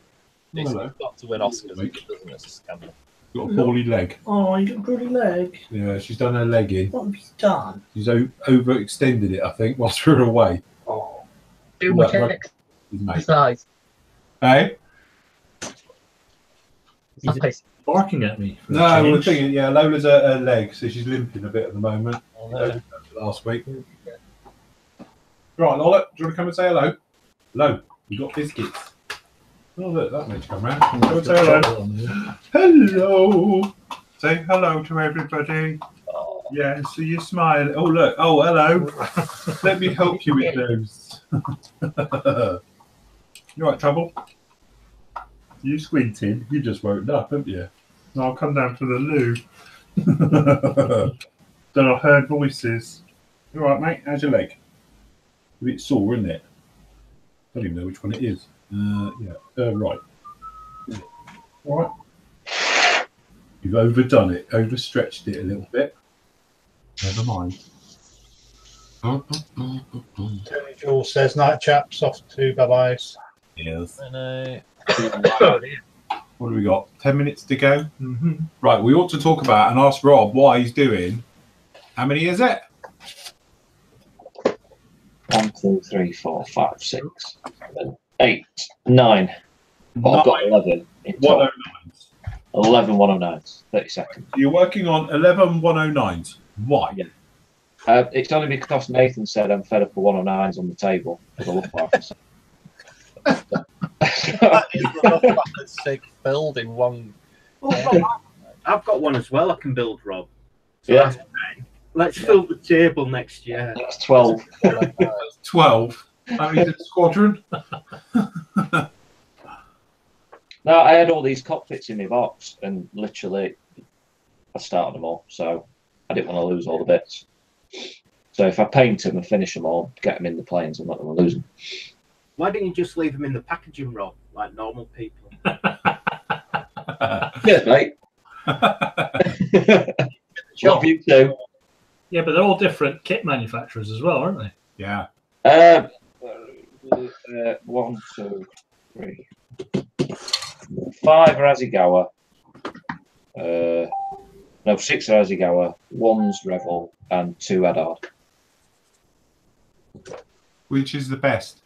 got to win Oscars, doesn't it? It's a scandal. Got a poorly leg. Oh, you got a pretty leg. Yeah, she's done her leg in. What have you done? She's overextended it, I think, whilst we were away. Oh, Too much Mate. exercise. Hey? He's Barking at me. For a No, change. we're thinking, Lola's her leg, so she's limping a bit at the moment. Oh, no. Last week. Right, Lola, do you want to come and say hello? Hello, we got biscuits. Oh, look, that makes you come round. Come and say hello. Hello. Say hello to everybody. Yeah, so you smile. Oh, look. Oh, hello. Let me help you with those. You all right, Trouble? You squinting? You just woke up, haven't you? I'll come down to the loo. Then I heard voices. You all right, mate? How's your leg? A bit sore, isn't it? Don't even know which one it is. Right. All right. You've overdone it, overstretched it a little bit. Never mind. Tony Jules says, night chaps, off to bye-byes. Yes. I know. What do we got? 10 minutes to go? Right, we ought to talk about and ask Rob why he's doing. How many is it? 1, 2, 3, 4, 5, 6, 7, 8, 9. But I've got 11 in total. 109s. 11 109s, 30 seconds. You're working on 11 109s. Why? Yeah. It's only because Nathan said I'm fed up with 109s on the table. That is a sick build in one. I've got one as well I can build, Rob. So Yeah. that's fine. Let's fill the table next year. That's 12. 12. How many is a squadron? No, I had all these cockpits in my box, and literally, I started them all, so I didn't want to lose all the bits. So if I paint them and finish them all, get them in the planes, I'm not going to lose them. Why didn't you just leave them in the packaging, Rob, like normal people? Yeah, mate. Love you too. Yeah, but they're all different kit manufacturers as well, aren't they? Yeah. 1, 2, 3, 5 Razigawa. No, 6 Razigawa, 1's Revel, and 2 Eddard. Which is the best?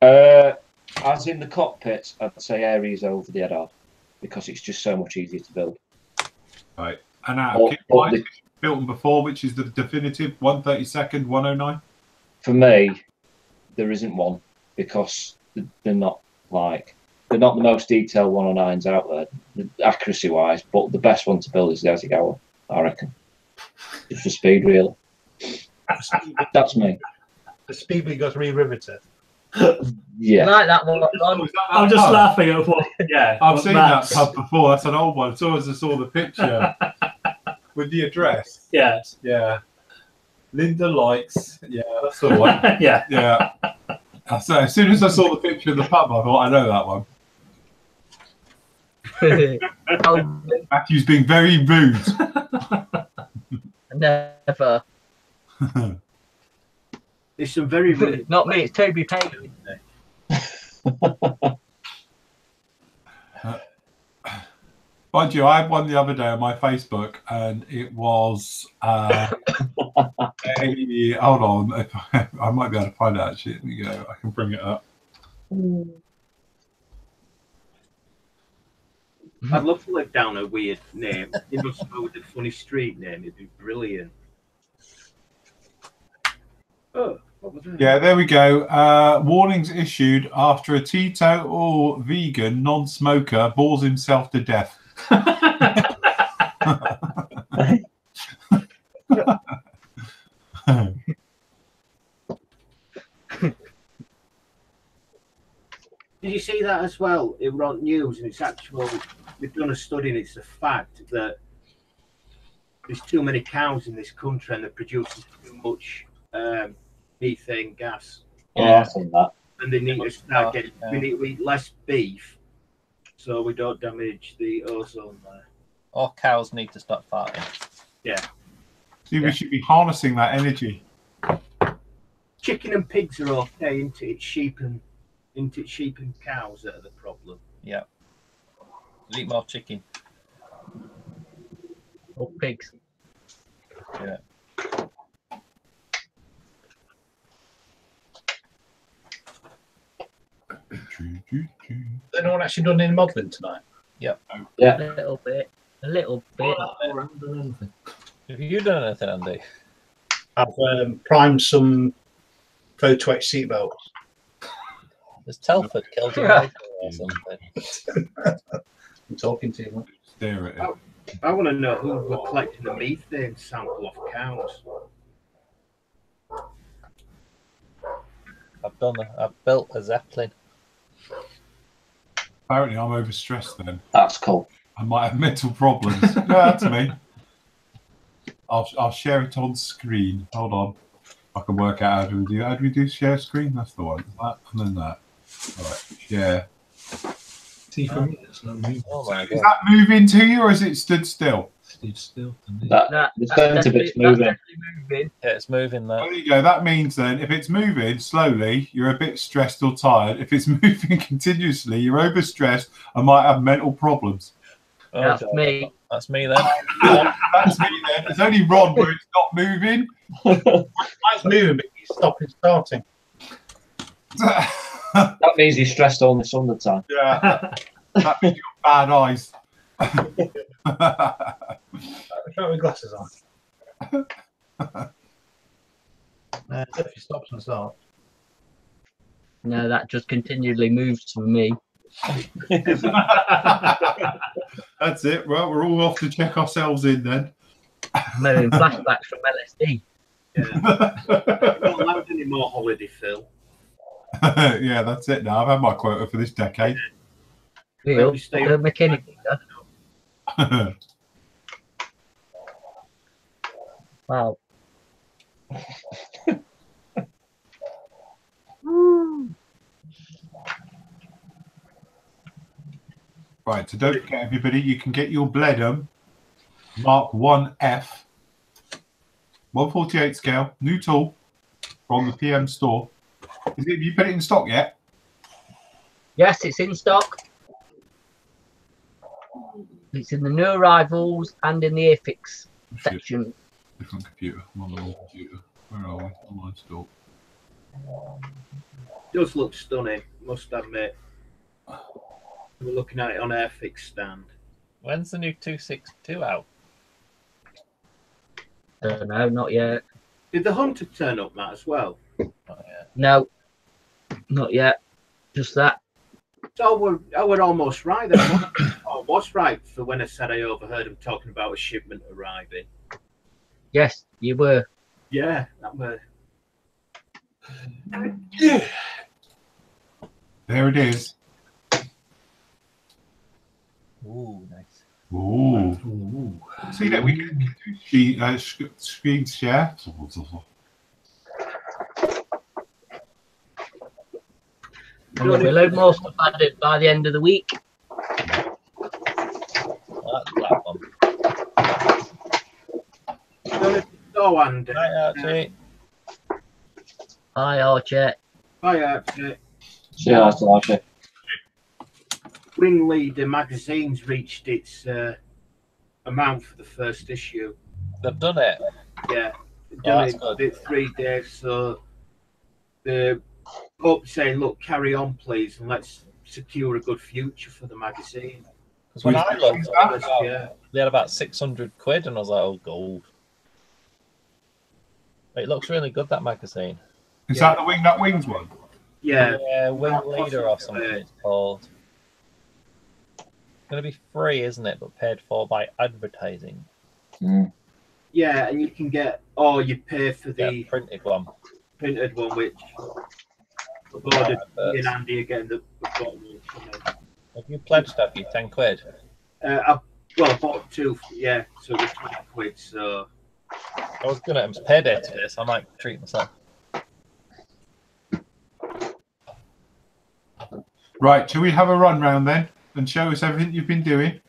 As in the cockpit, I'd say Ares over the Eddard because it's just so much easier to build. Right. And out of kit wise, built them before, which is the definitive 132nd, 109? For me, there isn't one because they're not the most detailed 109s out there, accuracy wise, but the best one to build is the Azigawa, I reckon. It's for speed, really. That's me. The speed we got re-riveted. Yeah. I like that one. I'm just laughing at what. Yeah, I've seen that pub before. That's an old one. As soon as I saw the picture with the address. Yes. Yeah. Linda likes. Yeah, that's the one. Yeah. Yeah. So as soon as I saw the picture of the pub, I thought, I know that one. Matthew's being very rude. Never. There's some very rude. Not me, it's Toby Payne. Mind you, I had one the other day on my Facebook, and it was hold on, I might be able to find it actually. Let me go. I can bring it up. I'd love to live down a weird name. You know, somewhere with a funny street name. It'd be brilliant. Oh, what was that? Yeah, there we go. Warnings issued after a teetotal vegan non-smoker bores himself to death. Did you see that as well? It was on news, and it's actual. They've done a study, and it's a fact that there's too many cows in this country, and they're producing too much methane gas. Yeah, I've seen that. And they need to start getting. We need to eat less beef, so we don't damage the ozone there. Or cows need to stop farting. Yeah. See, we should be harnessing that energy. Chicken and pigs are okay, isn't it? It's sheep and cows that are the problem. Yeah. Eat more chicken. Or pigs. Yeah. Has anyone actually done any modelling tonight? Yep. Yeah. A little bit. A little bit. Have you done anything, Andy? I've primed some Photo X seatbelts. Has Telford killed your rifle or something? I'm talking to you. Stare at it. I want to know who were collecting the methane sample off cows. I've built a Zeppelin. Apparently, I'm overstressed then. That's cool. I might have mental problems. No, that's me. I'll share it on screen. Hold on. I can work out how do we do. How do we do share screen? That's the one. That and then that. All right. Share. See for me, it's not moving. Oh my Is god. that moving to you, or is it stood still? Stood still to me. The centre bit's moving. moving. Yeah, it's moving there. There you go. That means then, if it's moving slowly, you're a bit stressed or tired. If it's moving continuously, you're overstressed and might have mental problems. Oh, That's God. me. That's me then. That's me then. It's only Ron where it's not moving. Mine's moving, but he's stopping starting. That means he's stressed all this undertime. Yeah. That means you've got bad eyes. I'm trying with glasses on. If he stops and starts. No, that just continually moves for me. That's it. Well, we're all off to check ourselves in then. I'm having flashbacks from LSD. Yeah. Not allowed any more holiday, Phil. Yeah, that's it now. I've had my quota for this decade. Real, you stay- the mechanic. Wow. Right, so don't forget, everybody, you can get your Bledum Mark 1F 148 scale, new tool from the PM store. Have you put it in stock yet? Yes, it's in stock. It's in the new arrivals and in the Airfix section. Different computer. I'm on the wrong computer. Where are we? Online store. Does look stunning, must admit. We're looking at it on Airfix stand. When's the new 262 out? No, not yet. Did the Hunter turn up, Matt, as well? Not yet. No, not yet. Just that. So I were almost right then. I was right for when I said I overheard him talking about a shipment arriving. Yes, you were. Yeah, that were. Yeah. There it is. Ooh, nice. Ooh. See that we can do screen share. And there'll be a load more stuff added by the end of the week. That's that one. So, Andy. Hi, Archie. Hi, Archie. Hi, Archie. See you later, Archie. Ringleader magazine's reached its amount for the first issue. They've done it. Yeah, they've Oh, done that's it. good. Did 3 days, so they're saying, "Look, carry on, please, and let's secure a good future for the magazine." Because when I looked, Yeah. they had about 600 quid, and I was like, "Oh, gold." But it looks really good, that magazine. Is that the Wings one? Yeah. Yeah, Wing Leader or something it's called. It's going to be free, isn't it? But paid for by advertising. Yeah, and you can get, or you pay for the Yeah, printed one. Which the board and Andy again the bottom one coming. Have you pledged, have you? 10 quid? I bought 2, yeah, so it was 20 quid, so. I was going to, it's payday today, so I might treat myself. Right, shall we have a run round then and show us everything you've been doing?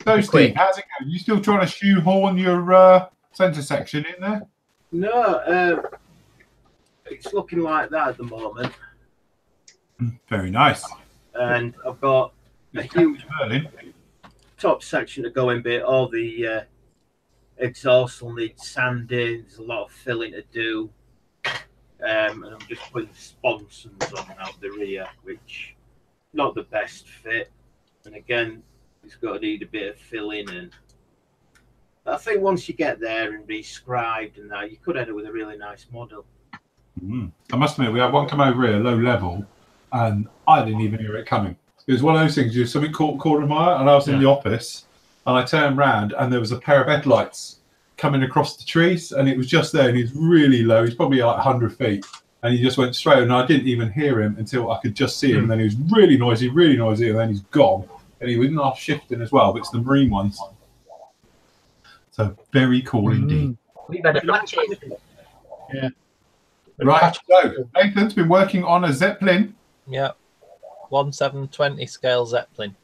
So, Steve, how's it going? You still trying to shoehorn your centre section in there? No, it's looking like that at the moment. Very nice. And I've got a huge top section to go in bit. All the exhausts will need sanding. There's a lot of filling to do. And I'm just putting sponsons on out the rear, which not the best fit. And again, it's got to need a bit of filling. And I think once you get there and rescribed and that, you could end up with a really nice model. I must admit, we had one come over here, low level, and I didn't even hear it coming. It was one of those things, you something caught corner my eye, and I was in the office, and I turned round, and there was a pair of headlights coming across the trees, and it was just there, and he's really low. He's probably like 100 feet, and he just went straight, and I didn't even hear him until I could just see him, and then he was really noisy, and then he's gone. And he was not shifting as well, but it's the marine ones. So very cool indeed. We better match it. Yeah. Right, so Nathan's been working on a Zeppelin. Yeah. 1720 scale Zeppelin.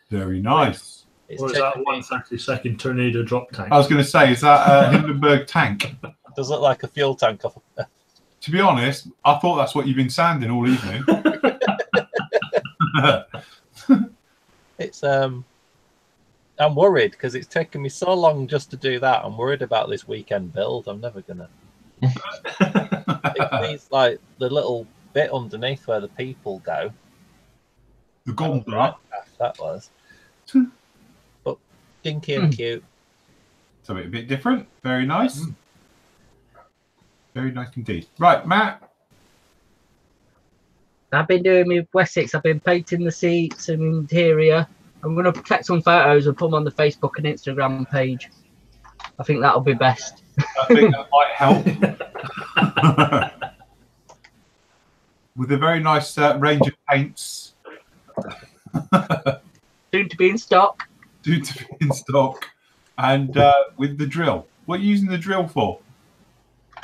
Very nice. It's Or is that 132nd tornado drop tank? I was going to say, is that a Hindenburg tank? Does look like a fuel tank. To be honest, I thought that's what you've been sanding all evening. It's I'm worried because it's taken me so long just to do that. I'm worried about this weekend build. I'm never gonna. It needs like the little bit underneath where the people go. The gondola. That was. But dinky and cute. So a bit different. Very nice. Very nice indeed. Right, Matt. I've been doing with Wessex. I've been painting the seats and interior. I'm going to take some photos and put them on the Facebook and Instagram page. I think that'll be best. I think that might help. With a very nice range of paints. Soon to be in stock. Soon to be in stock. And with the drill. What are you using the drill for?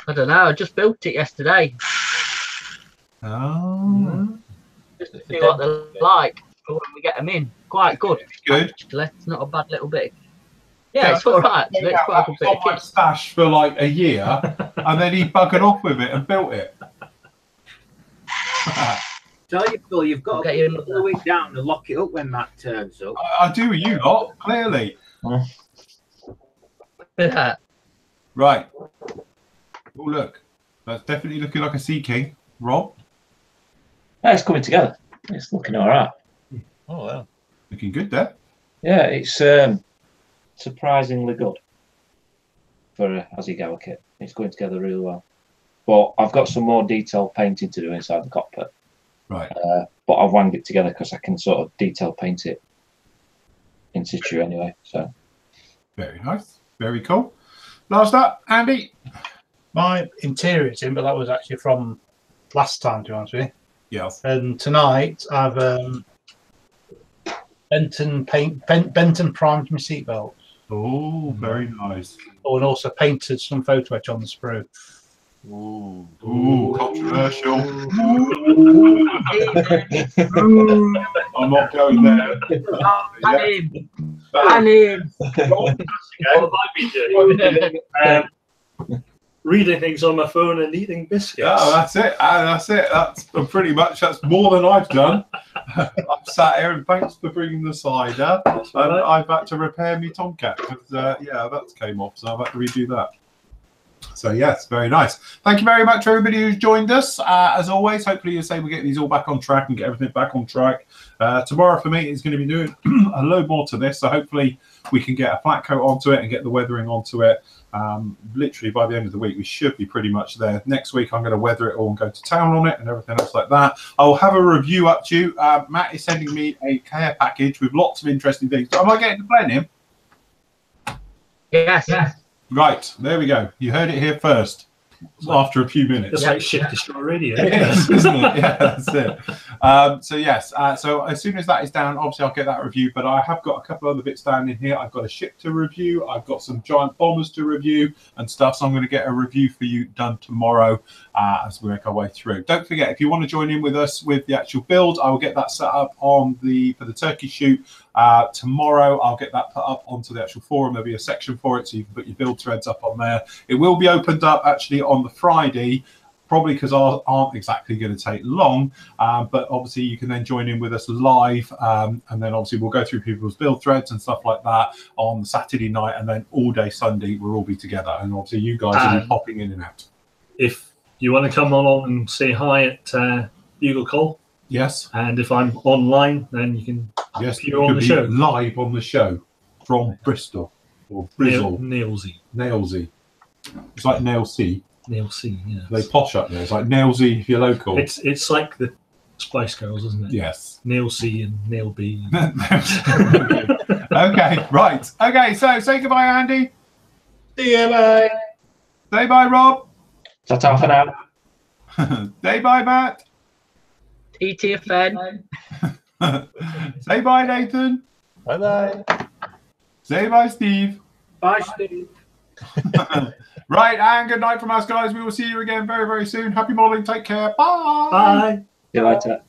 I don't know. I just built it yesterday. Oh. just to see what they're like for when we get them in. Quite good. Good. Actually. It's not a bad little bit. Yeah, it's all right. Actually. It's quite a good bit of my kit. stash for like a year, and then he buggered off with it and built it. Tell you, Phil, you've got Get to you put the week down and lock it up when Matt turns up. I do with you lot, clearly. Yeah. Right. Oh, look. That's definitely looking like a Sea King. Rob? Yeah, it's coming together. It's looking all right. Oh, wow. Looking good there. Yeah, it's surprisingly good for a Hasegawa kit. It's going together really well. But I've got some more detailed painting to do inside the cockpit. Right. But I've wanged it together because I can sort of detail paint it in situ anyway. So Very nice. Very cool. Last up, Andy. My interior's in, but that was actually from last time, to be honest with you. Yes. And tonight I've Benton primed my seatbelt. Oh, very nice. Oh, and also painted some photo etch on the sprue. Ooh, controversial. I'm not going there. What have I been doing? Reading things on my phone and eating biscuits. Yeah, that's it. That's it. That's pretty much. That's more than I've done. I've sat here and thanks for bringing the cider. And I've had to repair my Tomcat because yeah, that came off, so I've had to redo that. So yes, very nice. Thank you very much for everybody who's joined us. As always, hopefully you say we get these all back on track and get everything back on track. Tomorrow for me is going to be doing a load more to this, so hopefully we can get a flat coat onto it and get the weathering onto it. Literally by the end of the week we should be pretty much there. Next week I'm going to weather it all and go to town on it and everything else like that. I'll have a review up to you. Matt is sending me a care package with lots of interesting things. Am I getting to play him? Yes. Right, there we go. You heard it here first. After a few minutes. It's like Shift Destroy Radio. It is, isn't it? Yeah, that's it. So yes, so as soon as that is down, obviously I'll get that review, but I have got a couple other bits down in here. I've got a ship to review, I've got some giant bombers to review and stuff, so I'm going to get a review for you done tomorrow as we make our way through. Don't forget, if you want to join in with us with the actual build, I will get that set up on for the turkey shoot tomorrow. I'll get that put up onto the actual forum. There'll be a section for it, so you can put your build threads up on there. It will be opened up actually on the Friday, probably because ours aren't exactly going to take long, but obviously you can then join in with us live, and then obviously we'll go through people's build threads and stuff like that on Saturday night, and then all day Sunday we'll all be together, and obviously you guys will be popping in and out. If you want to come along and say hi at Bugle Call, yes, and if I'm online, then you can appear on the show. Live on the show from Bristol or Brizzle. Nailsy. It's like Nailsea. Nailsea, yeah. They posh up there. It's like Nailsea if you're local. It's like the Spice Girls, isn't it? Yes. Nailsea and Nail B. Okay, right. Okay, so say goodbye, Andy. See you, bye. Say bye, Rob. Ta-ta for now. Say bye, Matt. TTFN. Say bye, Nathan. Bye-bye. Say bye, Steve. Bye, Steve. Right, and good night from us, guys. We will see you again very, very soon. Happy modelling. Take care. Bye. Bye. See you later.